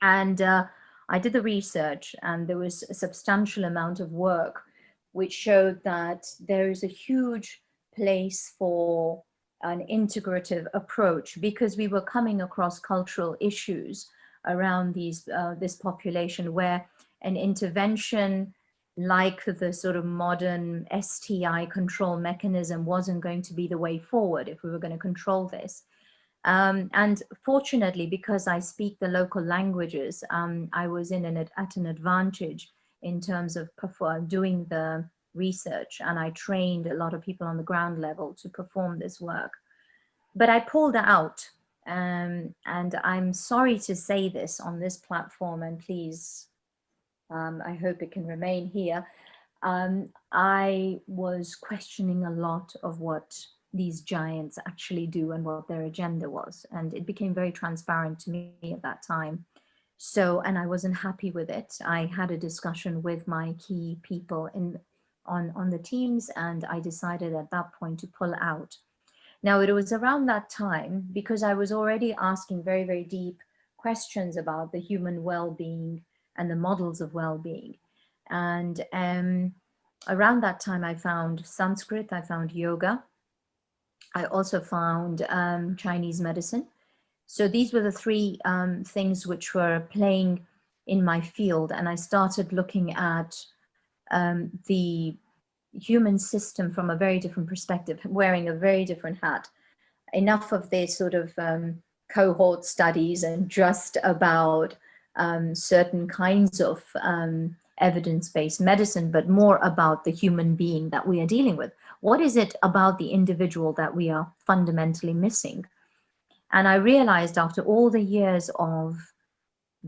and I did the research, and there was a substantial amount of work which showed that there is a huge place for an integrative approach, because we were coming across cultural issues around this population where an intervention like the sort of modern STI control mechanism wasn't going to be the way forward if we were going to control this. And fortunately, because I speak the local languages, I was at an advantage in terms of doing the research, and I trained a lot of people on the ground level to perform this work. But I pulled out, and I'm sorry to say this on this platform, and please, I hope it can remain here. I was questioning a lot of what these giants actually do and what their agenda was. And it became very transparent to me at that time. So, and I wasn't happy with it. I had a discussion with my key people on the teams, and I decided at that point to pull out. Now, it was around that time, because I was already asking very, very deep questions about the human well-being and the models of well-being. And around that time, I found Sanskrit, I found yoga. I also found Chinese medicine. So these were the three things which were playing in my field. And I started looking at the human system from a very different perspective, wearing a very different hat. Enough of this sort of cohort studies and just about certain kinds of evidence-based medicine, but more about the human being that we are dealing with. What is it about the individual that we are fundamentally missing? And I realized after all the years of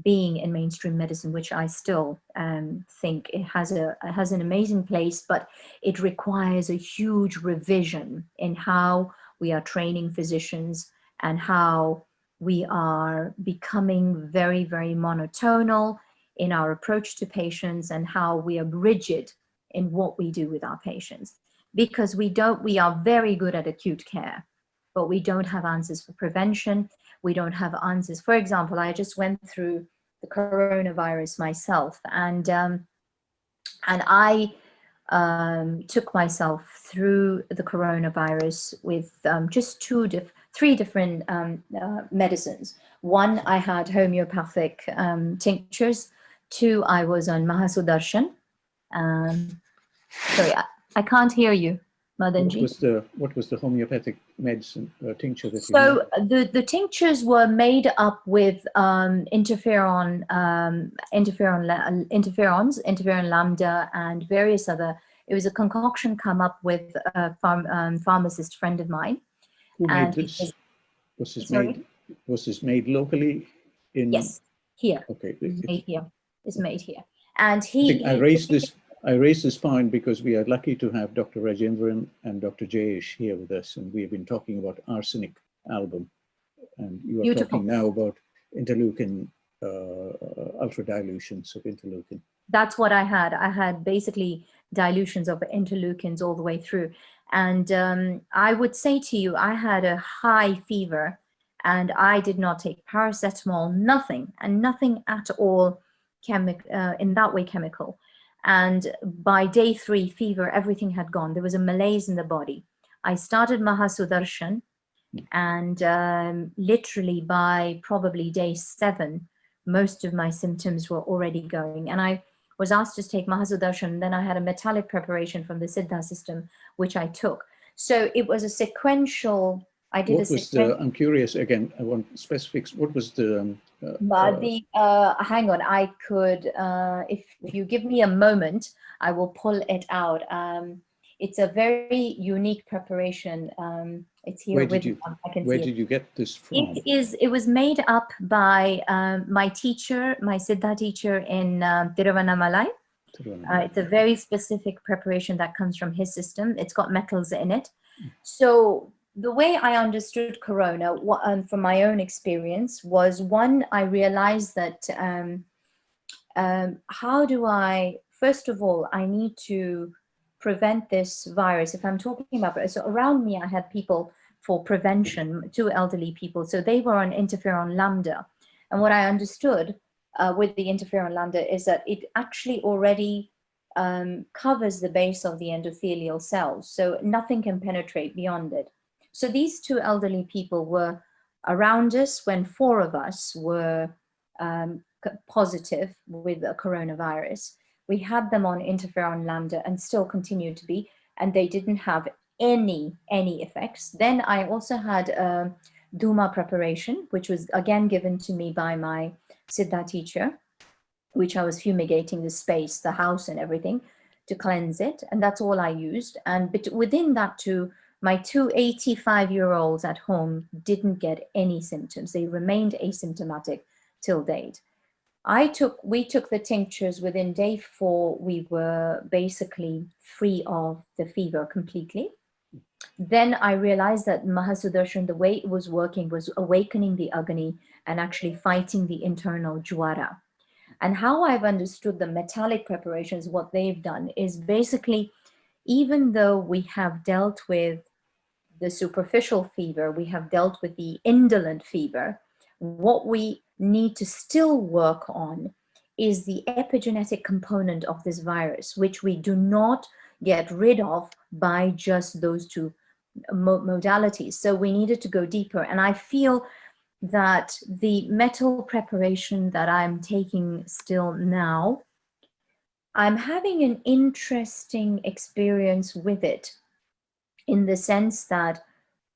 being in mainstream medicine, which I still think it has an amazing place, but it requires a huge revision in how we are training physicians and how we are becoming very, very monotonal in our approach to patients, and how we are rigid in what we do with our patients. Because we are very good at acute care, but we don't have answers for prevention. We don't have answers. For example, I just went through the coronavirus myself, and I took myself through the coronavirus with just three different medicines. One, I had homeopathic tinctures. Two, I was on Mahasudarshan. Sorry, I can't hear you, Madanji. What was the homeopathic medicine tincture that you had? The tinctures were made up with interferons, interferon lambda, and various other. It was a concoction come up with a pharmacist friend of mine. Who made this? Was this made locally? Yes, here. Okay, it's made here. It's made here, and I raised this point because we are lucky to have Dr. Rajendran and Dr. Jayesh here with us, and we have been talking about arsenic album, and you are Beautiful. talking now about interleukin, ultra dilutions of interleukin. That's what I had. I had basically dilutions of interleukins all the way through, and I would say to you, I had a high fever, and I did not take paracetamol, nothing at all in that way chemical. And by day 3, fever, everything had gone. There was a malaise in the body. I started Mahasudarshan, and literally by probably day 7, most of my symptoms were already going. And I was asked to take Mahasudarshan, and then I had a metallic preparation from the Siddha system, which I took. So it was a sequential. I'm curious again. I want specifics. What was the? Hang on. I could, if you give me a moment, I will pull it out. It's a very unique preparation. It's here with me. Where did you get this from? It was made up by my teacher, my Siddha teacher in Tiruvannamalai. It's a very specific preparation that comes from his system. It's got metals in it. So the way I understood Corona from my own experience was, one, I realized that first of all, I need to prevent this virus. If I'm talking about, so around me, I had people for prevention, 2 elderly people. So they were on interferon lambda. And what I understood with the interferon lambda is that it actually already covers the base of the endothelial cells. So nothing can penetrate beyond it. So these 2 elderly people were around us when 4 of us were positive with the coronavirus. We had them on interferon lambda and still continue to be, and they didn't have any effects. Then I also had a Duma preparation, which was again given to me by my Siddha teacher, which I was fumigating the space, the house and everything to cleanse it. And that's all I used. And within that too, my 2 85-year-olds at home didn't get any symptoms. They remained asymptomatic till date. We took the tinctures. Within day 4, we were basically free of the fever completely. Then I realized that Mahasudarshan, the way it was working was awakening the Agni and actually fighting the internal Jwara. And how I've understood the metallic preparations, what they've done is basically, even though we have dealt with the superficial fever, we have dealt with the indolent fever, what we need to still work on is the epigenetic component of this virus, which we do not get rid of by just those 2 modalities. So we needed to go deeper. And I feel that the metal preparation that I'm taking still now, I'm having an interesting experience with it, in the sense that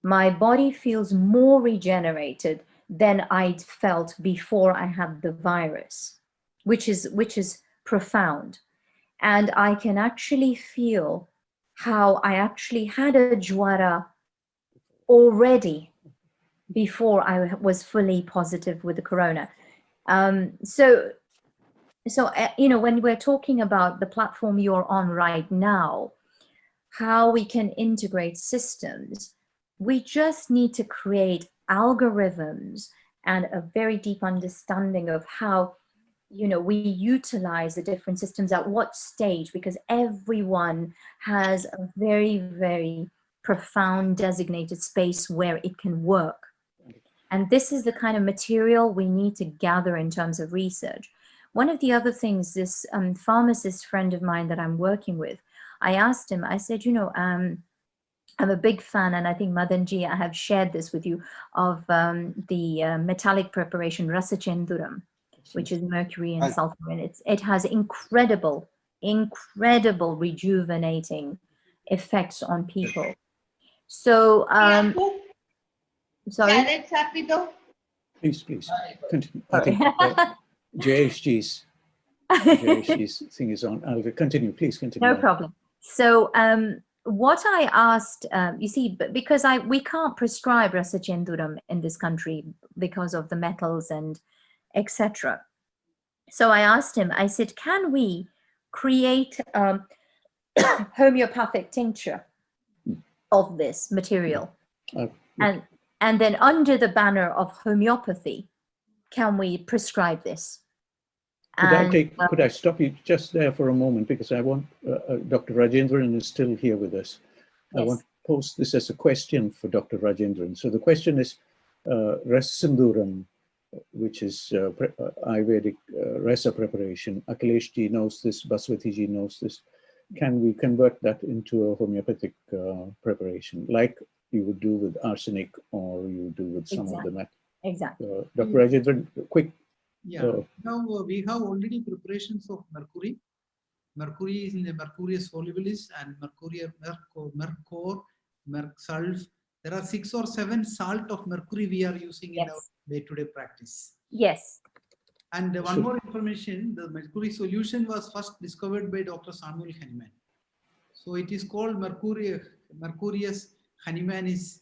my body feels more regenerated than I'd felt before I had the virus, which is profound. And I can actually feel how I actually had a Jwara already before I was fully positive with the corona. So when we're talking about the platform you're on right now, how we can integrate systems, we just need to create algorithms and a very deep understanding of how we utilize the different systems at what stage, because everyone has a very, very profound designated space where it can work. And this is the kind of material we need to gather in terms of research. One of the other things, this pharmacist friend of mine that I'm working with, I asked him, I said, I'm a big fan, and I think Madanji, I have shared this with you, of the metallic preparation Rasachenduram, which is mercury and sulfur in it. It has incredible rejuvenating effects on people. So, sorry? Please, continue. I think JHG's thing is on. I'll continue, please continue. No problem. So, what I asked, you see, because we can't prescribe Rasachenduram in this country because of the metals and etc. So I asked him, I said, can we create a homeopathic tincture of this material? And then under the banner of homeopathy, can we prescribe this? Could I stop you just there for a moment, because I want, Dr. Rajendran is still here with us. Yes. I want to pose this as a question for Dr. Rajendran. So the question is, Rasasinduram, which is Ayurvedic rasa preparation. Akhilesh ji knows this, Bhaswati ji knows this. Can we convert that into a homeopathic preparation, like you would do with arsenic or you would do with some of the metals? Exactly. Dr. Rajendran, quick. Yeah, now we have already preparations of mercury. Mercury is in the mercurius solubilis and mercor, sulf. There are 6 or 7 salt of mercury we are using in our day-to-day practice. Yes. And one more information, the mercury solution was first discovered by Dr. Samuel Hahnemann. So it is called Mercurius Hahnemannis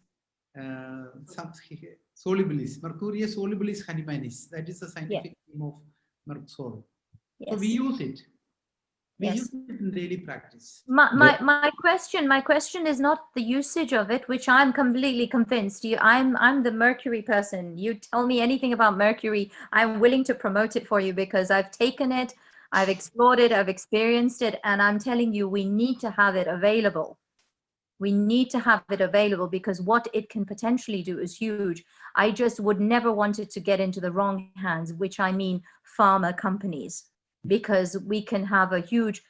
solubilis. Mercurius solubilis Hahnemannis. That is the scientific name of mercor. Yes. So we use it. We use it in daily practice. My question is not the usage of it, which I'm completely convinced. I'm the mercury person. You tell me anything about mercury, I'm willing to promote it for you, because I've taken it, I've explored it, I've experienced it, and I'm telling you, we need to have it available. We need to have it available because what it can potentially do is huge. I just would never want it to get into the wrong hands, which I mean pharma companies, because we can have a huge,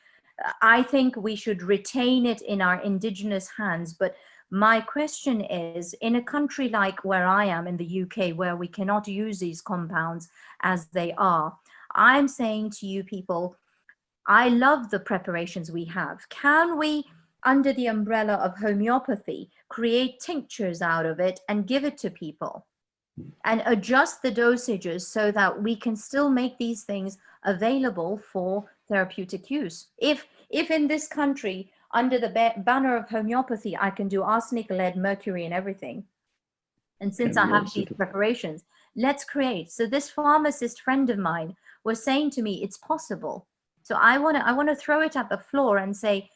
I think we should retain it in our indigenous hands. But my question is, in a country like where I am in the UK, where we cannot use these compounds as they are, I'm saying to you people, I love the preparations we have. Can we, under the umbrella of homeopathy, create tinctures out of it and give it to people and adjust the dosages so that we can still make these things available for therapeutic use? If in this country, under the banner of homeopathy, I can do arsenic, lead, mercury, and everything, and since I have these preparations, let's create. So this pharmacist friend of mine was saying to me, it's possible. So I want to throw it at the floor and say,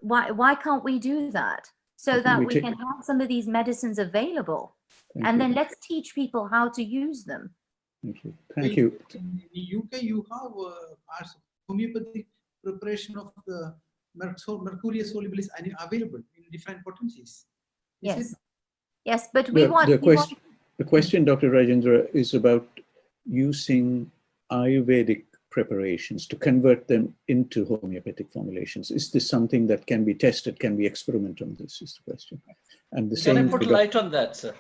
why can't we do that? So that we can have some of these medicines available. And then let's teach people how to use them. Thank you. Thank you. In the UK, you have homeopathic preparation of the mercurius solubilis available in different potencies. Yes. Yes, but the question, Dr. Rajendra, is about using Ayurvedic preparations to convert them into homeopathic formulations. Is this something that can be tested? Can we experiment on this? Is the question. And the Can I put light on that, sir?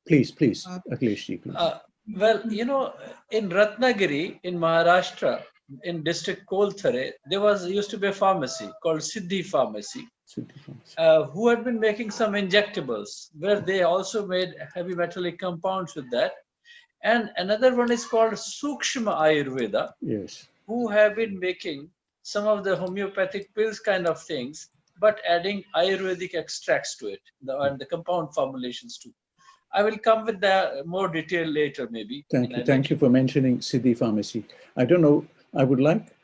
Please, Akhilesh, please. Well, you know, in Ratnagiri, in Maharashtra, in district Kolthare, there used to be a pharmacy called Siddhi Pharmacy, who had been making some injectables, where they also made heavy metallic compounds with that. And another one is called Sukshma Ayurveda, yes, who have been making some of the homeopathic pills kind of things, but adding Ayurvedic extracts to it, and the compound formulations too. I will come with the more detail later, maybe. Thank you for mentioning Siddhi Pharmacy. I don't know, I would like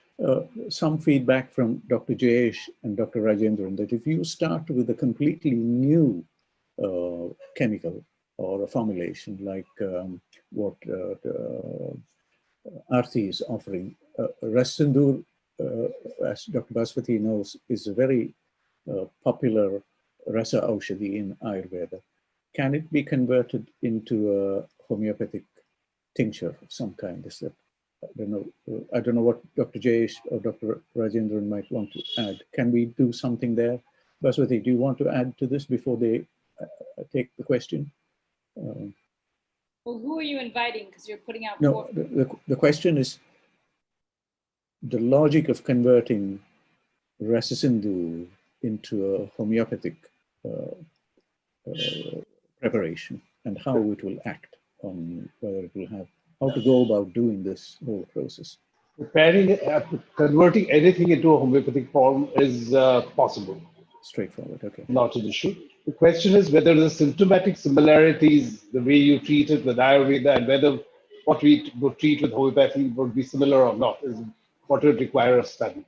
some feedback from Dr. Jayesh and Dr. Rajendran that if you start with a completely new chemical or a formulation like what Aarti is offering, Rasindur, as Dr. Bhaswati knows, is a very popular rasa aushadhi in Ayurveda. Can it be converted into a homeopathic tincture of some kind? Is that, I don't know what Dr. Jayesh or Dr. Rajendran might want to add. Can we do something there? Bhaswati, do you want to add to this before they take the question? Well, who are you inviting? Because you're putting out no, the question is the logic of converting Rasisindu into a homeopathic preparation and how it will act on whether it will have, how to go about doing this whole process. Converting anything into a homeopathic form is possible. Straightforward, okay. Not an issue. The question is whether the symptomatic similarities, the way you treat it with Ayurveda and whether what we would treat with homeopathy would be similar or not is what would require a study.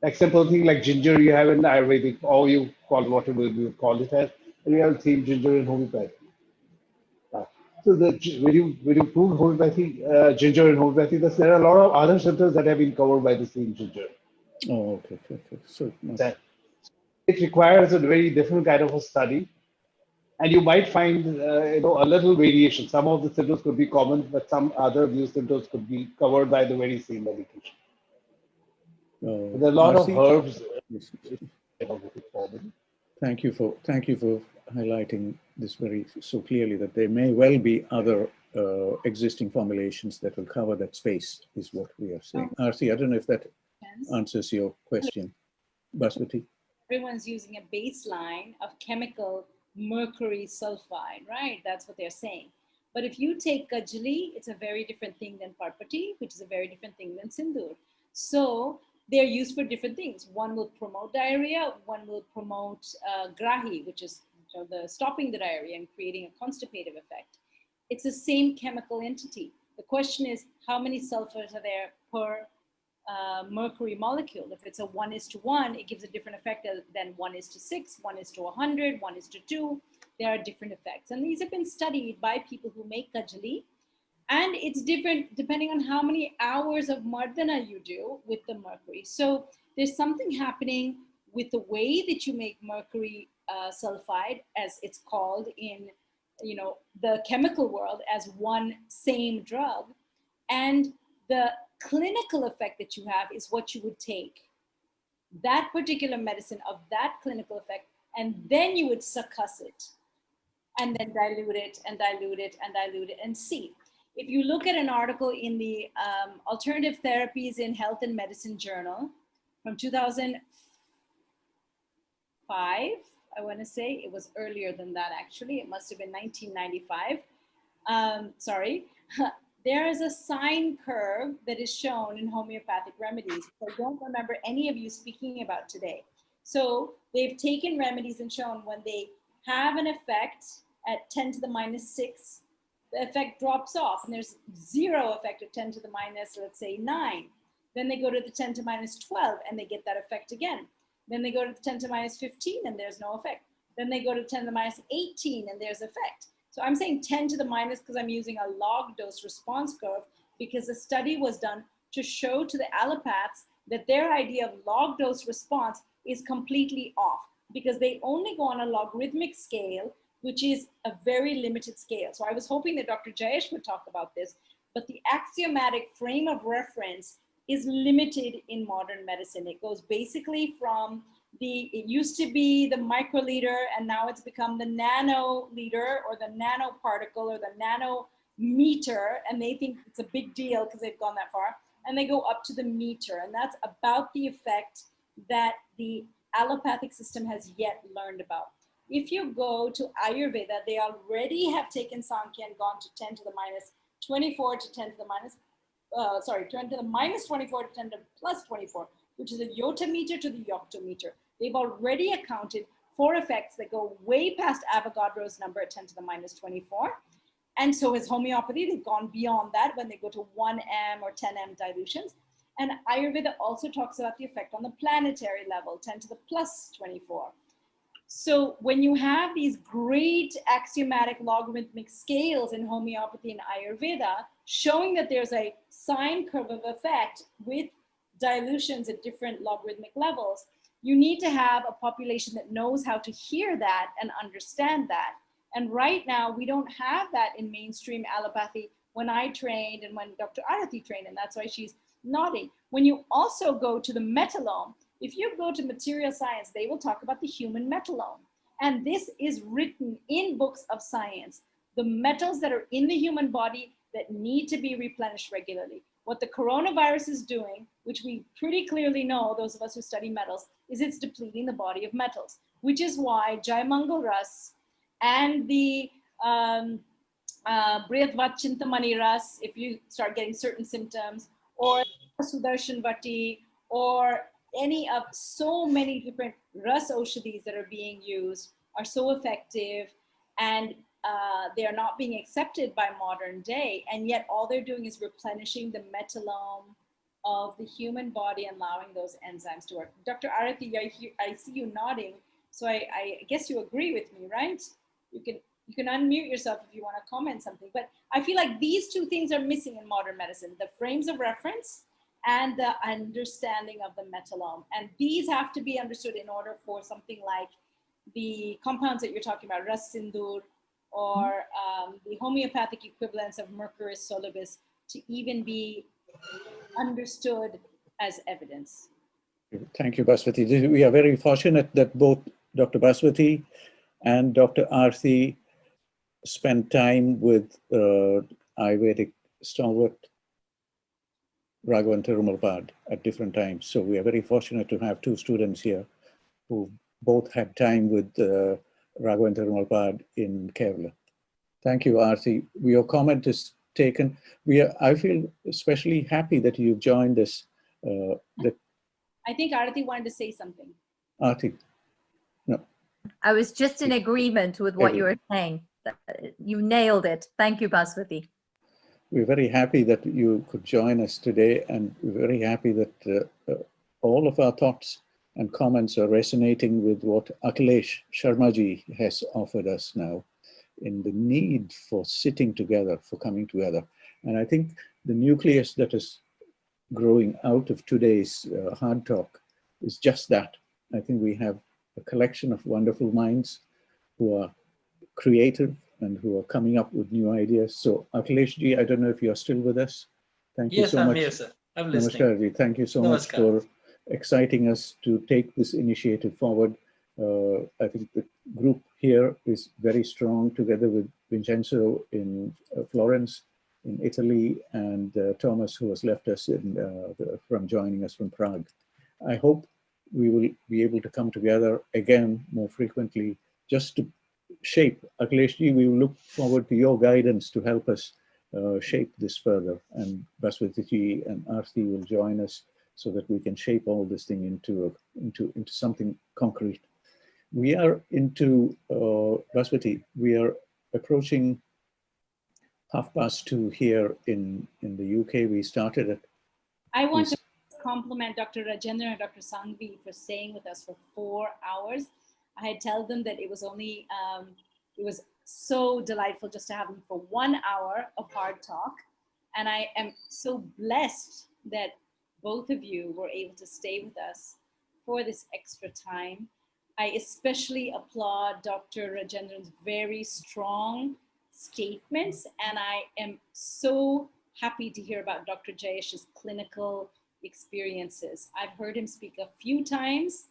Like simple thing like ginger you have in Ayurvedic, or you call whatever you call it as, and you have the same ginger in homeopathy. So when you prove homeopathy, ginger in homeopathy, there are a lot of other symptoms that have been covered by the same ginger. Oh, okay. So it requires a very different kind of a study, and you might find a little variation. Some of the symptoms could be common, but some other new symptoms could be covered by the very same medication. There are a lot of herbs. Thank you for highlighting this so clearly that there may well be other existing formulations that will cover that space, is what we are saying. Aarti, I don't know if that answers your question. Bhaswati? Everyone's using a baseline of chemical mercury sulfide, right? That's what they're saying. But if you take Kajali, it's a very different thing than Parpati, which is a very different thing than Sindur. So they're used for different things. One will promote diarrhea, one will promote Grahi, which is the stopping the diarrhea and creating a constipative effect. It's the same chemical entity. The question is, how many sulfurs are there per mercury molecule? If it's a 1:1, it gives a different effect than 1:6, 1:100, 1:2. There are different effects. And these have been studied by people who make Kajali. And it's different depending on how many hours of Mardana you do with the mercury. So there's something happening with the way that you make mercury sulfide, as it's called in, you know, the chemical world, as one same drug. And the clinical effect that you have is what you would take that particular medicine of that clinical effect, and then you would succuss it, and then dilute it and dilute it and dilute it and see. If you look at an article in the Alternative Therapies in Health and Medicine Journal from 2005, I want to say, it was earlier than that actually, it must have been 1995, sorry. There is a sine curve that is shown in homeopathic remedies, which I don't remember any of you speaking about today. So they've taken remedies and shown when they have an effect at 10 to the minus 6, the effect drops off, and there's zero effect at 10 to the minus, let's say 9. Then they go to the 10 to minus 12 and they get that effect again. Then they go to the 10 to minus 15 and there's no effect. Then they go to 10 to the minus 18 and there's effect. So I'm saying 10 to the minus because I'm using a log dose response curve, because the study was done to show to the allopaths that their idea of log dose response is completely off, because they only go on a logarithmic scale, which is a very limited scale. So I was hoping that Dr. Jayesh would talk about this, but the axiomatic frame of reference is limited in modern medicine. It goes basically from it used to be the microliter, and now it's become the nanoliter or the nanoparticle or the nanometer, and they think it's a big deal because they've gone that far, and they go up to the meter, and that's about the effect that the allopathic system has yet learned about. If you go to Ayurveda, they already have taken Sankhya and gone to 10 to the minus 24 to 10 to the minus, 10 to the minus 24 to 10 to plus 24, which is a yotameter to the yoctometer. They've already accounted for effects that go way past Avogadro's number at 10 to the minus 24. And so is homeopathy. They've gone beyond that when they go to 1M or 10M dilutions. And Ayurveda also talks about the effect on the planetary level, 10 to the plus 24. So when you have these great axiomatic logarithmic scales in homeopathy and Ayurveda, showing that there's a sine curve of effect with dilutions at different logarithmic levels, you need to have a population that knows how to hear that and understand that. And right now, we don't have that in mainstream allopathy when I trained and when Dr. Arathi trained, and that's why she's nodding. When you also go to the metallome, if you go to material science, they will talk about the human metallome. And this is written in books of science, the metals that are in the human body that need to be replenished regularly. What the coronavirus is doing, which we pretty clearly know, those of us who study metals, is it's depleting the body of metals, which is why Jaimangal Ras and the Briyatvat Chintamani Ras, if you start getting certain symptoms, or Sudarshan Vati, or any of so many different Ras Oshadis that are being used are so effective, and they are not being accepted by modern day, and yet all they're doing is replenishing the metallome of the human body and allowing those enzymes to work. Dr. Arathi, I see you nodding, so I guess you agree with me, right? You can unmute yourself if you want to comment something, but I feel like these two things are missing in modern medicine, the frames of reference and the understanding of the metallome. And these have to be understood in order for something like the compounds that you're talking about, Ras Sindur, or the homeopathic equivalents of Mercuris solibus, to even be understood as evidence. Thank you, Bhaswati. We are very fortunate that both Dr. Bhaswati and Dr. Arathi spent time with Ayurvedic stalwart Raghavan Thirumalpad at different times. So we are very fortunate to have two students here who both had time with Raghavan Thirumalpad in Kerala. Thank you, Arathi. Your comment is taken. I feel especially happy that you've joined us. I think Arathi wanted to say something. Arathi, no. I was just in agreement with what you were saying. You nailed it. Thank you, Bhaswati. We're very happy that you could join us today, and we're very happy that all of our thoughts and comments are resonating with what Akhilesh Sharmaji has offered us now in the need for sitting together, for coming together. And I think the nucleus that is growing out of today's Hard Talk is just that. I think we have a collection of wonderful minds who are creative and who are coming up with new ideas. So Akhileshji, I don't know if you're still with us. Thank you so much. Yes, I'm here, sir. I'm listening. Namaskar. Thank you so much for exciting us to take this initiative forward. I think the group here is very strong, together with Vincenzo in Florence, in Italy, and Thomas, who has left us from joining us from Prague. I hope we will be able to come together again more frequently, just to shape. Akhileshji, we will look forward to your guidance to help us shape this further, and Bhaswati and Aarti will join us so that we can shape all this thing into something concrete. We are into, Bhaswati, we are approaching 2:30 here in the UK. We started at... I want to compliment Dr. Rajendra and Dr. Sanghvi for staying with us for 4 hours. I had told them that it was only, it was so delightful just to have them for 1 hour of hard talk. And I am so blessed that both of you were able to stay with us for this extra time. I especially applaud Dr. Rajendran's very strong statements, and I am so happy to hear about Dr. Jayesh's clinical experiences. I've heard him speak a few times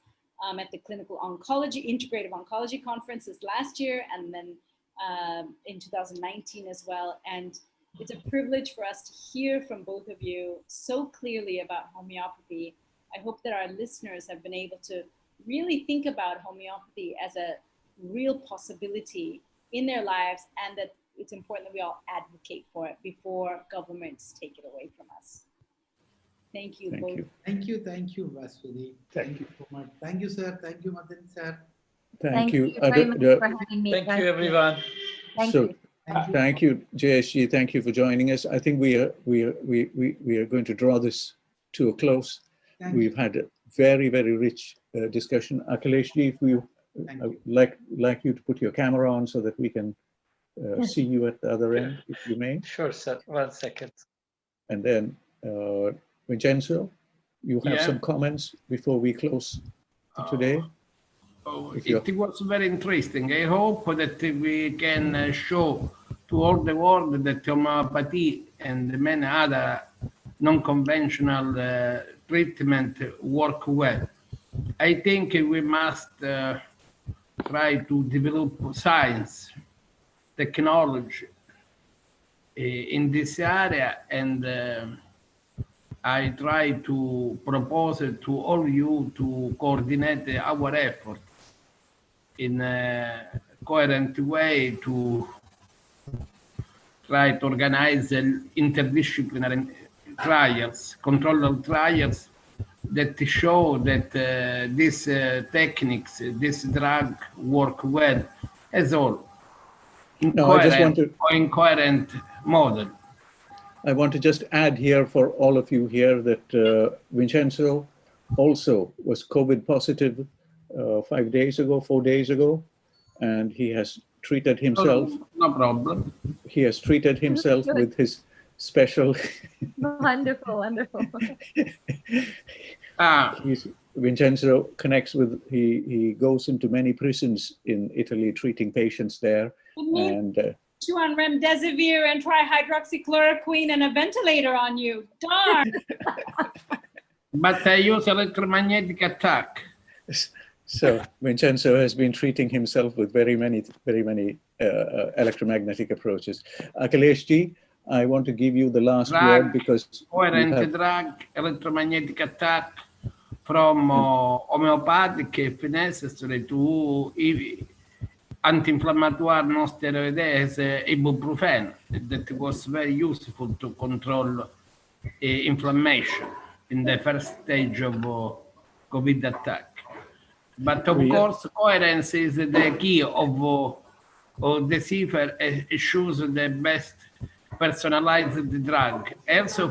at the Clinical Oncology, Integrative Oncology Conferences last year, and then in 2019 as well. And it's a privilege for us to hear from both of you so clearly about homeopathy. I hope that our listeners have been able to really think about homeopathy as a real possibility in their lives, and that it's important that we all advocate for it before governments take it away from us. Thank you both. Thank you, Bhaswati. Thank you so much. Thank you, sir. Thank you, Madan sir. Thank you very much for having me. Thank you, everyone. Thank you, Jayesh. Thank you for joining us. I think we are going to draw this to a close. We've had a very, very rich discussion. Akhileshji, if we like you to put your camera on so that we can see you at the other end, if you may. Sure, sir. 1 second. And then Vincenzo, you have some comments before we close today? It was very interesting. I hope that we can show to all the world that homeopathy and many other non-conventional treatment work well. I think we must try to develop science, technology in this area, and I try to propose to all you to coordinate our effort in a coherent way to try to organize interdisciplinary trials, controlled trials that show that these techniques, this drug work well as all in coherent model. I want to just add here for all of you here that Vincenzo also was COVID positive 4 days ago, and he has treated himself. No problem. He has treated himself with his special. Wonderful. Vincenzo connects with, he goes into many prisons in Italy treating patients there. And you on remdesivir and try hydroxychloroquine and a ventilator on you. Darn. But I use electromagnetic attack. So Vincenzo has been treating himself with very many electromagnetic approaches. Akhileshji, I want to give you the last word because coherent drug, electromagnetic attack from homeopathic, if necessary, to anti-inflammatory non-steroidal as ibuprofen, that was very useful to control inflammation in the first stage of COVID attack. But of course, coherence is the key of the cipher. It shows the best personalized drug. Also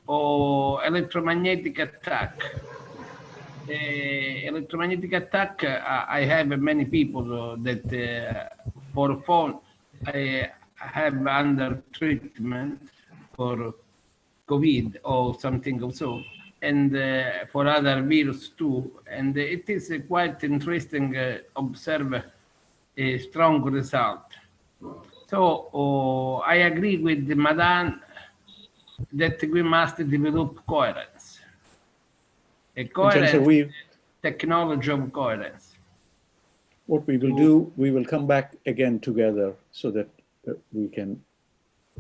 for electromagnetic attack. Electromagnetic attack, I have many people that for phone, I have under treatment for COVID or something also. and for other virus too. And it is quite interesting observe a strong result. So I agree with Madame that we must develop coherence. A coherence technology of coherence. What we will do, we will come back again together so that we can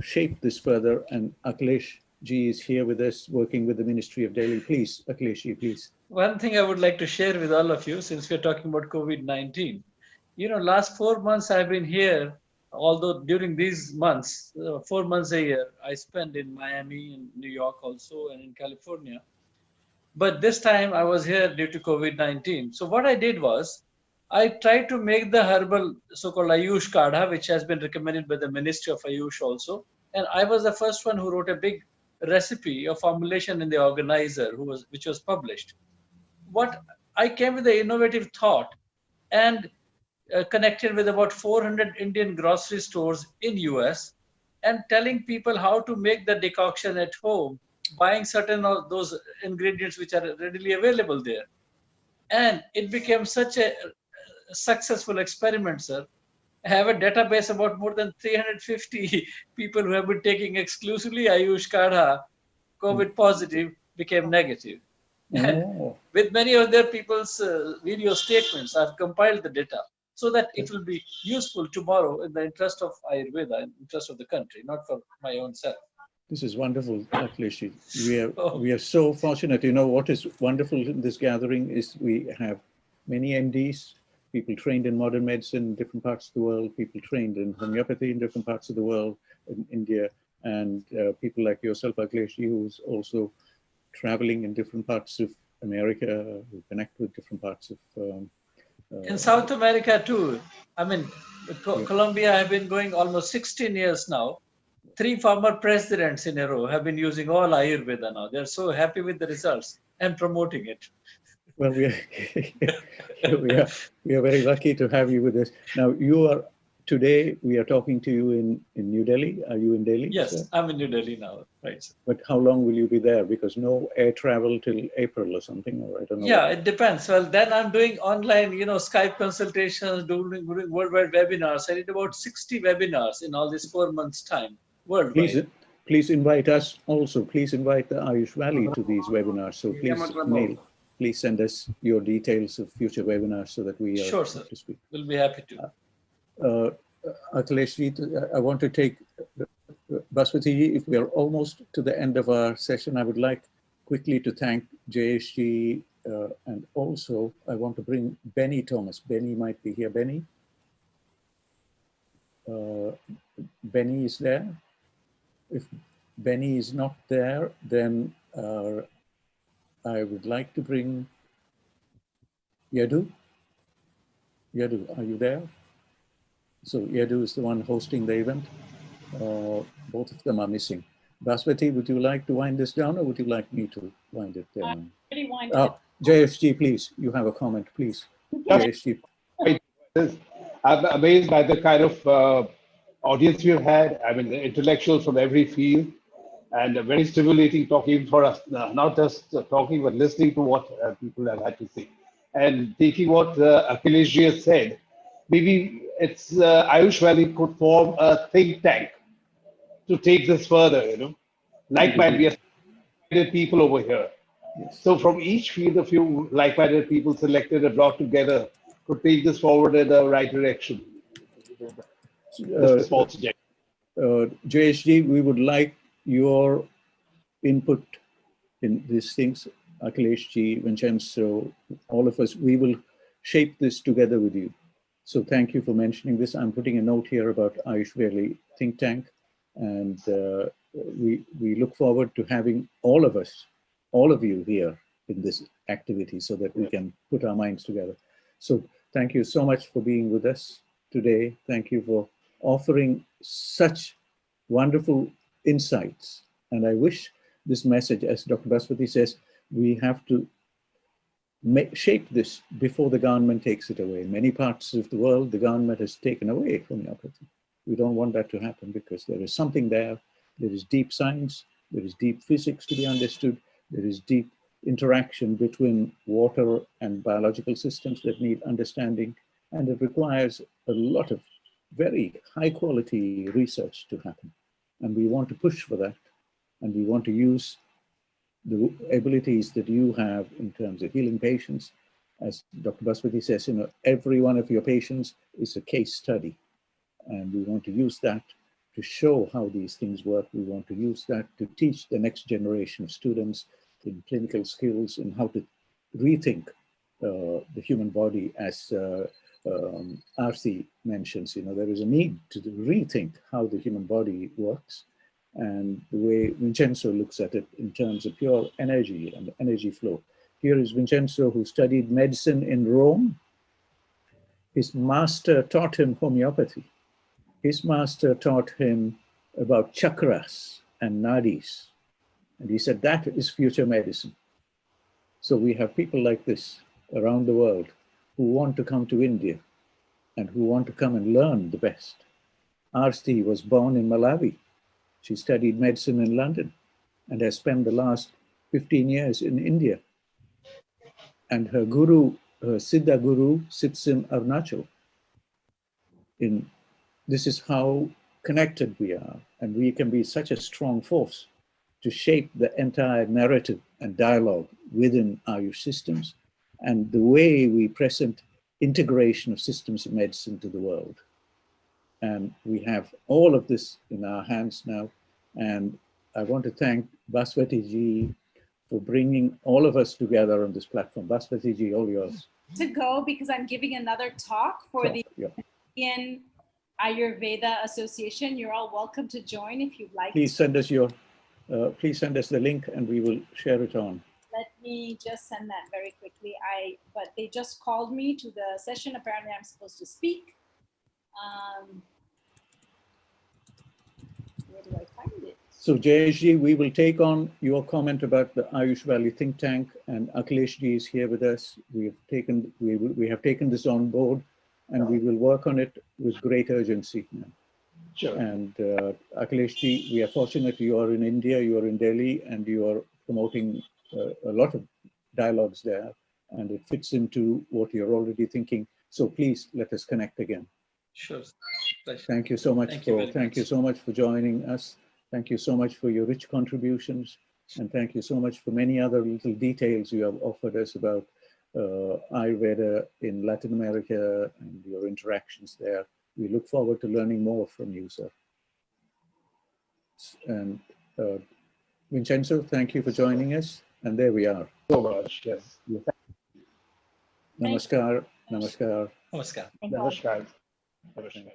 shape this further. And Akhilesh Ji is here with us, working with the Ministry of Delhi. Please, Akhilesh Ji, please. One thing I would like to share with all of you, since we're talking about COVID-19, you know, last 4 months I've been here, although during these months, 4 months a year, I spend in Miami, in New York also, and in California. But this time I was here due to COVID-19. So what I did was, I tried to make the herbal so-called Ayush Kadha, which has been recommended by the Ministry of Ayush also. And I was the first one who wrote a big recipe of formulation in the organizer, which was published. What I came with the innovative thought and connected with about 400 Indian grocery stores in US and telling people how to make the decoction at home, buying certain of those ingredients which are readily available there. And it became such a successful experiment, sir. I have a database about more than 350 people who have been taking exclusively Ayush Kadha, COVID positive, became negative. And with many of their people's video statements, I've compiled the data so that it will be useful tomorrow in the interest of Ayurveda, in the interest of the country, not for my own self. This is wonderful, Akhilesh. We are so fortunate. You know, what is wonderful in this gathering is we have many MDs, people trained in modern medicine in different parts of the world, people trained in homeopathy in different parts of the world, in India, and people like yourself, Akhilesh, who's also traveling in different parts of America, who connect with different parts of... in South America too. I mean, Colombia, I've been going almost 16 years now. 3 former presidents in a row have been using all Ayurveda now. They're so happy with the results and promoting it. Well, we are very lucky to have you with us. Now, today we are talking to you in New Delhi. Are you in Delhi? Yes, sir? I'm in New Delhi now. Right. Sir. But how long will you be there? Because no air travel till April or something, or I don't know. Yeah, it depends. Well, then I'm doing online, you know, Skype consultations, doing worldwide webinars. I did about 60 webinars in all this 4 months' time worldwide. Please invite us also. Please invite the Ayush Valley to these webinars. So please send us your details of future webinars so that we are sure, sir. To speak. We'll be happy to. Akhilesh Ji, I want to take Bhaswati Ji, if we are almost to the end of our session, I would like quickly to thank Jayesh Ji, and also I want to bring Benny Thomas. Benny might be here. Benny? Benny is there? If Benny is not there, then I would like to bring Yadu. Yadu, are you there? So Yadu is the one hosting the event. Both of them are missing. Bhaswati, would you like to wind this down, or would you like me to wind it down? JSG, please, you have a comment, please. JSG. I'm amazed by the kind of audience we've had. I mean, intellectuals from every field, and very stimulating talking for us, not just talking, but listening to what people have had to say. And taking what Akhilesh ji has said, maybe it's Ayush Valley could form a think tank to take this further, you know. Like-minded people over here. Yes. So from each field, a few like-minded people selected and brought together could take this forward in the right direction. JSG, we would like your input in these things. Akhilesh ji, Vincenzo, all of us, we will shape this together with you. So thank you for mentioning this. I'm putting a note here about Ayush Valley think tank, and we look forward to having all of us, all of you here in this activity so that we can put our minds together. So thank you so much for being with us today. Thank you for offering such wonderful insights. And I wish this message, as Dr. Bhaswati says, we have to shape this before the government takes it away. In many parts of the world, the government has taken away homeopathy. We don't want that to happen because there is something there. There is deep science, there is deep physics to be understood, there is deep interaction between water and biological systems that need understanding, and it requires a lot of very high quality research to happen. And we want to push for that, and we want to use the abilities that you have in terms of healing patients. As Dr. Bhaswati says, you know, every one of your patients is a case study, and we want to use that to show how these things work. We want to use that to teach the next generation of students in clinical skills and how to rethink the human body, as Arthi mentions. You know, there is a need to rethink how the human body works, and the way Vincenzo looks at it in terms of pure energy and energy flow. Here is Vincenzo, who studied medicine in Rome. His master taught him homeopathy. His master taught him about chakras and nadis. And he said, that is future medicine. So we have people like this around the world who want to come to India and who want to come and learn the best. Arti was born in Malawi. She studied medicine in London and has spent the last 15 years in India. And her guru, her Siddha guru, sits in Arunachal. This is how connected we are, and we can be such a strong force to shape the entire narrative and dialogue within Ayush systems and the way we present integration of systems of medicine to the world. And we have all of this in our hands now. And I want to thank Bhaswati ji for bringing all of us together on this platform. Bhaswati ji, all yours. To go, because I'm giving another talk for the Indian Ayurveda Association. You're all welcome to join if you'd like. Please send us please send us the link and we will share it on. Let me just send that very quickly. But they just called me to the session. Apparently I'm supposed to speak. Where do I find it? So Jayesh, we will take on your comment about the Ayush Valley think tank, and Akhilesh ji is here with us. We have taken this on board, and we will work on it with great urgency now. Sure. And Akhilesh ji, we are fortunate you are in India, you are in Delhi, and you are promoting a lot of dialogues there, and it fits into what you're already thinking. So please let us connect again. Sure. Thank you so much. Thank you so much for joining us. Thank you so much for your rich contributions, and thank you so much for many other little details you have offered us about Ayurveda in Latin America and your interactions there. We look forward to learning more from you, sir. And Vincenzo, thank you for joining us. And there we are. So much, yes. Namaskar. Namaskar. Namaskar. Namaskar. Namaskar.